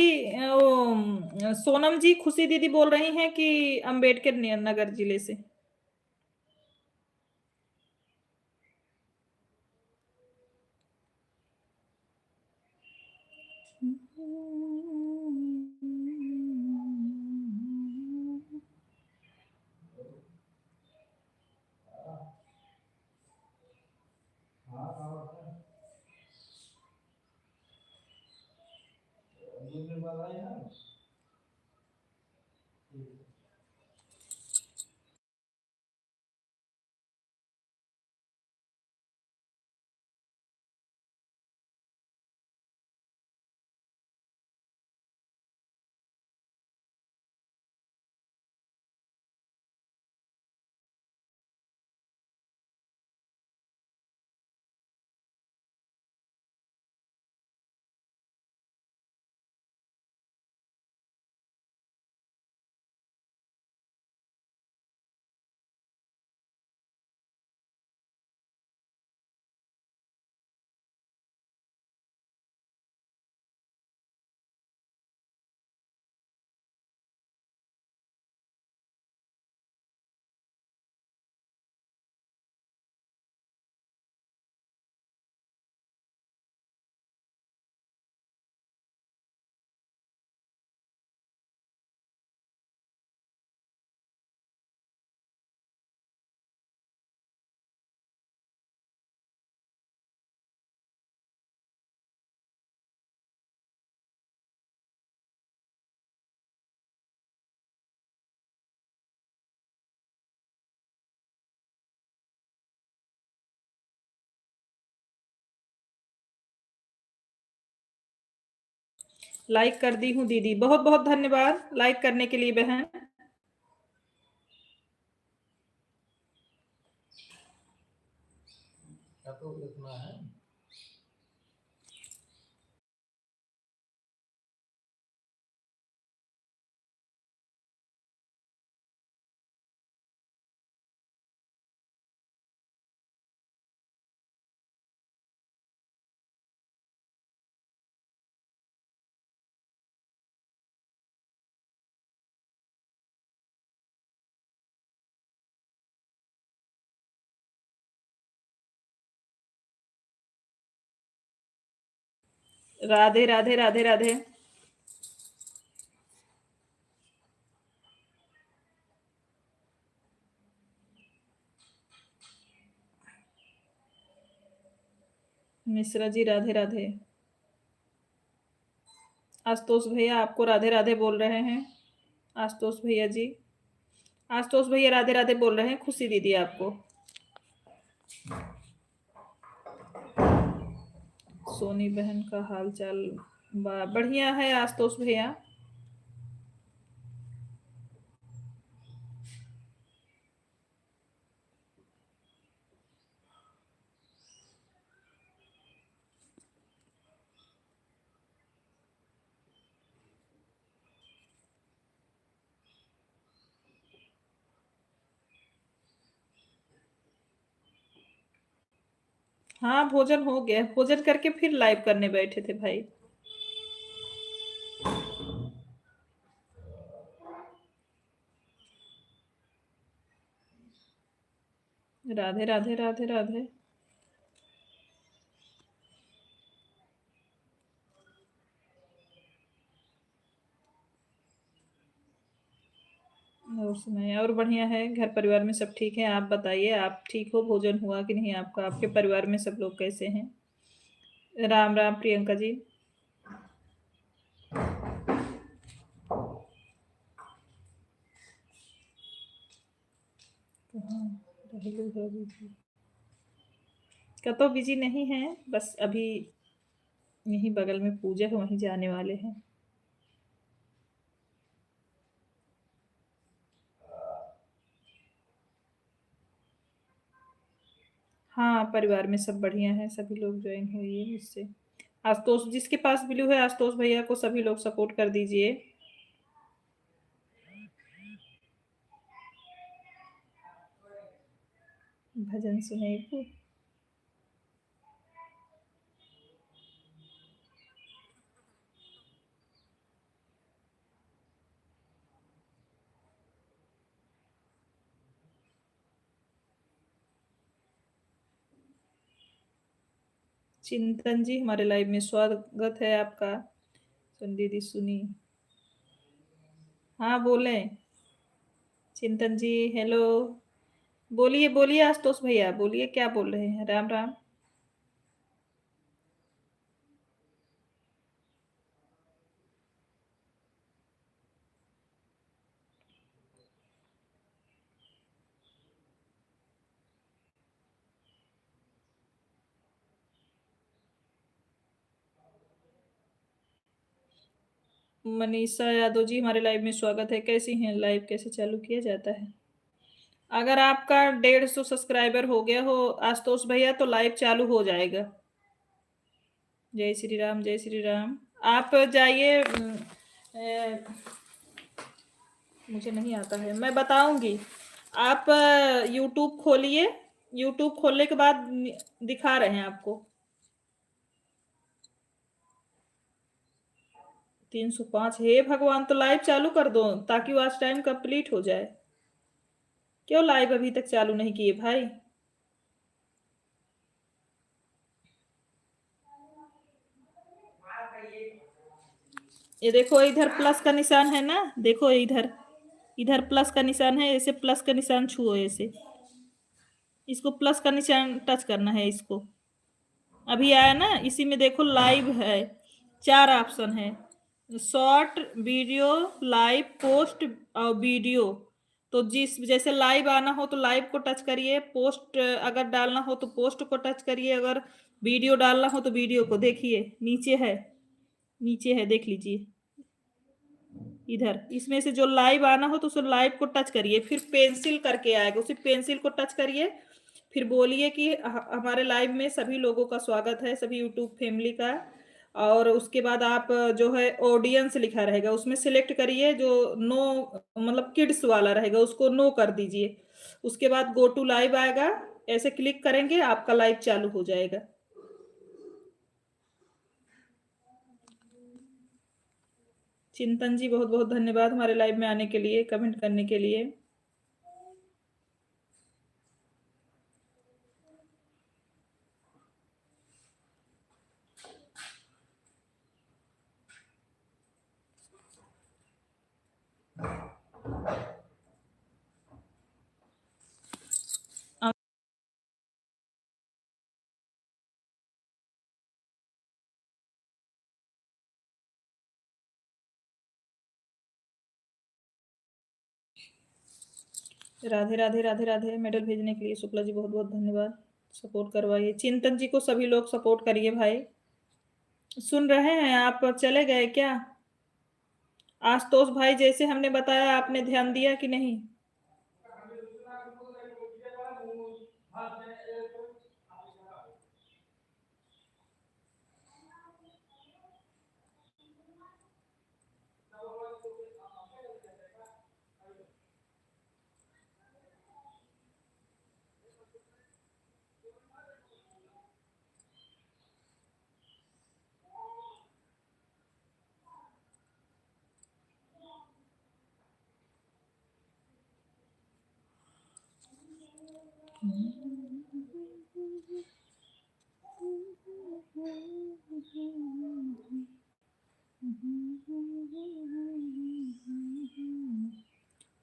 सोनम जी, खुशी दीदी बोल रही हैं कि अंबेडकर नगर जिले से। लाइक कर दी हूँ दीदी, बहुत बहुत धन्यवाद लाइक करने के लिए बहन। तो इतना है। राधे राधे राधे राधे। मिश्रा जी राधे राधे। आशुतोष भैया आपको राधे राधे बोल रहे हैं। आशुतोष भैया जी, आशुतोष भैया राधे राधे बोल रहे हैं। खुशी दीदी आपको। सोनी बहन का हाल चाल बढ़िया है आशुतोष भैया। हाँ भोजन हो गया, भोजन करके फिर लाइव करने बैठे थे भाई। राधे राधे राधे राधे। और सुनाइए, और बढ़िया है, घर परिवार में सब ठीक है? आप बताइए, आप ठीक हो? भोजन हुआ कि नहीं आपका? आपके परिवार में सब लोग कैसे हैं? राम राम प्रियंका जी। कतो बिजी नहीं है, बस अभी यहीं बगल में पूजा है, वहीं जाने वाले हैं। हाँ परिवार में सब बढ़िया है, सभी लोग ज्वाइन हुई है मुझसे। आशुतोष जिसके पास ब्लू है, आशुतोष भैया को सभी लोग सपोर्ट कर दीजिए। भजन सुने। चिंतन जी हमारे लाइव में स्वागत है आपका। सुन दीदी सुनी। हाँ बोले चिंतन जी, हेलो। बोलिए बोलिए आशुतोष भैया, बोलिए क्या बोल रहे हैं? राम राम। मनीषा यादव जी, हमारे लाइव में स्वागत है। कैसी हैं? लाइव कैसे चालू किया जाता है? अगर आपका 150 सब्सक्राइबर हो गया हो आशुतोष भैया तो लाइव चालू हो जाएगा। जय श्री राम, जय श्री राम। आप जाइए, मुझे नहीं आता है, मैं बताऊंगी। आप यूट्यूब खोलिए, यूट्यूब खोलने के बाद दिखा रहे हैं आपको। 305। हे भगवान, तो लाइव चालू कर दो ताकि वॉच टाइम कंप्लीट हो जाए। क्यों लाइव अभी तक चालू नहीं किए भाई? ये देखो, इधर प्लस का निशान है ना, देखो इधर, इधर प्लस का निशान है, ऐसे प्लस का निशान छुओ, ऐसे इसको प्लस का निशान टच करना है। इसको अभी आया ना, इसी में देखो लाइव है, 4 ऑप्शन है, शॉर्ट वीडियो, लाइव, पोस्ट और वीडियो। तो जिस जैसे लाइव आना हो तो लाइव को टच करिए, पोस्ट अगर डालना हो तो पोस्ट को टच करिए, अगर वीडियो डालना हो तो वीडियो को। देखिए नीचे है, नीचे है, देख लीजिए इधर। इसमें से जो लाइव आना हो तो उस लाइव को टच करिए, फिर पेंसिल करके आएगा, उसी पेंसिल को टच करिए, फिर बोलिए कि हमारे लाइव में सभी लोगों का स्वागत है, सभी यूट्यूब फैमिली का। और उसके बाद आप जो है ऑडियंस लिखा रहेगा, उसमें सिलेक्ट करिए, जो नो मतलब किड्स वाला रहेगा उसको नो कर दीजिए। उसके बाद गो टू लाइव आएगा, ऐसे क्लिक करेंगे आपका लाइव चालू हो जाएगा। चिंतन जी, बहुत बहुत धन्यवाद हमारे लाइव में आने के लिए, कमेंट करने के लिए। राधे राधे, राधे राधे। मेडल भेजने के लिए शुक्ला जी बहुत बहुत धन्यवाद। सपोर्ट करवाइए, चिंतन जी को सभी लोग सपोर्ट करिए भाई। सुन रहे हैं आप? चले गए क्या? आशुतोष भाई, जैसे हमने बताया आपने ध्यान दिया कि नहीं?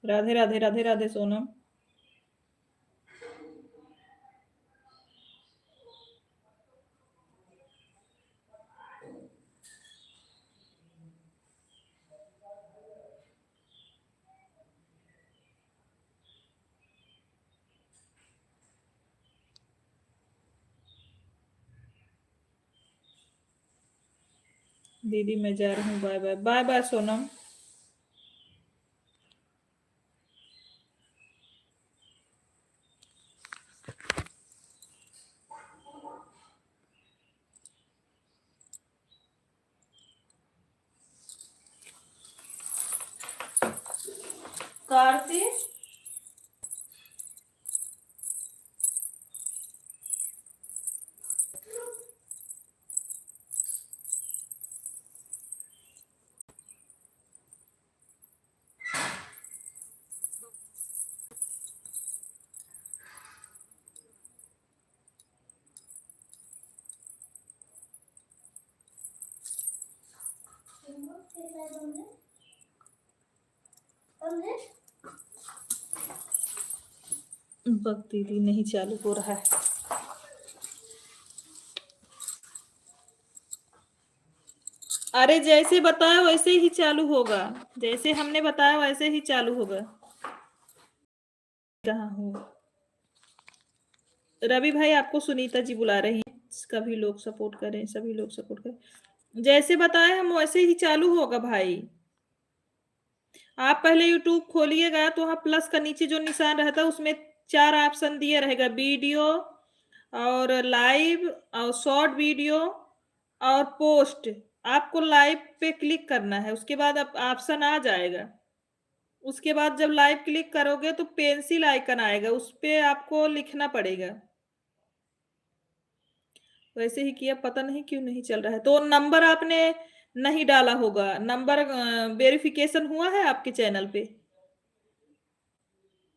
राधे राधे, राधे राधे सोनम। दीदी मैं जा रही हूँ, bye bye. Bye bye Sonam. Kartik, बक दीदी नहीं चालू हो रहा है। अरे जैसे बताया वैसे ही चालू होगा, जैसे हमने बताया वैसे ही चालू होगा। कहाँ हूँ? रवि भाई, आपको सुनीता जी बुला रही हैं। सभी लोग सपोर्ट करें, सभी लोग सपोर्ट करें। जैसे बताए हम वैसे ही चालू होगा भाई। आप पहले यूट्यूब खोलिएगा तो वहाँ प्लस का नीचे जो निशान रहता है उसमें 4 ऑप्शन दिया रहेगा, वीडियो और लाइव और शॉर्ट वीडियो और पोस्ट। आपको लाइव पे क्लिक करना है, उसके बाद अब ऑप्शन आ जाएगा। उसके बाद जब लाइव क्लिक करोगे तो पेंसिल आइकन आएगा, उस पे आपको लिखना पड़ेगा। वैसे ही किया, पता नहीं क्यों नहीं चल रहा है। तो नंबर आपने नहीं डाला होगा, नंबर वेरिफिकेशन हुआ है आपके चैनल पे?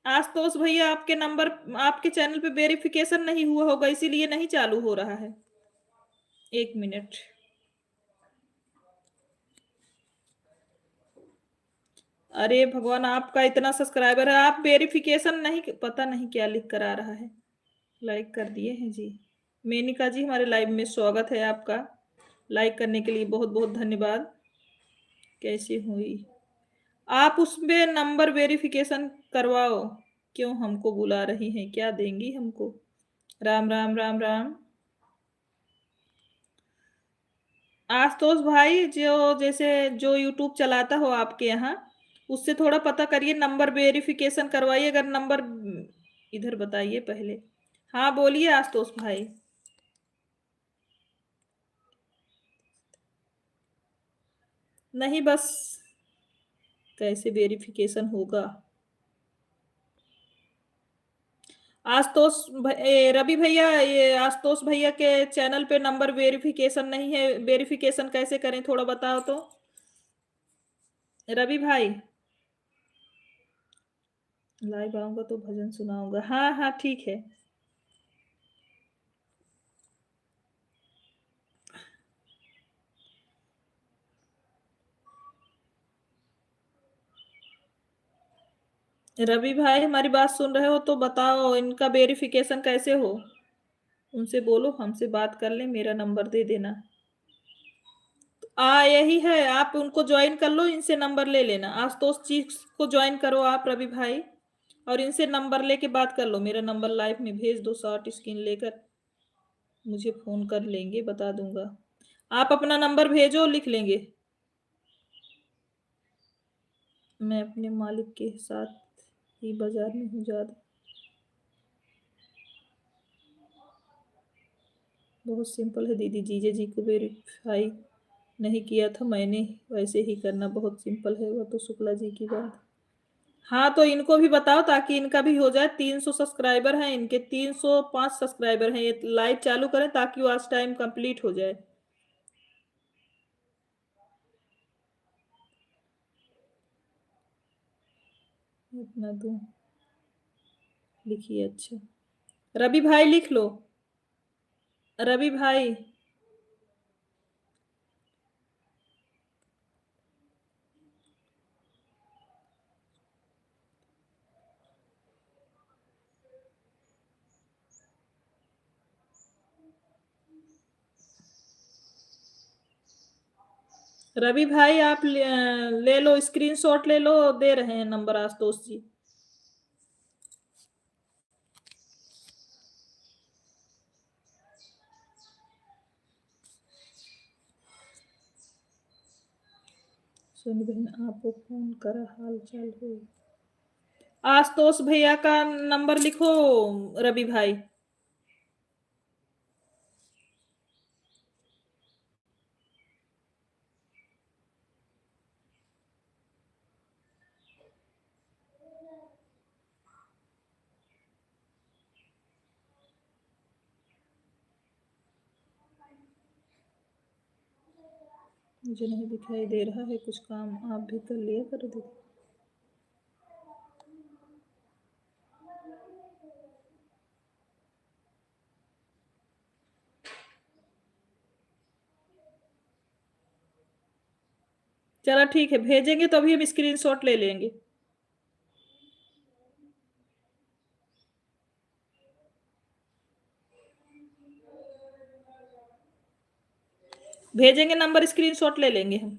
आशुतोष भैया आपके नंबर आपके चैनल पे वेरिफिकेशन नहीं हुआ होगा, इसीलिए नहीं चालू हो रहा है। 1 मिनट। अरे भगवान, आपका इतना सब्सक्राइबर है, आप वेरिफिकेशन नहीं, पता नहीं क्या लिख कर आ रहा है। लाइक कर दिए हैं जी। मेनिका जी, हमारे लाइव में स्वागत है आपका। लाइक करने के लिए बहुत बहुत धन्यवाद। कैसी हुई? आप उसमें नंबर वेरिफिकेशन करवाओ। क्यों हमको बुला रही हैं, क्या देंगी हमको? राम राम राम राम। आशुतोष भाई, जो जैसे जो यूट्यूब चलाता हो आपके यहाँ, उससे थोड़ा पता करिए, नंबर वेरिफिकेशन करवाइए। अगर नंबर इधर बताइए पहले। हाँ बोलिए आशुतोष भाई। नहीं, बस कैसे वेरिफिकेशन होगा? रवि भैया, ये आशुतोष भैया के चैनल पे नंबर वेरिफिकेशन नहीं है, वेरिफिकेशन कैसे करें थोड़ा बताओ तो रवि भाई। लाइव आऊंगा तो भजन सुनाऊंगा, हाँ हाँ ठीक है। रवि भाई, हमारी बात सुन रहे हो तो बताओ, इनका वेरिफिकेशन कैसे हो? उनसे बोलो हमसे बात कर ले, मेरा नंबर दे देना। यही है, आप उनको ज्वाइन कर लो, इनसे नंबर ले लेना। आशुतोष जी को ज्वाइन करो आप रवि भाई, और इनसे नंबर लेके बात कर लो। मेरा नंबर लाइव में भेज दो, शॉर्ट स्क्रीन लेकर मुझे फोन कर लेंगे, बता दूंगा। आप अपना नंबर भेजो, लिख लेंगे। मैं अपने मालिक के साथ ही बाजार में हूँ ज्यादा। बहुत सिंपल है दीदी, जीजे जी को वेरीफाई नहीं किया था मैंने, वैसे ही करना बहुत सिंपल है। वो तो शुक्ला जी की बात। हाँ तो इनको भी बताओ ताकि इनका भी हो जाए। 300 सब्सक्राइबर हैं इनके, 305 सब्सक्राइबर हैं। ये लाइव चालू करें ताकि वॉच टाइम कंप्लीट हो जाए। इतना दूं, लिखिए। अच्छा रवि भाई लिख लो। रवि भाई, रवि भाई आप ले लो, स्क्रीनशॉट ले लो, दे रहे हैं नंबर आशुतोष जी। सोनी बहन आपको फोन कर हाल चाल हो। आशुतोष भैया का नंबर लिखो रवि भाई। मुझे नहीं दिखाई दे रहा है कुछ काम, आप भी कर लिया करो दीदी। चलो ठीक है, भेजेंगे तो अभी हम स्क्रीनशॉट ले लेंगे। भेजेंगे नंबर, स्क्रीनशॉट ले लेंगे हम।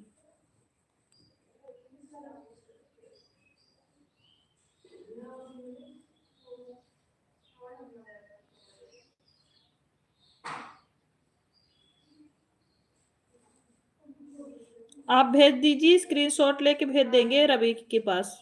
आप भेज दीजिए, स्क्रीनशॉट लेके भेज देंगे रवि के पास।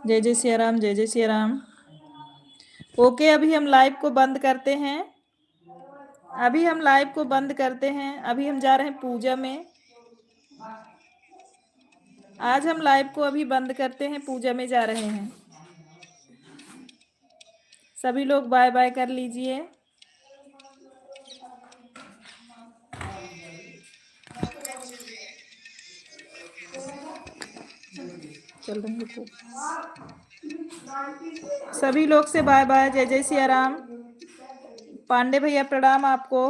जय जय सिया राम, जय जय सिया राम। ओके, अभी हम लाइव को बंद करते हैं। अभी हम लाइव को बंद करते हैं। अभी हम जा रहे हैं पूजा में। आज हम लाइव को अभी बंद करते हैं, पूजा में जा रहे हैं। सभी लोग बाय बाय कर लीजिए। चल रहे हैं खूब। सभी लोग से बाय बाय, जय जय सिया राम। पांडे भैया प्रणाम आपको।